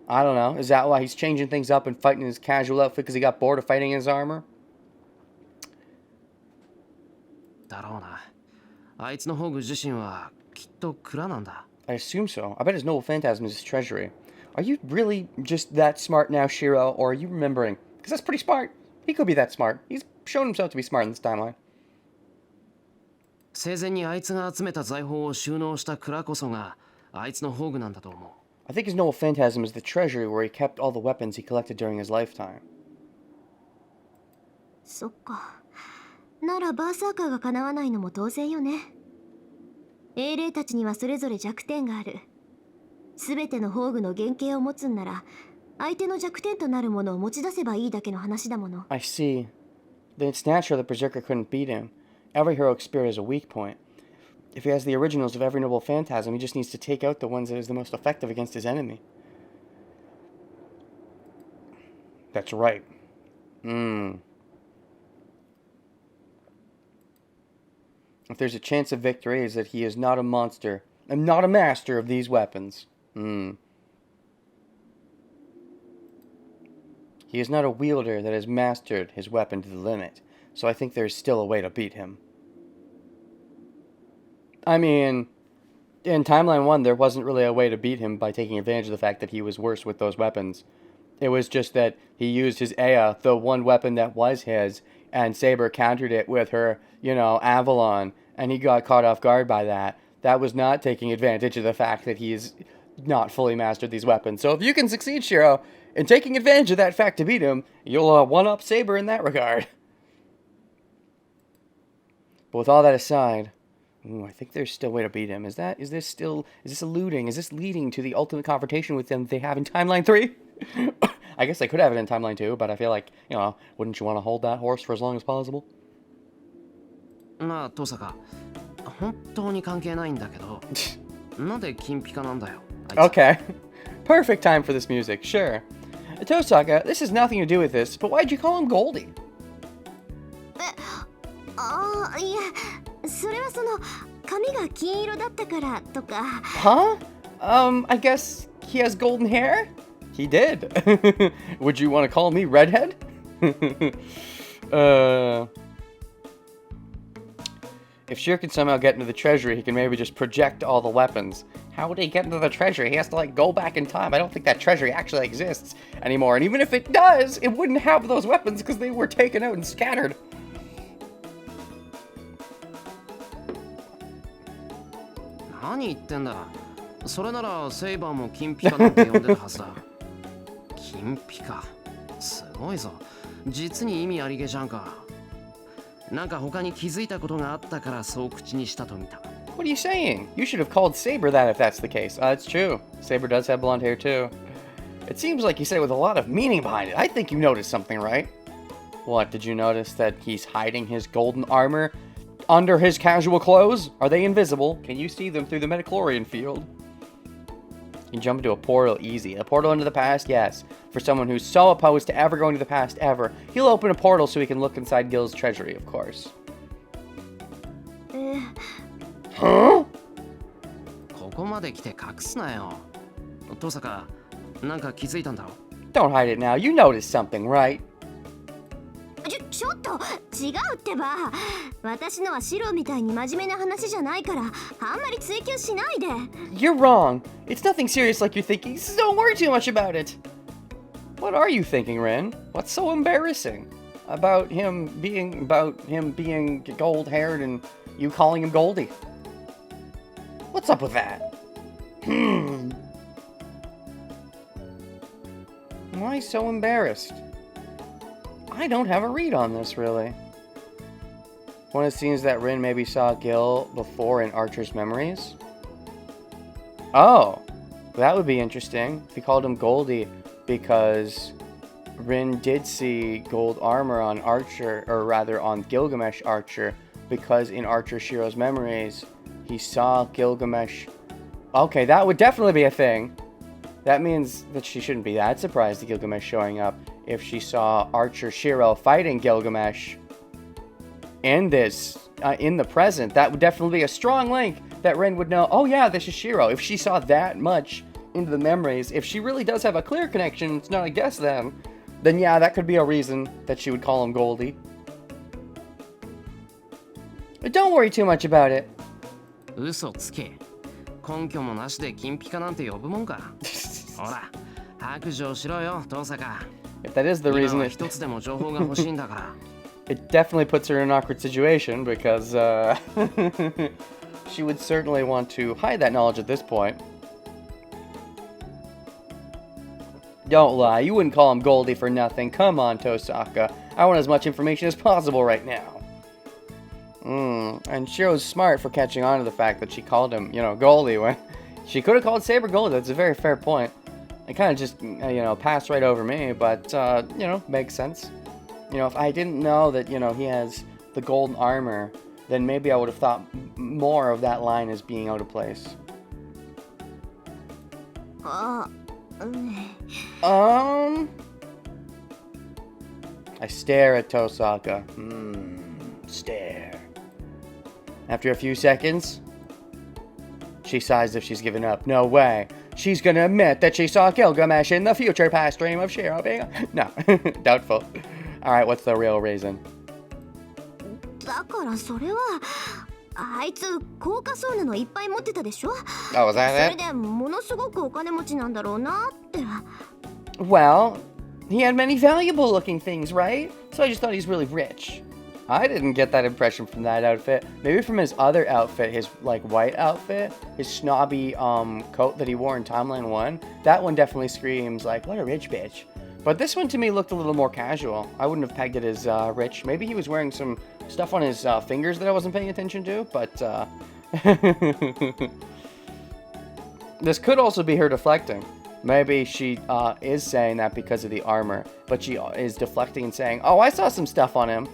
I don't know. Is that why he's changing things up and fighting in his casual outfit because he got bored of fighting in his armor? だろうな。あいつの宝具自身はきっと蔵なんだ。I assume so. I bet his noble phantasm is his treasury. Are you really just that smart now, Shiro, or are you remembering? Because that's pretty smart. He could be that smart. He's shown himself to be smart in this timeline. 生前にあいつが集めた財宝を収納した蔵こそがあいつの宝具なんだと思う。I think his noble phantasm is the treasury where he kept all the weapons he collected during his lifetime. そっか。ならバーサーカーが叶わないのも当然よね。英霊たちにはそれぞれ弱点がある。すべての宝具の原型を持つんなら、相手の弱点となるものを持ち出せばいいだけの話だもの。I see. Then it's natural that Berserker couldn't beat him. Every heroic spirit has a weak point. If he has the originals of every noble phantasm, he just needs to take out the ones that is the most effective against his enemy. That's right. If there's a chance of victory, is that he is not a monster and not a master of these weapons. He is not a wielder that has mastered his weapon to the limit, so I think there's still a way to beat him. I mean, in Timeline 1, there wasn't really a way to beat him by taking advantage of the fact that he was worse with those weapons. It was just that he used his Ea, the one weapon that was his, and Saber countered it with her, you know, Avalon, and he got caught off guard by that. That was not taking advantage of the fact that he's not fully mastered these weapons. So if you can succeed, Shiro, in taking advantage of that fact to beat him, you'll one-up Saber in that regard. But with all that aside, I think there's still a way to beat him. Is this alluding? Is this leading to the ultimate confrontation with them they have in Timeline 3? I guess they could have it in Timeline 2, but I feel like, you know, wouldn't you want to hold that horse for as long as possible? まあ、トサカ、本当に関係ないんだけど、なんで金ピカなんだよ。Okay. Perfect time for this music, sure. Tosaka, this has nothing to do with this, but why'd you call him Goldie? いや、それはその髪が金色だったからとか。Huh? I guess he has golden hair? He did. Would you want to call me Redhead? If Shiro could somehow get into the treasury, he can maybe just project all the weapons. How would he get into the treasury? He has to, like, go back in time. I don't think that treasury actually exists anymore. And even if it does, it wouldn't have those weapons because they were taken out and scattered. What言ってんだ。それならセイバーも金ピカなんて呼んでるはずだ。金ピカ。すごいぞ。実に意味ありげじゃんか。なんか他に気づいたことがあったからそう口にしたと見た。What are you saying? You should have called Saber that if that's the case. It's true. Saber does have blonde hair too. It seems like you said it with a lot of meaning behind it. I think you noticed something, right? What, did you notice that he's hiding his golden armor under his casual clothes? Are they invisible? Can you see them through the midichlorian field? You jump into a portal easy. A portal into the past? Yes. For someone who's so opposed to ever going to the past ever, he'll open a portal so he can look inside Gil's treasury, of course. Huh? ここまで来て隠すなよ。トサカ、なんか気づいたんだろ。Don't hide it now. You noticed something, right? ちょっと違うってば。私のはシロみたいに真面目な話じゃないから、あんまり追求しないで。You're wrong. It's nothing serious like you're thinking, so don't worry too much about it. What are you thinking, Ren? What's so embarrassing about him being gold-haired and you calling him Goldie? What's up with that? Why so embarrassed? I don't have a read on this, really. One of the scenes that Rin maybe saw Gil before in Archer's memories? Oh, that would be interesting if he called him Goldie, because Rin did see gold armor on Archer, or rather on Gilgamesh Archer, because in Archer Shiro's memories, he saw Gilgamesh. Okay, that would definitely be a thing. That means that she shouldn't be that surprised at Gilgamesh showing up if she saw Archer Shiro fighting Gilgamesh in the present. That would definitely be a strong link that Rin would know, oh yeah, this is Shiro. If she saw that much into the memories, if she really does have a clear connection, it's not a guess then yeah, that could be a reason that she would call him Goldie. But don't worry too much about it. 嘘つけ。根拠もなしで金ピカなんて呼ぶもんか。ほら、白状しろよ、トサカ。If that is the reason, 今は一つでも情報が欲しいんだから。it definitely puts her in an awkward situation because she would certainly want to hide that knowledge at this point. Don't lie, you wouldn't call him Goldie for nothing. Come on, Tosaka. I want as much information as possible right now. And Shiro's smart for catching on to the fact that she called him, Goldie when she could have called Saber Goldie. That's a very fair point. It kind of just, passed right over me, but, makes sense. If I didn't know that, he has the golden armor, then maybe I would have thought more of that line as being out of place. I stare at Tosaka. Stare. After a few seconds, she sighs as if she's given up. No way. She's gonna admit that she saw Gilgamesh in the future past dream of Shiro being... No, doubtful. Alright, what's the real reason? だからそれはあいつ高価そうなのいっぱい持ってたでしょ。 Oh, was that それ it? でものすごくお金持ちなんだろうなって。 Well, he had many valuable looking things, right? So I just thought he's really rich. I didn't get that impression from that outfit. Maybe from his other outfit, his white outfit, his snobby coat that he wore in Timeline 1. That one definitely screams like, what a rich bitch. But this one to me looked a little more casual. I wouldn't have pegged it as rich. Maybe he was wearing some stuff on his fingers that I wasn't paying attention to, but this could also be her deflecting. Maybe she is saying that because of the armor, but she is deflecting and saying, oh, I saw some stuff on him.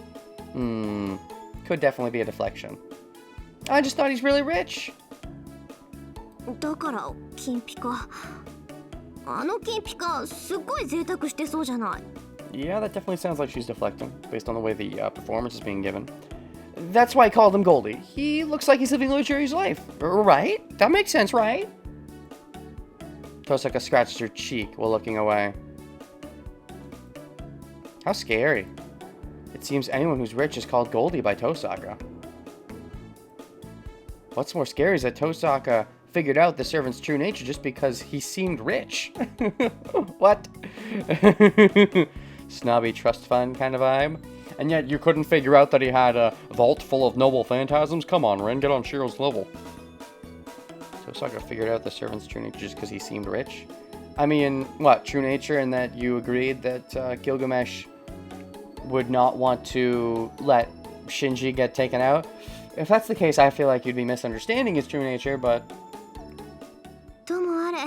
Could definitely be a deflection. I just thought he's really rich. だから金ピカ。あの金ピカすっごい贅沢してそうじゃない。 Yeah, that definitely sounds like she's deflecting, based on the way the performance is being given. That's why I called him Goldie. He looks like he's living a luxurious life. Right? That makes sense, right? Tosaka scratches her cheek while looking away. How scary. It seems anyone who's rich is called Goldie by Tosaka. What's more scary is that Tosaka figured out the servant's true nature just because he seemed rich. What? Snobby trust fund kind of vibe. And yet you couldn't figure out that he had a vault full of noble phantasms? Come on, Ren, get on Shiro's level. Tosaka figured out the servant's true nature just because he seemed rich? I mean, what, true nature, and that you agreed that Gilgamesh would not want to let Shinji get taken out? If that's the case, I feel like you'd be misunderstanding his true nature, but... ともあれ、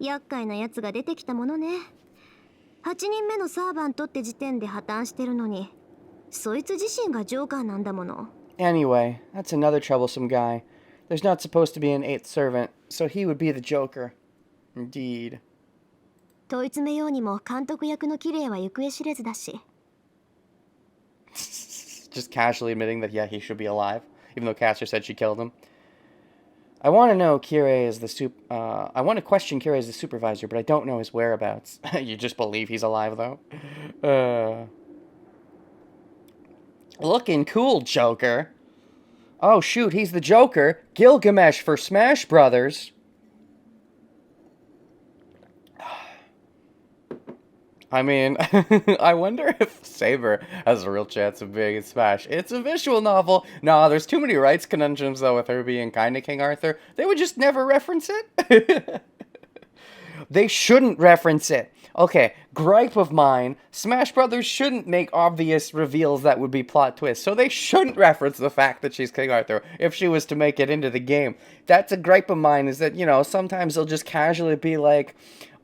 厄介なやつが出てきたものね。8人目のサーバントって時点で破綻してるのに、そいつ自身がジョーカーなんだもの。Anyway, that's another troublesome guy. There's not supposed to be an 8th servant, so he would be the Joker. Indeed. 問い詰めようにも監督役の綺麗は行方知れずだし。Just casually admitting that, yeah, he should be alive, even though Caster said she killed him. I want to know Kirei is the I want to question Kirei as the supervisor, but I don't know his whereabouts. You just believe he's alive, though. Looking cool, Joker. Oh, shoot, he's the Joker. Gilgamesh for Smash Brothers. I mean, I wonder if Saber has a real chance of being in Smash. It's a visual novel. Nah, there's too many rights conundrums, though, with her being kind of King Arthur. They would just never reference it. They shouldn't reference it. Okay, gripe of mine, Smash Brothers shouldn't make obvious reveals that would be plot twists, so they shouldn't reference the fact that she's King Arthur if she was to make it into the game. That's a gripe of mine, is that, you know, sometimes they'll just casually be like,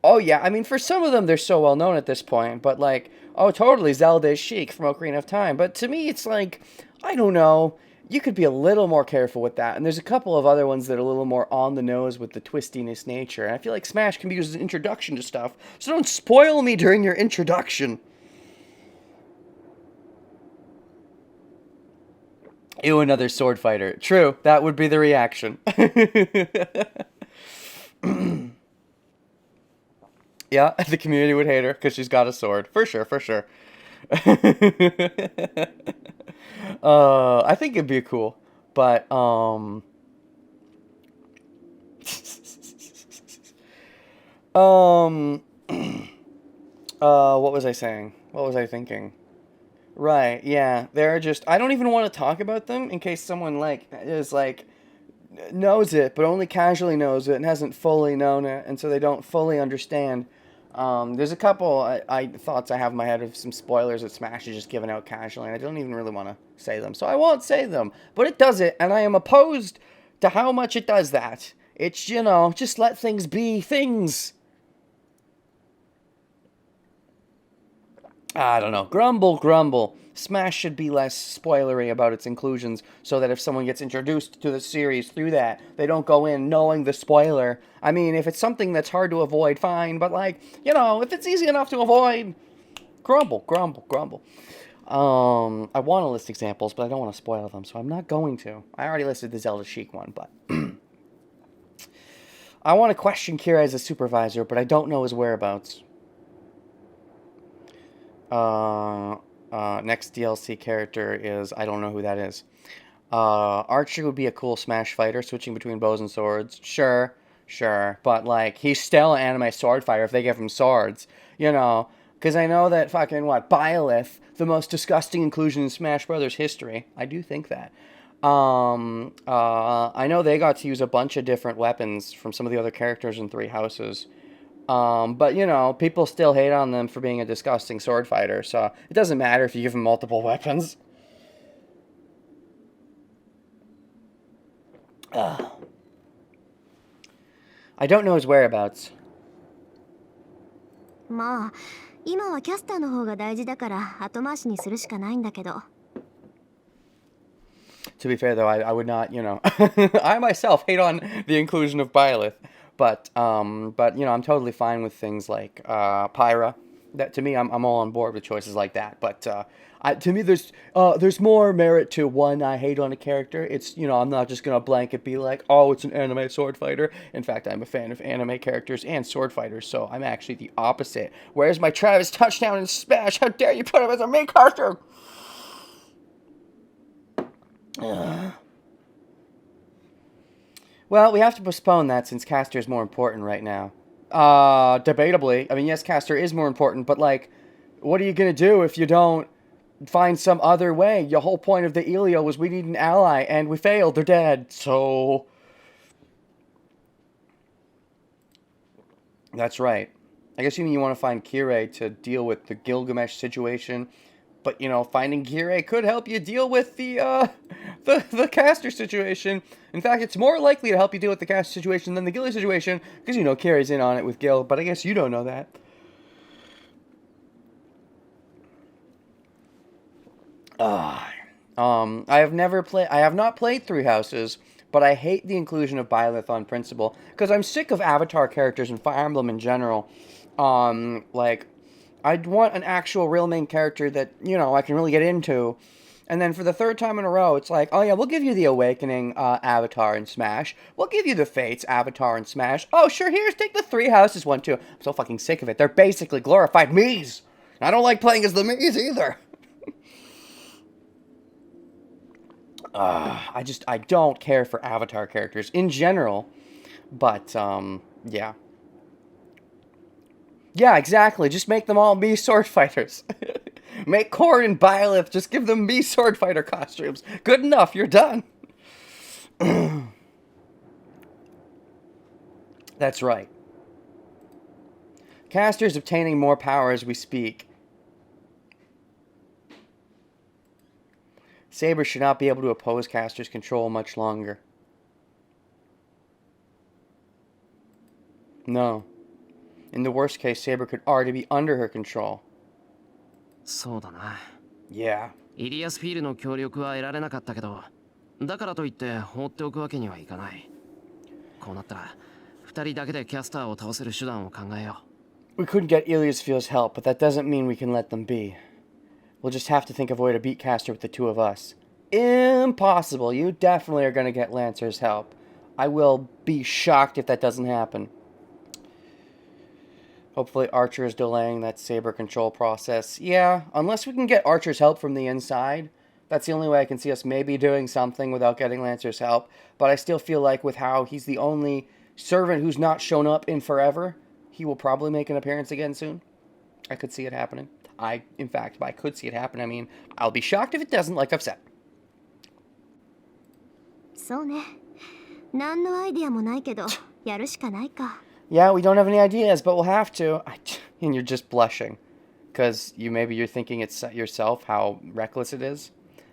oh yeah, I mean, for some of them, they're so well known at this point, but like, oh, totally, Zelda is Sheik from Ocarina of Time. But to me, it's like, I don't know, you could be a little more careful with that. And there's a couple of other ones that are a little more on the nose with the twistiness nature. And I feel like Smash can be used as an introduction to stuff, so don't spoil me during your introduction. Ew, another sword fighter. True, that would be the reaction. Yeah, the community would hate her because she's got a sword. For sure, for sure. I think it'd be cool. But, what was I saying? What was I thinking? Right, yeah. They're just... I don't even want to talk about them in case someone, like, is, like... knows it, but only casually knows it and hasn't fully known it, and so they don't fully understand. There's a couple thoughts I have in my head of some spoilers that Smash is just giving out casually, and I don't even really want to say them, so I won't say them. But it does it, and I am opposed to how much it does that. It's, you know, just let things be things. I don't know. Grumble, grumble. Smash should be less spoilery about its inclusions so that if someone gets introduced to the series through that, they don't go in knowing the spoiler. I mean, if it's something that's hard to avoid, fine, but like, you know, if it's easy enough to avoid, grumble, grumble, grumble. I want to list examples, but I don't want to spoil them, so I'm not going to. I already listed the Zelda Sheik one, but... I want to question Kira as a supervisor, but I don't know his whereabouts. Next DLC character is, I don't know who that is. Archer would be a cool Smash fighter, switching between bows and swords. Sure, but like, he's still an anime sword fighter if they give him swords, you know, because I know that fucking, Byleth, the most disgusting inclusion in Smash Brothers history, I do think that. I know they got to use a bunch of different weapons from some of the other characters in Three Houses. But, you know, people still hate on them for being a disgusting sword fighter, so it doesn't matter if you give them multiple weapons. I don't know his whereabouts. まあ、今はキャスターの方が大事だから後回しにするしかないんだけど。To be fair, though, I would not, you know, I myself hate on the inclusion of Byleth. But you know, I'm totally fine with things like Pyra. That, to me, I'm all on board with choices like that. But to me, there's more merit to one I hate on a character. It's, you know, I'm not just gonna blanket be like, oh, it's an anime sword fighter. In fact, I'm a fan of anime characters and sword fighters, so I'm actually the opposite. Where's my Travis touchdown in Smash? How dare you put him as a main character? Well, we have to postpone that since Castor is more important right now. Debatably. I mean, yes, Castor is more important, but, like, what are you gonna do if you don't find some other way? Your whole point of the Elio was we need an ally, and we failed. They're dead. So... That's right. I guess you mean you want to find Kirei to deal with the Gilgamesh situation, but, you know, finding Kirei could help you deal with the Castor situation. In fact, it's more likely to help you deal with the Castor situation than the Gilly situation, because, you know, Kirei's in on it with Gil, but I guess you don't know that. I have not played Three Houses, but I hate the inclusion of Byleth on principle, because I'm sick of Avatar characters and Fire Emblem in general. Like, I'd want an actual real main character that, you know, I can really get into. And then for the third time in a row, it's like, oh yeah, we'll give you the Awakening Avatar in Smash. We'll give you the Fates Avatar in Smash. Oh, sure, take the Three Houses one too. I'm so fucking sick of it. They're basically glorified Miis. I don't like playing as the Miis either. I don't care for Avatar characters in general. But, yeah. Yeah, exactly. Just make them all Mii sword fighters. Make Korra and Byleth, just give them Mii sword fighter costumes. Good enough, you're done. That's right. Castor's obtaining more power as we speak. Saber should not be able to oppose Castor's control much longer. No. In the worst case, Saber could already be under her control. そうだな。 Yeah. イリアスフィールの協力は得られなかったけど、だからといって放っておくわけにはいかない。こうなったら、二人だけでキャスターを倒せる手段を考えよう。We couldn't get Iliasfield's help, but that doesn't mean we can let them be. We'll just have to think of a way to beat Castor with the two of us. Impossible. You definitely are going to get Lancer's help. I will be shocked if that doesn't happen. Hopefully Archer is delaying that Saber control process. Yeah, unless we can get Archer's help from the inside. That's the only way I can see us maybe doing something without getting Lancer's help. But I still feel like with how he's the only servant who's not shown up in forever, he will probably make an appearance again soon. I could see it happening. In fact, if I could see it happen, I mean, I'll be shocked if it doesn't, like I've said. そうね。何のアイディアもないけど、やるしかないか。Yeah, we don't have any ideas, but we'll have to. And you're just blushing. Because you're thinking it's yourself how reckless it is.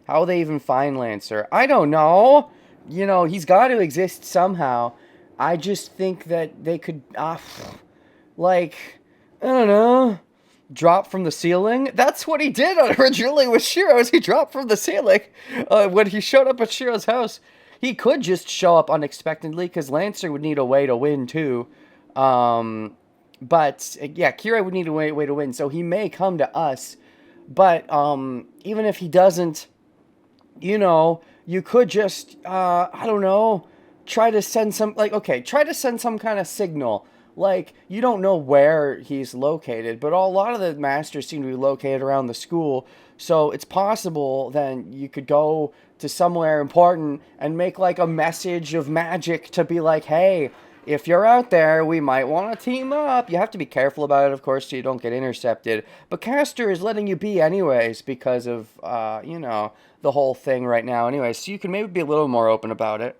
How will they even find Lancer? I don't know. You know, he's got to exist somehow. I just think that they could, like, I don't know, drop from the ceiling. That's what he did originally with Shiro's. He dropped from the ceiling when he showed up at Shiro's house. He could just show up unexpectedly because Lancer would need a way to win too. But yeah, Kirei would need a way to win, so he may come to us. But even if he doesn't, you know, you could just I don't know, try to send some try to send some kind of signal. Like, you don't know where he's located, but a lot of the masters seem to be located around the school. So it's possible then you could go to somewhere important and make like a message of magic to be like, hey, if you're out there, we might want to team up. You have to be careful about it, of course, so you don't get intercepted. But Castor is letting you be anyways because of, you know, the whole thing right now anyway. So you can maybe be a little more open about it.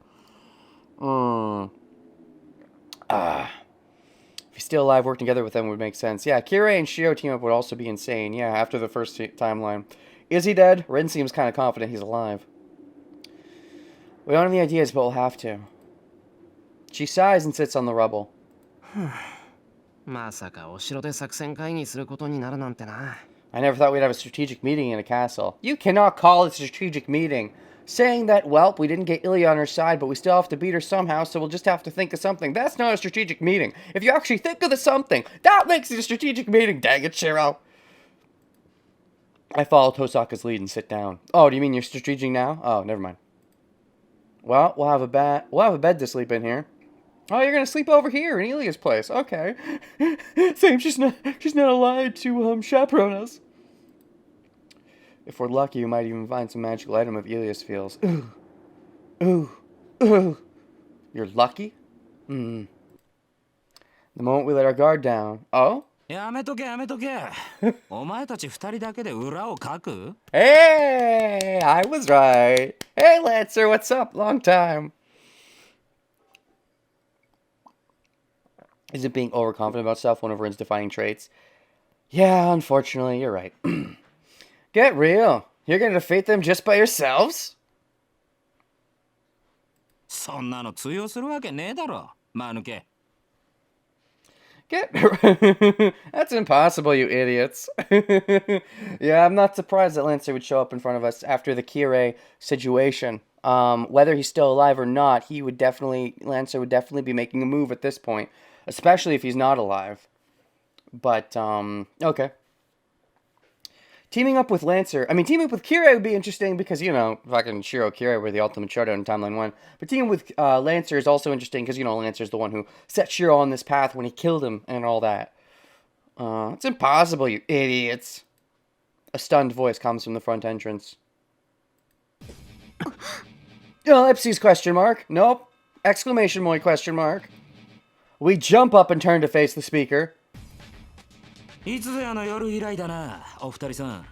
If he's still alive, working together with them would make sense. Yeah, Kirei and Shiro team up would also be insane. Yeah, after the first timeline. Is he dead? Rin seems kind of confident he's alive. We don't have any ideas, but we'll have to. She sighs and sits on the rubble. まさかお城で作戦会議することになるなんてな。 I never thought we'd have a strategic meeting in a castle. You cannot call it a strategic meeting. Saying that, well, we didn't get Ilya on our side, but we still have to beat her somehow, so we'll just have to think of something. That's not a strategic meeting. If you actually think of the something, that makes it a strategic meeting. Dang it, Shiro. I follow Tosaka's lead and sit down. Oh, do you mean you're strateging now? Oh, never mind. Well, we'll have a bed to sleep in here. Oh, you're gonna sleep over here in Ilya's place. Okay. Same, she's not allowed to chaperone us. If we're lucky, we might even find some magical item of Ilias feels. Ooh. You're lucky? The moment we let our guard down. Oh? やめとけやめとけお前たち二人だけで裏をかく Hey! I was right. Hey, Lancer, what's up? Long time. Is it being overconfident about stuff one of Rin's defining traits? Yeah, unfortunately, you're right. Get real. You're gonna defeat them just by yourselves? そんなの通用するわけねえだろ間抜け Get That's impossible, you idiots. Yeah, I'm not surprised that Lancer would show up in front of us after the Kirei situation. Whether he's still alive or not, Lancer would definitely be making a move at this point, especially if he's not alive. But okay. Teaming up with Kirei would be interesting because, fucking Shiro Kirei were the ultimate showdown in Timeline 1. But teaming with Lancer is also interesting because, Lancer's the one who set Shiro on this path when he killed him and all that. It's impossible, you idiots. A stunned voice comes from the front entrance. Ellipses, question mark. Nope. Exclamation point, question mark. We jump up and turn to face the speaker. いつぞやの夜以来だなお二人さん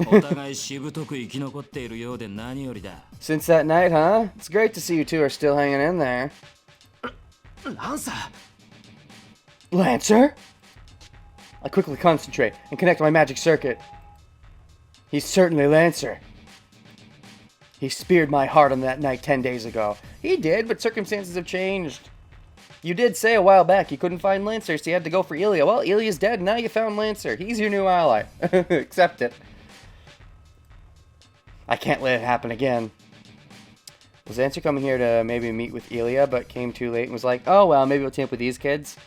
お互いしぶとく生き残っているようで何よりだ Since that night, huh? It's great to see you two are still hanging in there. Lancer? I quickly concentrate and connect my magic circuit. He's certainly Lancer. He speared my heart on that night 10 days ago. He did, but circumstances have changed. You did say a while back you couldn't find Lancer, so you had to go for Ilya. Well, Ilya's dead, now you found Lancer. He's your new ally. Accept it. I can't let it happen again. Was Lancer coming here to maybe meet with Ilya, but came too late and was like, oh, well, maybe we'll team up with these kids?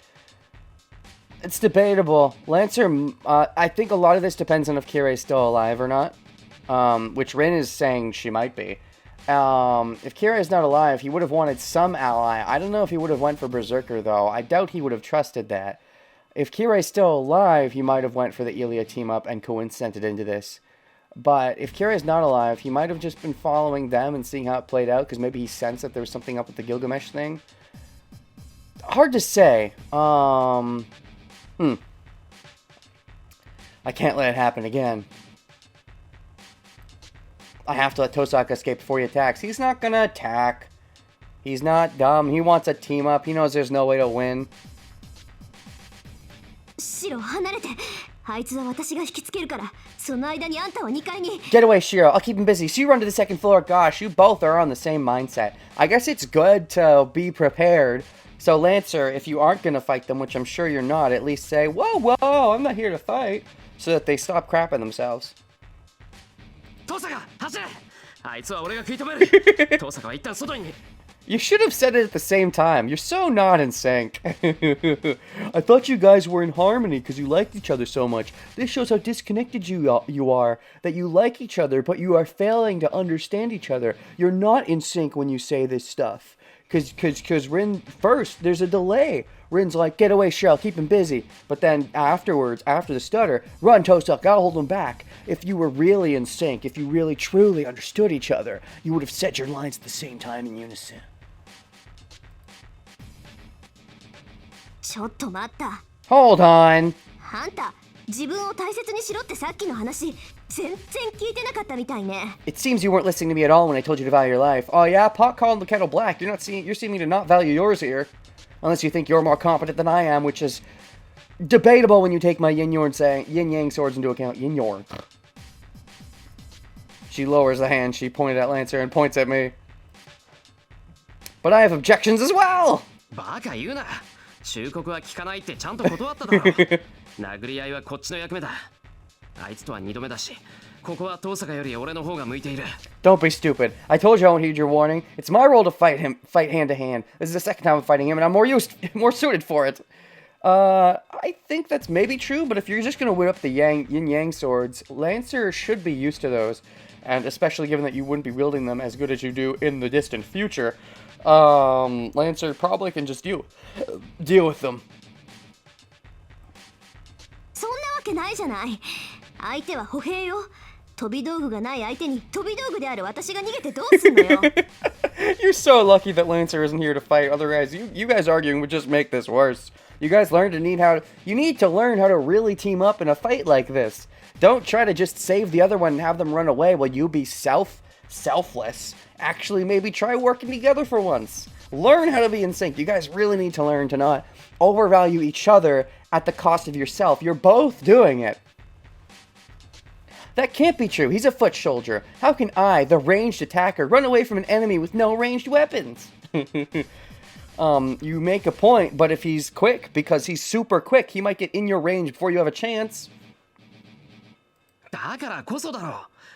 It's debatable. Lancer, I think a lot of this depends on if Kirei's still alive or not. Which Rin is saying she might be. If Kira is not alive, he would have wanted some ally. I don't know if he would have went for Berserker, though. I doubt he would have trusted that. If Kira is still alive, he might have went for the Ilya team-up and coincidented into this. But if Kira is not alive, he might have just been following them and seeing how it played out, because maybe he sensed that there was something up with the Gilgamesh thing. Hard to say. I can't let it happen again. I have to let Tosaka escape before he attacks. He's not gonna attack. He's not dumb. He wants a team up. He knows there's no way to win. シロ離れてあいつは私が引きつけるからその間にあんたは2階に Get away, Shiro. I'll keep him busy. So you run to the second floor. Gosh, you both are on the same mindset. I guess it's good to be prepared. So Lancer, if you aren't gonna fight them, which I'm sure you're not, at least say, whoa, whoa, I'm not here to fight. So that they stop crapping themselves. トサカ走れあいつは俺が食い止めるトサカは一旦外に You should have said it at the same time. You're so not in sync. I thought you guys were in harmony because you liked each other so much. This shows how disconnected you are. That you like each other, but you are failing to understand each other. You're not in sync when you say this stuff. Because Rin, first, there's a delay. Rin's like, get away, Shell, keep him busy. But then afterwards, after the stutter, run, Tosak, gotta hold him back. If you were really in sync, if you really truly understood each other, you would have said your lines at the same time in unison. ちょっと待った Hold on. あんた自分を大切にしろってさっきの話全然聞いてなかったみたいね It seems you weren't listening to me at all when I told you to value your life. Oh yeah, pot called the kettle black. You're seeming to not value yours here. Unless you think you're more competent than I am, which is debatable when you take my yin-yang swords into account. Yin-yorn. She lowers the hand she pointed at Lancer and points at me. But I have objections as well! バカ言うな忠告は聞かないってちゃんと断っただろ殴り合いはこっちの役目だあいつとは2度目だしここはトサカより俺の方が向いている Don't be stupid. I told you I won't heed your warning. It's my role to fight hand to hand. This is the second time I'm fighting him, and I'm more suited for it. I think that's maybe true, but if you're just gonna whip up the yin-yang swords, Lancer should be used to those, and especially given that you wouldn't be wielding them as good as you do in the distant future, Lancer probably can just deal with them. そんなわけないじゃない相手は歩兵よ飛び道具がない相手に飛び道具である私が逃げてどうすんのよ You're so lucky that Lancer isn't here to fight. Otherwise, you guys arguing would just make this worse. You guys you need to learn how to really team up in a fight like this. Don't try to just save the other one and have them run away while you be selfless. Actually, maybe try working together for once. Learn how to be in sync. You guys really need to learn to not overvalue each other at the cost of yourself. You're both doing it. That can't be true. He's a foot soldier. How can I, the ranged attacker, run away from an enemy with no ranged weapons? You make a point, but if he's quick, because he's super quick, he might get in your range before you have a chance. だからこそだろう。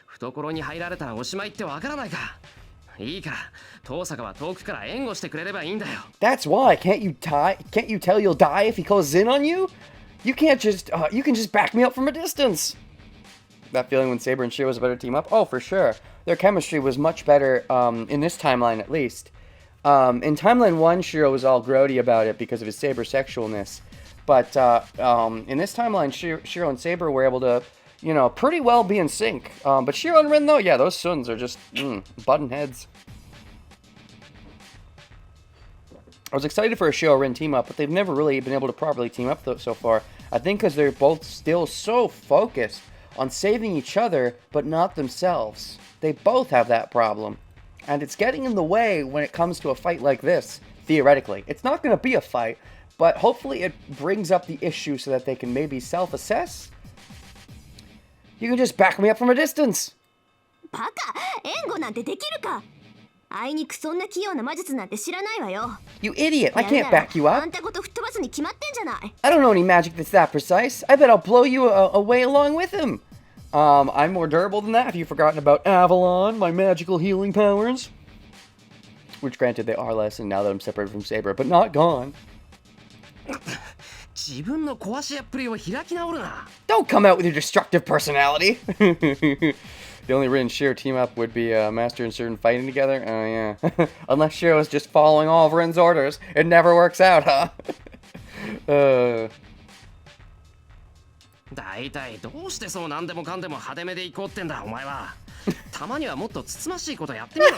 懐に入られたらおしまいってわからないか。いいから、遠坂は遠くから援護してくれればいいんだよ。That's why. Can't you tell you'll die if he closes in on you? You can't just, you can just back me up from a distance. That feeling when Saber and Shiro was a better team up? Oh, for sure. Their chemistry was much better, in this timeline at least. In timeline 1, Shiro was all grody about it because of his Saber sexualness. But in this timeline, Shiro and Saber were able to, you know, pretty well be in sync. But Shiro and Rin, though, yeah, those Suns are just button heads. I was excited for a Shiro-Rin team-up, but they've never really been able to properly team up so far. I think because they're both still so focused on saving each other, but not themselves. They both have that problem. And it's getting in the way when it comes to a fight like this, theoretically. It's not going to be a fight, but hopefully it brings up the issue so that they can maybe self-assess. You can just back me up from a distance. バカ、援護なんてできるか。あいにくそんな器用な魔術なんて知らないわよ。 You idiot, I can't back you あ up. んたごと吹っ飛ばすに決まってんじゃない。 I don't know any magic that's that precise. I bet I'll blow you away along with him. I'm more durable than that. Have you forgotten about Avalon, my magical healing powers? Which granted they are lessened now that I'm separated from Saber, but not gone. 自分の壊し屋っぷりを開き直るな。 Don't come out with your destructive personality. The only Rin and Shiro team up would be Master and Servant fighting together. Oh yeah. Unless Shiro is just following all of Rin's orders. It never works out, huh? だいたいどうしてそう何でもかんでも派手めで行こうってんだお前は。たまにはもっとつつましいことやってみろ。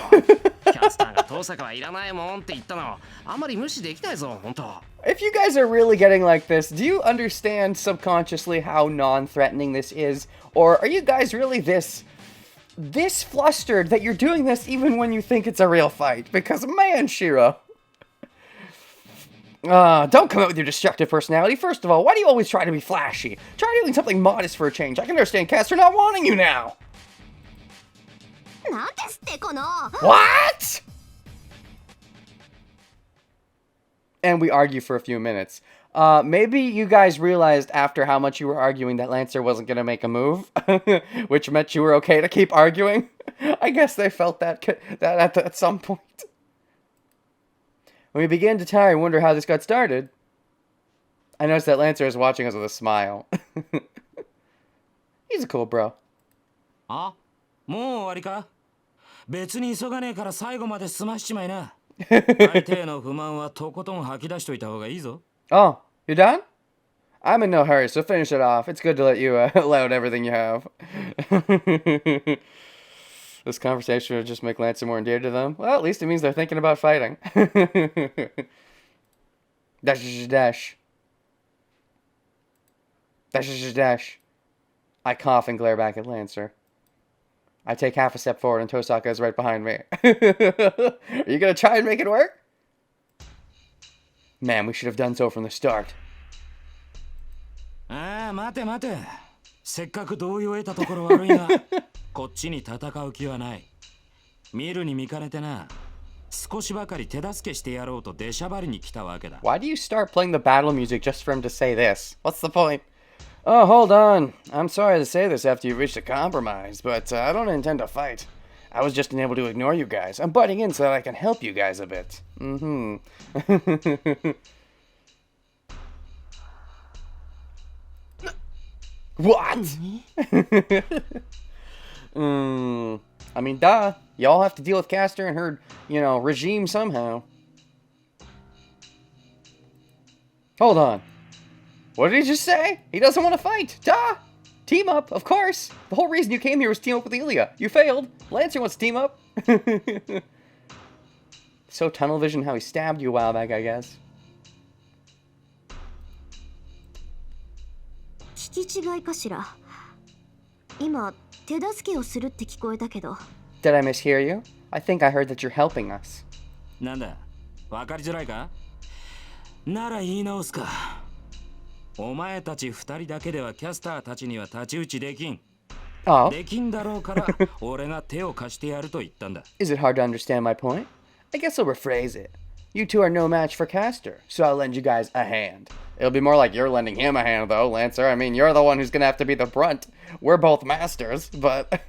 キャスターが遠坂はいらないもんって言ったのあんまり無視できないぞ本当。 If you guys are really getting like this, do you understand subconsciously how non-threatening this is? Or are you guys really this flustered that you're doing this even when you think it's a real fight? Because man, Shiro. Don't come out with your destructive personality. First of all, why do you always try to be flashy? Try doing something modest for a change. I can understand Caster not wanting you now. なんですってこの。 What? And we argue for a few minutes. Maybe you guys realized after how much you were arguing that Lancer wasn't going to make a move, which meant you were okay to keep arguing. I guess they felt that at some point. When we began to tire and wonder how this got started, I noticed that Lancer is watching us with a smile. He's a cool bro. あ、もう終わりか。別に急がねえから最後まで済ましちまいな。相手への不満はとことん吐き出しといた方がいいぞ。Oh, you're done? I'm in no hurry, so finish it off. It's good to let you let out everything you have. This conversation would just make Lancer more endeared to them. Well, at least it means they're thinking about fighting. Dash, dash. Dash, dash. I cough and glare back at Lancer. I take half a step forward and Tosaka is right behind me. Are you gonna try and make it work? Man, we should have done so from the start. ああ、待て待て。せっかく同意を得たところ悪いが、こっちに戦う気はない。見るに見かねてな。少しばかり手助けしてやろうと出しゃばりに来たわけだ。Why do you start playing the battle music just for him to say this? What's the point? Oh, hold on. I'm sorry to say this after you've reached a compromise, but I don't intend to fight. I was just unable to ignore you guys. I'm butting in so that I can help you guys a bit. What? I mean, duh. Y'all have to deal with Caster and her, regime somehow. Hold on. What did he just say? He doesn't want to fight. Duh. Team up, of course. The whole reason you came here was to team up with Ilya. You failed. Lancer wants to team up. So tunnel vision how he stabbed you a while back, I guess. 聞き違いかしら。今手助けをするって聞こえたけど。 Did I mishear you? I think I heard that you're helping us. なんだわかりづらいかなら言い直すか。お前たち二人だけではキャスターたちには太刀打ちできん。 Oh, できんだろうから俺が手を貸してやると言ったんだ。is it hard to understand my point? I guess I'll rephrase it. You two are no match for Castor, so I'll lend you guys a hand. It'll be more like you're lending him a hand, though, Lancer. I mean, you're the one who's gonna have to be the brunt. We're both masters, but...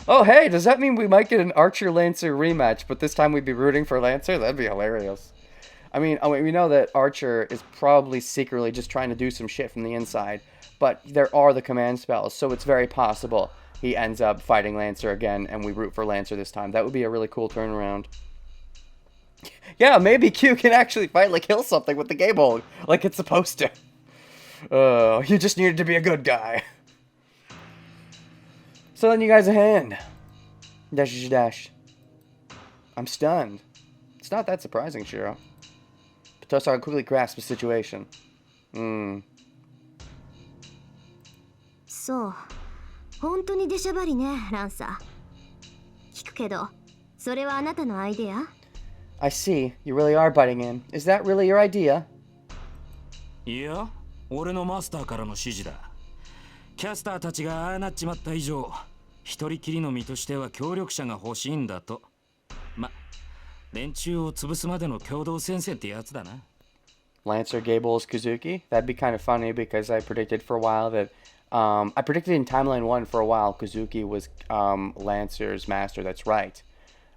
Oh, hey, does that mean we might get an Archer-Lancer rematch, but this time we'd be rooting for Lancer? That'd be hilarious. I mean, we know that Archer is probably secretly just trying to do some shit from the inside, but there are the command spells, so it's very possible he ends up fighting Lancer again, and we root for Lancer this time. That would be a really cool turnaround. Yeah, maybe Q can actually finally kill something with the Gable, like it's supposed to. You just needed to be a good guy. So lend you guys a hand. Dash, dash. I'm stunned. It's not that surprising, Shiro. Tosar quickly grasps the situation. そう。本当に出しゃばりね、ランサー。聞くけど、それはあなたのアイデア？ I see. You really are butting in. Is that really your idea? いや、俺のマスターからの指示だ。キャスターたちがああなっちまった以上、一人きりの身としては協力者が欲しいんだと。ま、連中を潰すまでの共同戦線ってやつだな。Lancer, Gables, Kazuki? That'd be kind of funny because I predicted for a while that... I predicted in Timeline 1 for a while Kazuki was Lancer's master. That's right.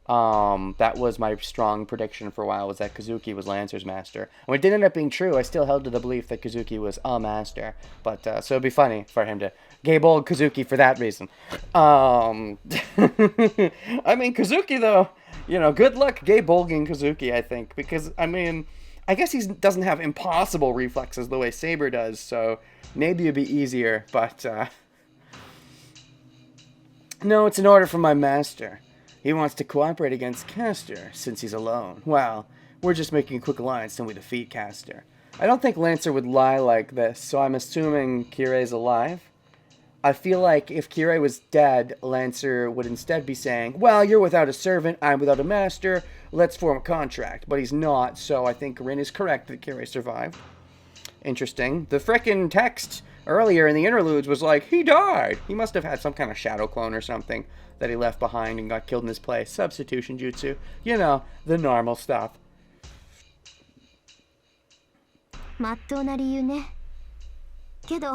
That was my strong prediction for a while, was that Kazuki was Lancer's master. When it did end up being true, I still held to the belief that Kazuki was a master. But, so it'd be funny for him to Gable Kazuki for that reason. I mean, Kazuki, though, you know, good luck Gable-ing Kazuki, I think. Because, I mean, I guess he doesn't have impossible reflexes the way Saber does, so maybe it'd be easier, but, no, it's an order from my master. He wants to cooperate against Castor, since he's alone. Well, we're just making a quick alliance till we defeat Castor. I don't think Lancer would lie like this, so I'm assuming Kirei's alive. I feel like if Kirei was dead, Lancer would instead be saying, well, you're without a servant, I'm without a master, let's form a contract. But he's not, so I think Rin is correct that Kirei survived. Interesting. The frickin' text earlier in the interludes was like, he died! He must have had some kind of shadow clone or something that he left behind and got killed in his place. Substitution jutsu. You know, the normal stuff. まっとうな理由ね。けど、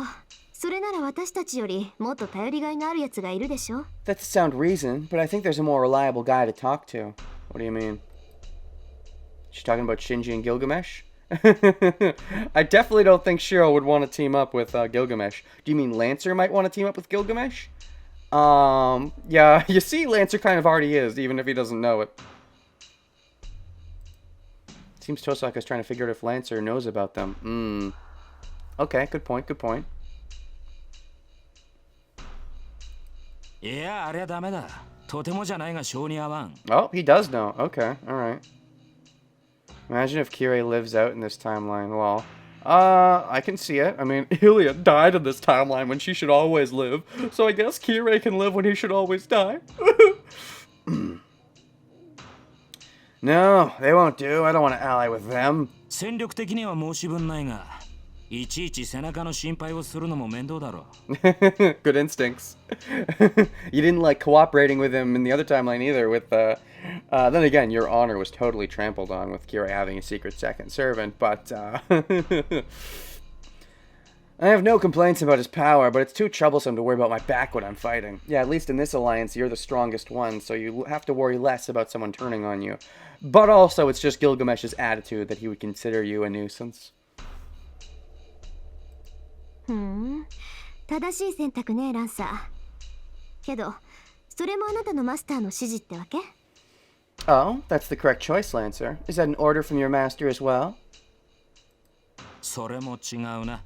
それなら私たちよりもっと頼りがいのあるやつがいるでしょ。 That's a sound reason, but I think there's a more reliable guy to talk to. What do you mean? She's talking about Shinji and Gilgamesh? I definitely don't think Shiro would want to team up with Gilgamesh. Do you mean Lancer might want to team up with Gilgamesh? Yeah, you see, Lancer kind of already is, even if he doesn't know it. Seems Tosaka's trying to figure out if Lancer knows about them. Okay, good point, good point. いや、あれはダメだ。とてもじゃないが性に合わん。Oh, he does know. Okay, alright. Imagine if Kirei lives out in this timeline. Well, I can see it. I mean, Ilia died in this timeline when she should always live. So I guess Kirei can live when he should always die. No, they won't do. I don't want to ally with them. 戦力的には申し分ないが、いちいち背中の心配をするのも面倒だろう。Good instincts. You didn't like cooperating with him in the other timeline either. With then again, your honor was totally trampled on with Kirei having a secret second servant. But I have no complaints about his power, but it's too troublesome to worry about my back when I'm fighting. Yeah, at least in this alliance, you're the strongest one, so you have to worry less about someone turning on you. But also, it's just Gilgamesh's attitude that he would consider you a nuisance. 正しい選択ね、ランサー。けど、それもあなたのマスターの指示ってわけ？ Oh, that's the correct choice, Lancer. Is that an order from your master as well? それも違うな。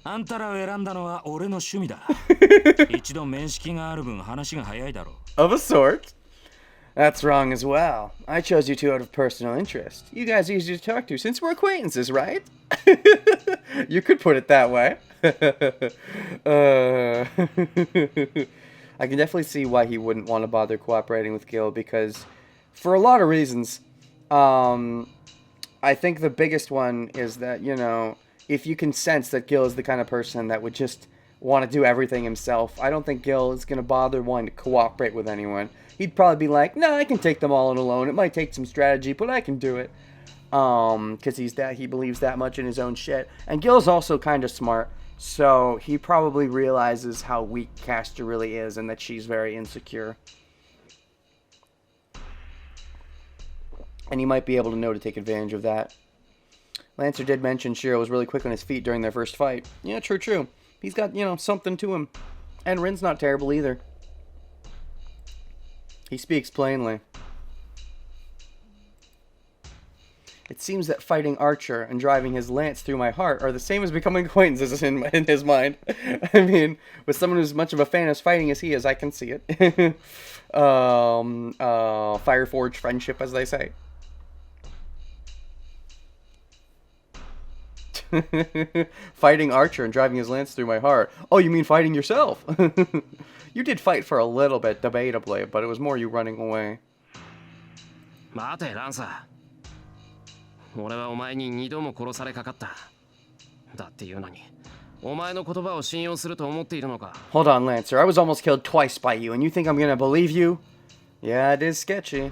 あんたらを選んだのは俺の趣味だ。一度面識がある分話が早いだろう。Of a sort. That's wrong as well. I chose you two out of personal interest. You guys are easy to talk to since we're acquaintances, right? You could put it that way. I can definitely see why he wouldn't want to bother cooperating with Gil because, for a lot of reasons, I think the biggest one is that, you know, if you can sense that Gil is the kind of person that would just want to do everything himself, I don't think Gil is going to bother wanting to cooperate with anyone. He'd probably be like, no, I can take them all in alone. It might take some strategy, but I can do it. Because he believes that much in his own shit. And Gil's also kind of smart, so he probably realizes how weak Castor really is and that she's very insecure. And he might be able to know to take advantage of that. Lancer did mention Shiro was really quick on his feet during their first fight. Yeah, true. He's got, you know, something to him. And Rin's not terrible either. He speaks plainly. It seems that fighting Archer and driving his lance through my heart are the same as becoming acquaintances in his mind. I mean, with someone who's much of a fan of fighting as he is, I can see it. Fireforged friendship, as they say. Fighting Archer and driving his lance through my heart. Oh, you mean fighting yourself? You did fight for a little bit, debatably, but it was more you running away. 待てランサー、俺はお前に2度も殺されかかった。だっていうのに、お前の言葉を信用すると思っているのか。Hold on, Lancer. I was almost killed twice by you, and you think I'm gonna believe you? Yeah, it is sketchy.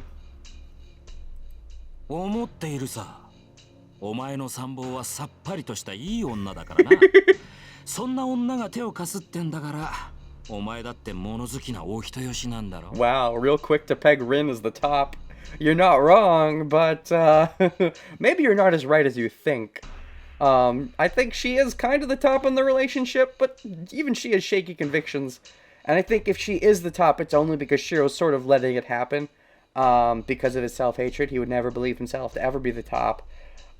思っているさ。お前の参謀はさっぱりとしたいい女だからな。そんな女が手を貸すってんだから、お前だって物好きなお人よしなんだろ。Wow, real quick to peg Rin as the top. You're not wrong, but maybe you're not as right as you think. I think she is kind of the top in the relationship, but even she has shaky convictions. And I think if she is the top, it's only because Shiro's sort of letting it happen. Because of his self-hatred, he would never believe himself to ever be the top.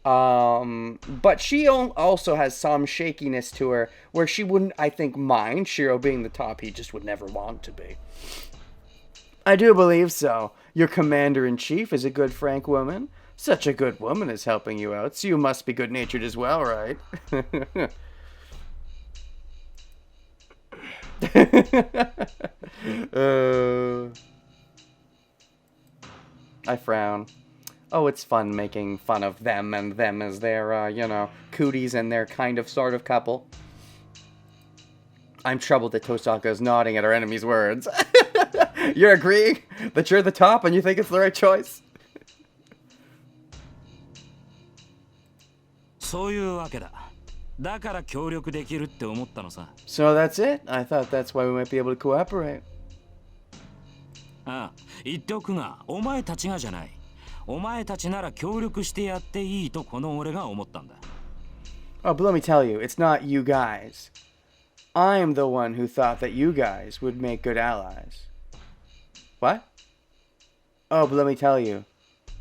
But she also has some shakiness to her, where she wouldn't, I think, mind Shiro being the top. He just would never want to be. I do believe so. Your commander-in-chief is a good frank woman. Such a good woman is helping you out, so you must be good-natured as well, right? I frown. Oh, it's fun making fun of them and them as their, you know, cooties and their kind of sort of couple. I'm troubled that Tosaka is nodding at our enemy's words. You're agreeing that you're the top and you think it's the right choice? そういうわけだ。だから協力できるって思ったのさ。So that's it? I thought that's why we might be able to cooperate. ああ、言っておくが、お前たちがじゃない。お前たちなら協力してやっていいとこの俺が思ったんだ。Oh, but let me tell you, it's not you guys. I'm the one who thought that you guys would make good allies. What? Oh, but let me tell you,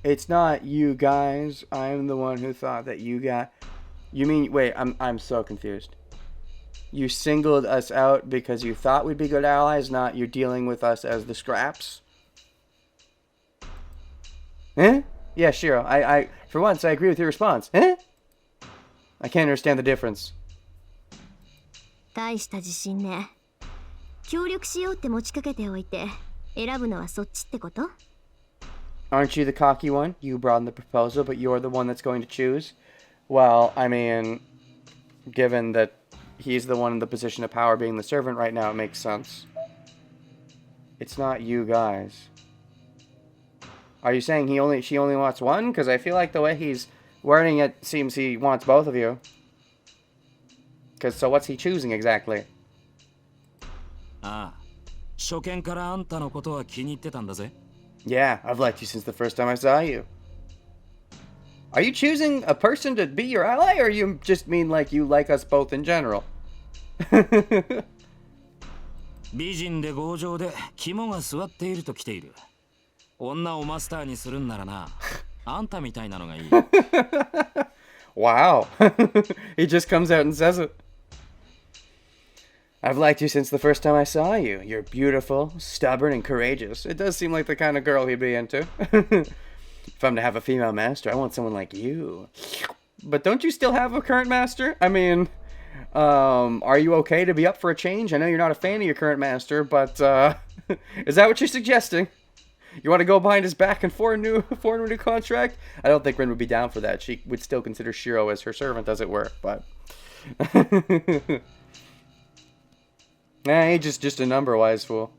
it's not you guys. I'm the one who thought that you got. You mean, wait, I'm so confused. You singled us out because you thought we'd be good allies, not you're dealing with us as the scraps? Eh? Yeah, Shiro. I for once, I agree with your response. Eh? I can't understand the difference. 大した自信ね。協力しようって持ちかけておいて、選ぶのはそっちってこと？ Aren't you the cocky one? You brought in the proposal, but you're the one that's going to choose? Well, I mean, given that he's the one in the position of power being the servant right now, it makes sense. It's not you guys. Are you saying she only wants one? Because I feel like the way he's wording it seems he wants both of you. Because so what's he choosing exactly? ああ、初見からあんたのことは気に入ってたんだぜ。Yeah, I've liked you since the first time I saw you. Are you choosing a person to be your ally, or you just mean like you like us both in general? 美人で強情で肝が据わっていると来ている。女をマスターにするんならな、あんたみたいなのがいい。Wow. He just comes out and says it. I've liked you since the first time I saw you. You're beautiful, stubborn, and courageous. It does seem like the kind of girl he'd be into. If I'm to have a female master, I want someone like you. But don't you still have a current master? I mean, are you okay to be up for a change? I know you're not a fan of your current master, but is that what you're suggesting? You want to go behind his back and form a new contract? I don't think Rin would be down for that. She would still consider Shiro as her servant, as it were, but... Nah, he's just a number, wise fool.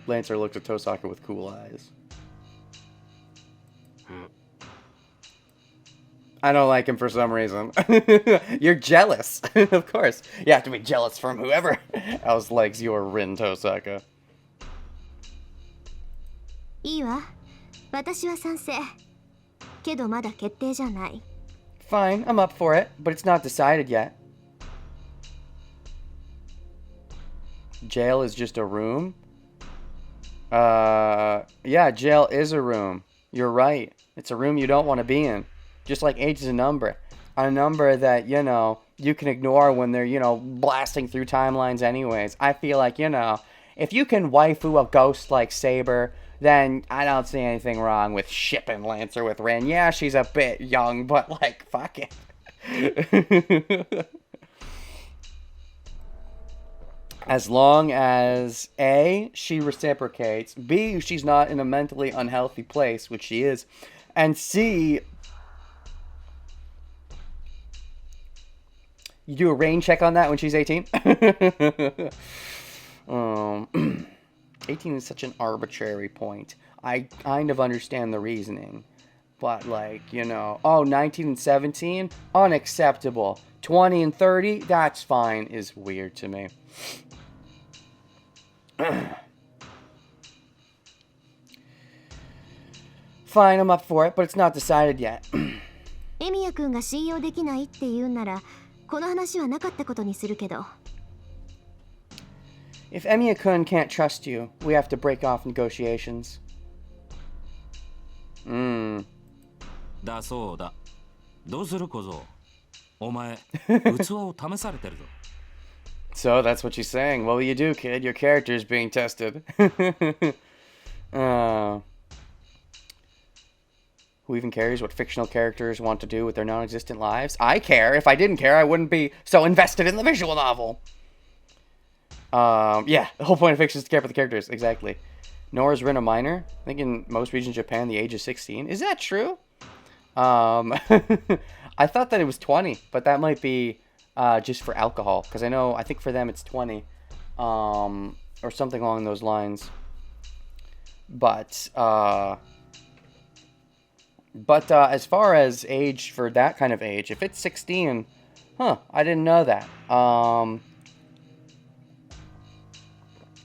Lancer looks at Tosaka with cool eyes. I don't like him for some reason. You're jealous. Of course. You have to be jealous from whoever else likes your Rin, Tosaka. いいわ。私は賛成。けどまだ決定じゃない。Fine, I'm up for it, but it's not decided yet. Jail is just a room? Yeah, jail is a room. You're right. It's a room you don't want to be in. Just like age is a number. A number that, you know, you can ignore when they're, you know, blasting through timelines anyways. I feel like, you know, if you can waifu a ghost like Saber, then I don't see anything wrong with shipping Lancer with Rin. Yeah, she's a bit young, but, like, fuck it. As long as A, she reciprocates, B, she's not in a mentally unhealthy place, which she is, and C, you do a rain check on that when she's 18? 18 is such an arbitrary point. I kind of understand the reasoning. But, like, you know, oh, 19 and 17? Unacceptable. 20 and 30? That's fine, is weird to me. Fine, I'm up for it, but it's not decided yet. エミヤ君が信用できないって言うんなら、この話はなかったことにするけど。If Emiya-kun can't trust you, we have to break off negotiations. だそうだ。どうする小僧。お前、器を試されてるぞ。So that's what she's saying. What will you do, kid? Your character is being tested. Who even cares what fictional characters want to do with their non-existent lives? I care. If I didn't care, I wouldn't be so invested in the visual novel. Yeah, the whole point of fiction is to care for the characters. Exactly. Nor is Rin a minor. I think in most regions of Japan, the age is 16. Is that true? I thought that it was 20, but that might be just for alcohol. Because I think for them it's 20. Or something along those lines. But as far as age for that kind of age, if it's 16, I didn't know that.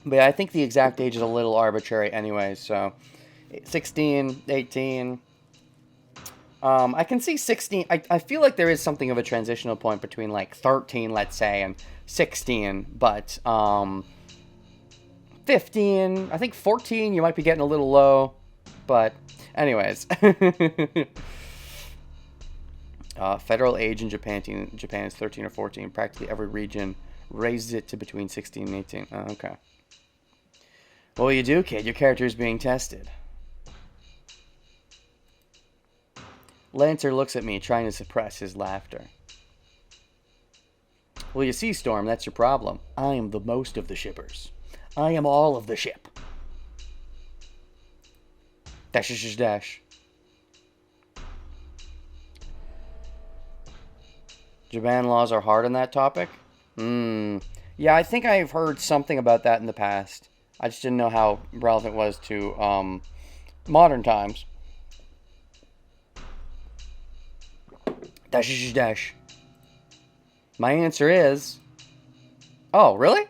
But I think the exact age is a little arbitrary anyway, so 16, 18. I can see 16. I feel like there is something of a transitional point between like 13, let's say, and 16, but 15, I think 14, you might be getting a little low, but anyways. Federal age in Japan is 13 or 14. Practically every region raises it to between 16 and 18. Oh, okay. What will you do, kid? Your character is being tested. Lancer looks at me, trying to suppress his laughter. Well, you see, Storm, that's your problem. I am the most of the shippers. I am all of the ship. Dash, dash, dash. Japan laws are hard on that topic? Yeah, I think I've heard something about that in the past. I just didn't know how relevant it was to modern times. Dash, dash, dash. My answer is... Oh, really?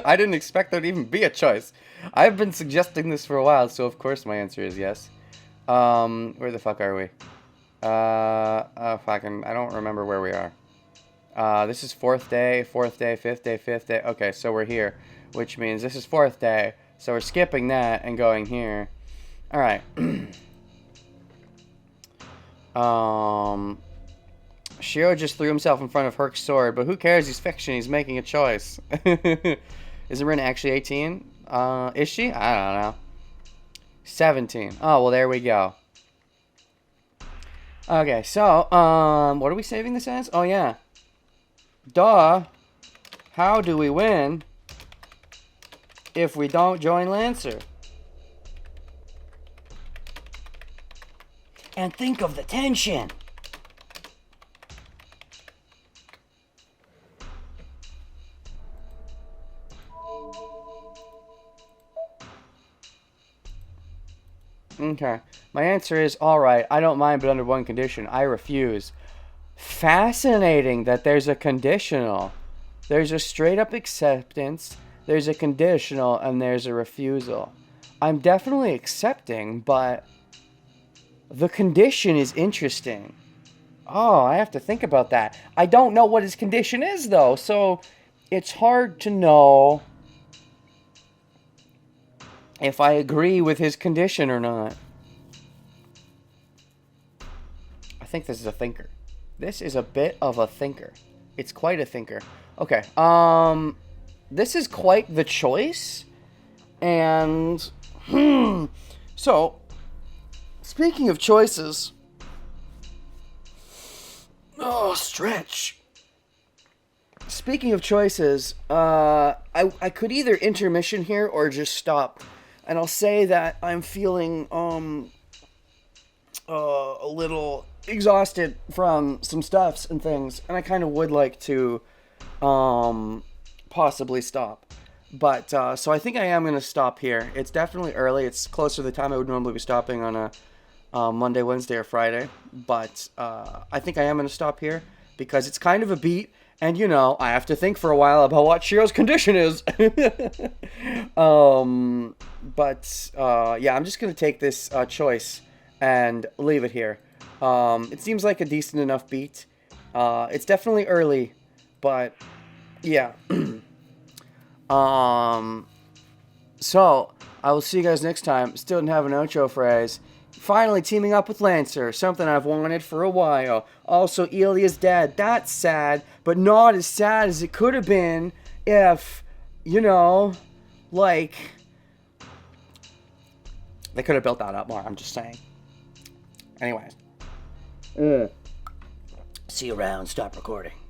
I didn't expect there to even be a choice. I've been suggesting this for a while, so of course my answer is yes. Where the fuck are we? Fucking, I don't remember where we are. This is 4th day, 5th day, 5th day. Okay, so we're here, which means this is 4th day. So we're skipping that and going here. Alright. Shiro just threw himself in front of Herc's sword, but who cares? He's fiction. He's making a choice. Is Rin actually 18? Is she? I don't know. 17. Oh, well, there we go. Okay, so, what are we saving this as? Oh, yeah. Duh. How do we win if we don't join Lancer? And think of the tension. Okay. My answer is, alright, I don't mind, but under one condition. I refuse. Fascinating that there's a conditional. There's a straight up acceptance, there's a conditional, and there's a refusal. I'm definitely accepting, but the condition is interesting. Oh, I have to think about that. I don't know what his condition is, though, so it's hard to know if I agree with his condition or not. I think this is a thinker. This is a bit of a thinker. It's quite a thinker. Okay, this is quite the choice. And, so, speaking of choices, oh, stretch. Speaking of choices, I could either intermission here or just stop. And I'll say that I'm feeling, a little exhausted from some stuffs and things, and I kind of would like to, possibly stop. But, so I think I am going to stop here. It's definitely early. It's closer to the time I would normally be stopping on a Monday, Wednesday, or Friday. But, I think I am going to stop here because it's kind of a beat. And, you know, I have to think for a while about what Shiro's condition is. Yeah, I'm just going to take this choice and leave it here. It seems like a decent enough beat. It's definitely early, but yeah. So, I will see you guys next time. Still didn't have an outro phrase. Finally teaming up with Lancer, something I've wanted for a while. Also, Elia's dead. That's sad, but not as sad as it could have been if, you know, like, they could have built that up more, I'm just saying. Anyways. See you around. Stop recording.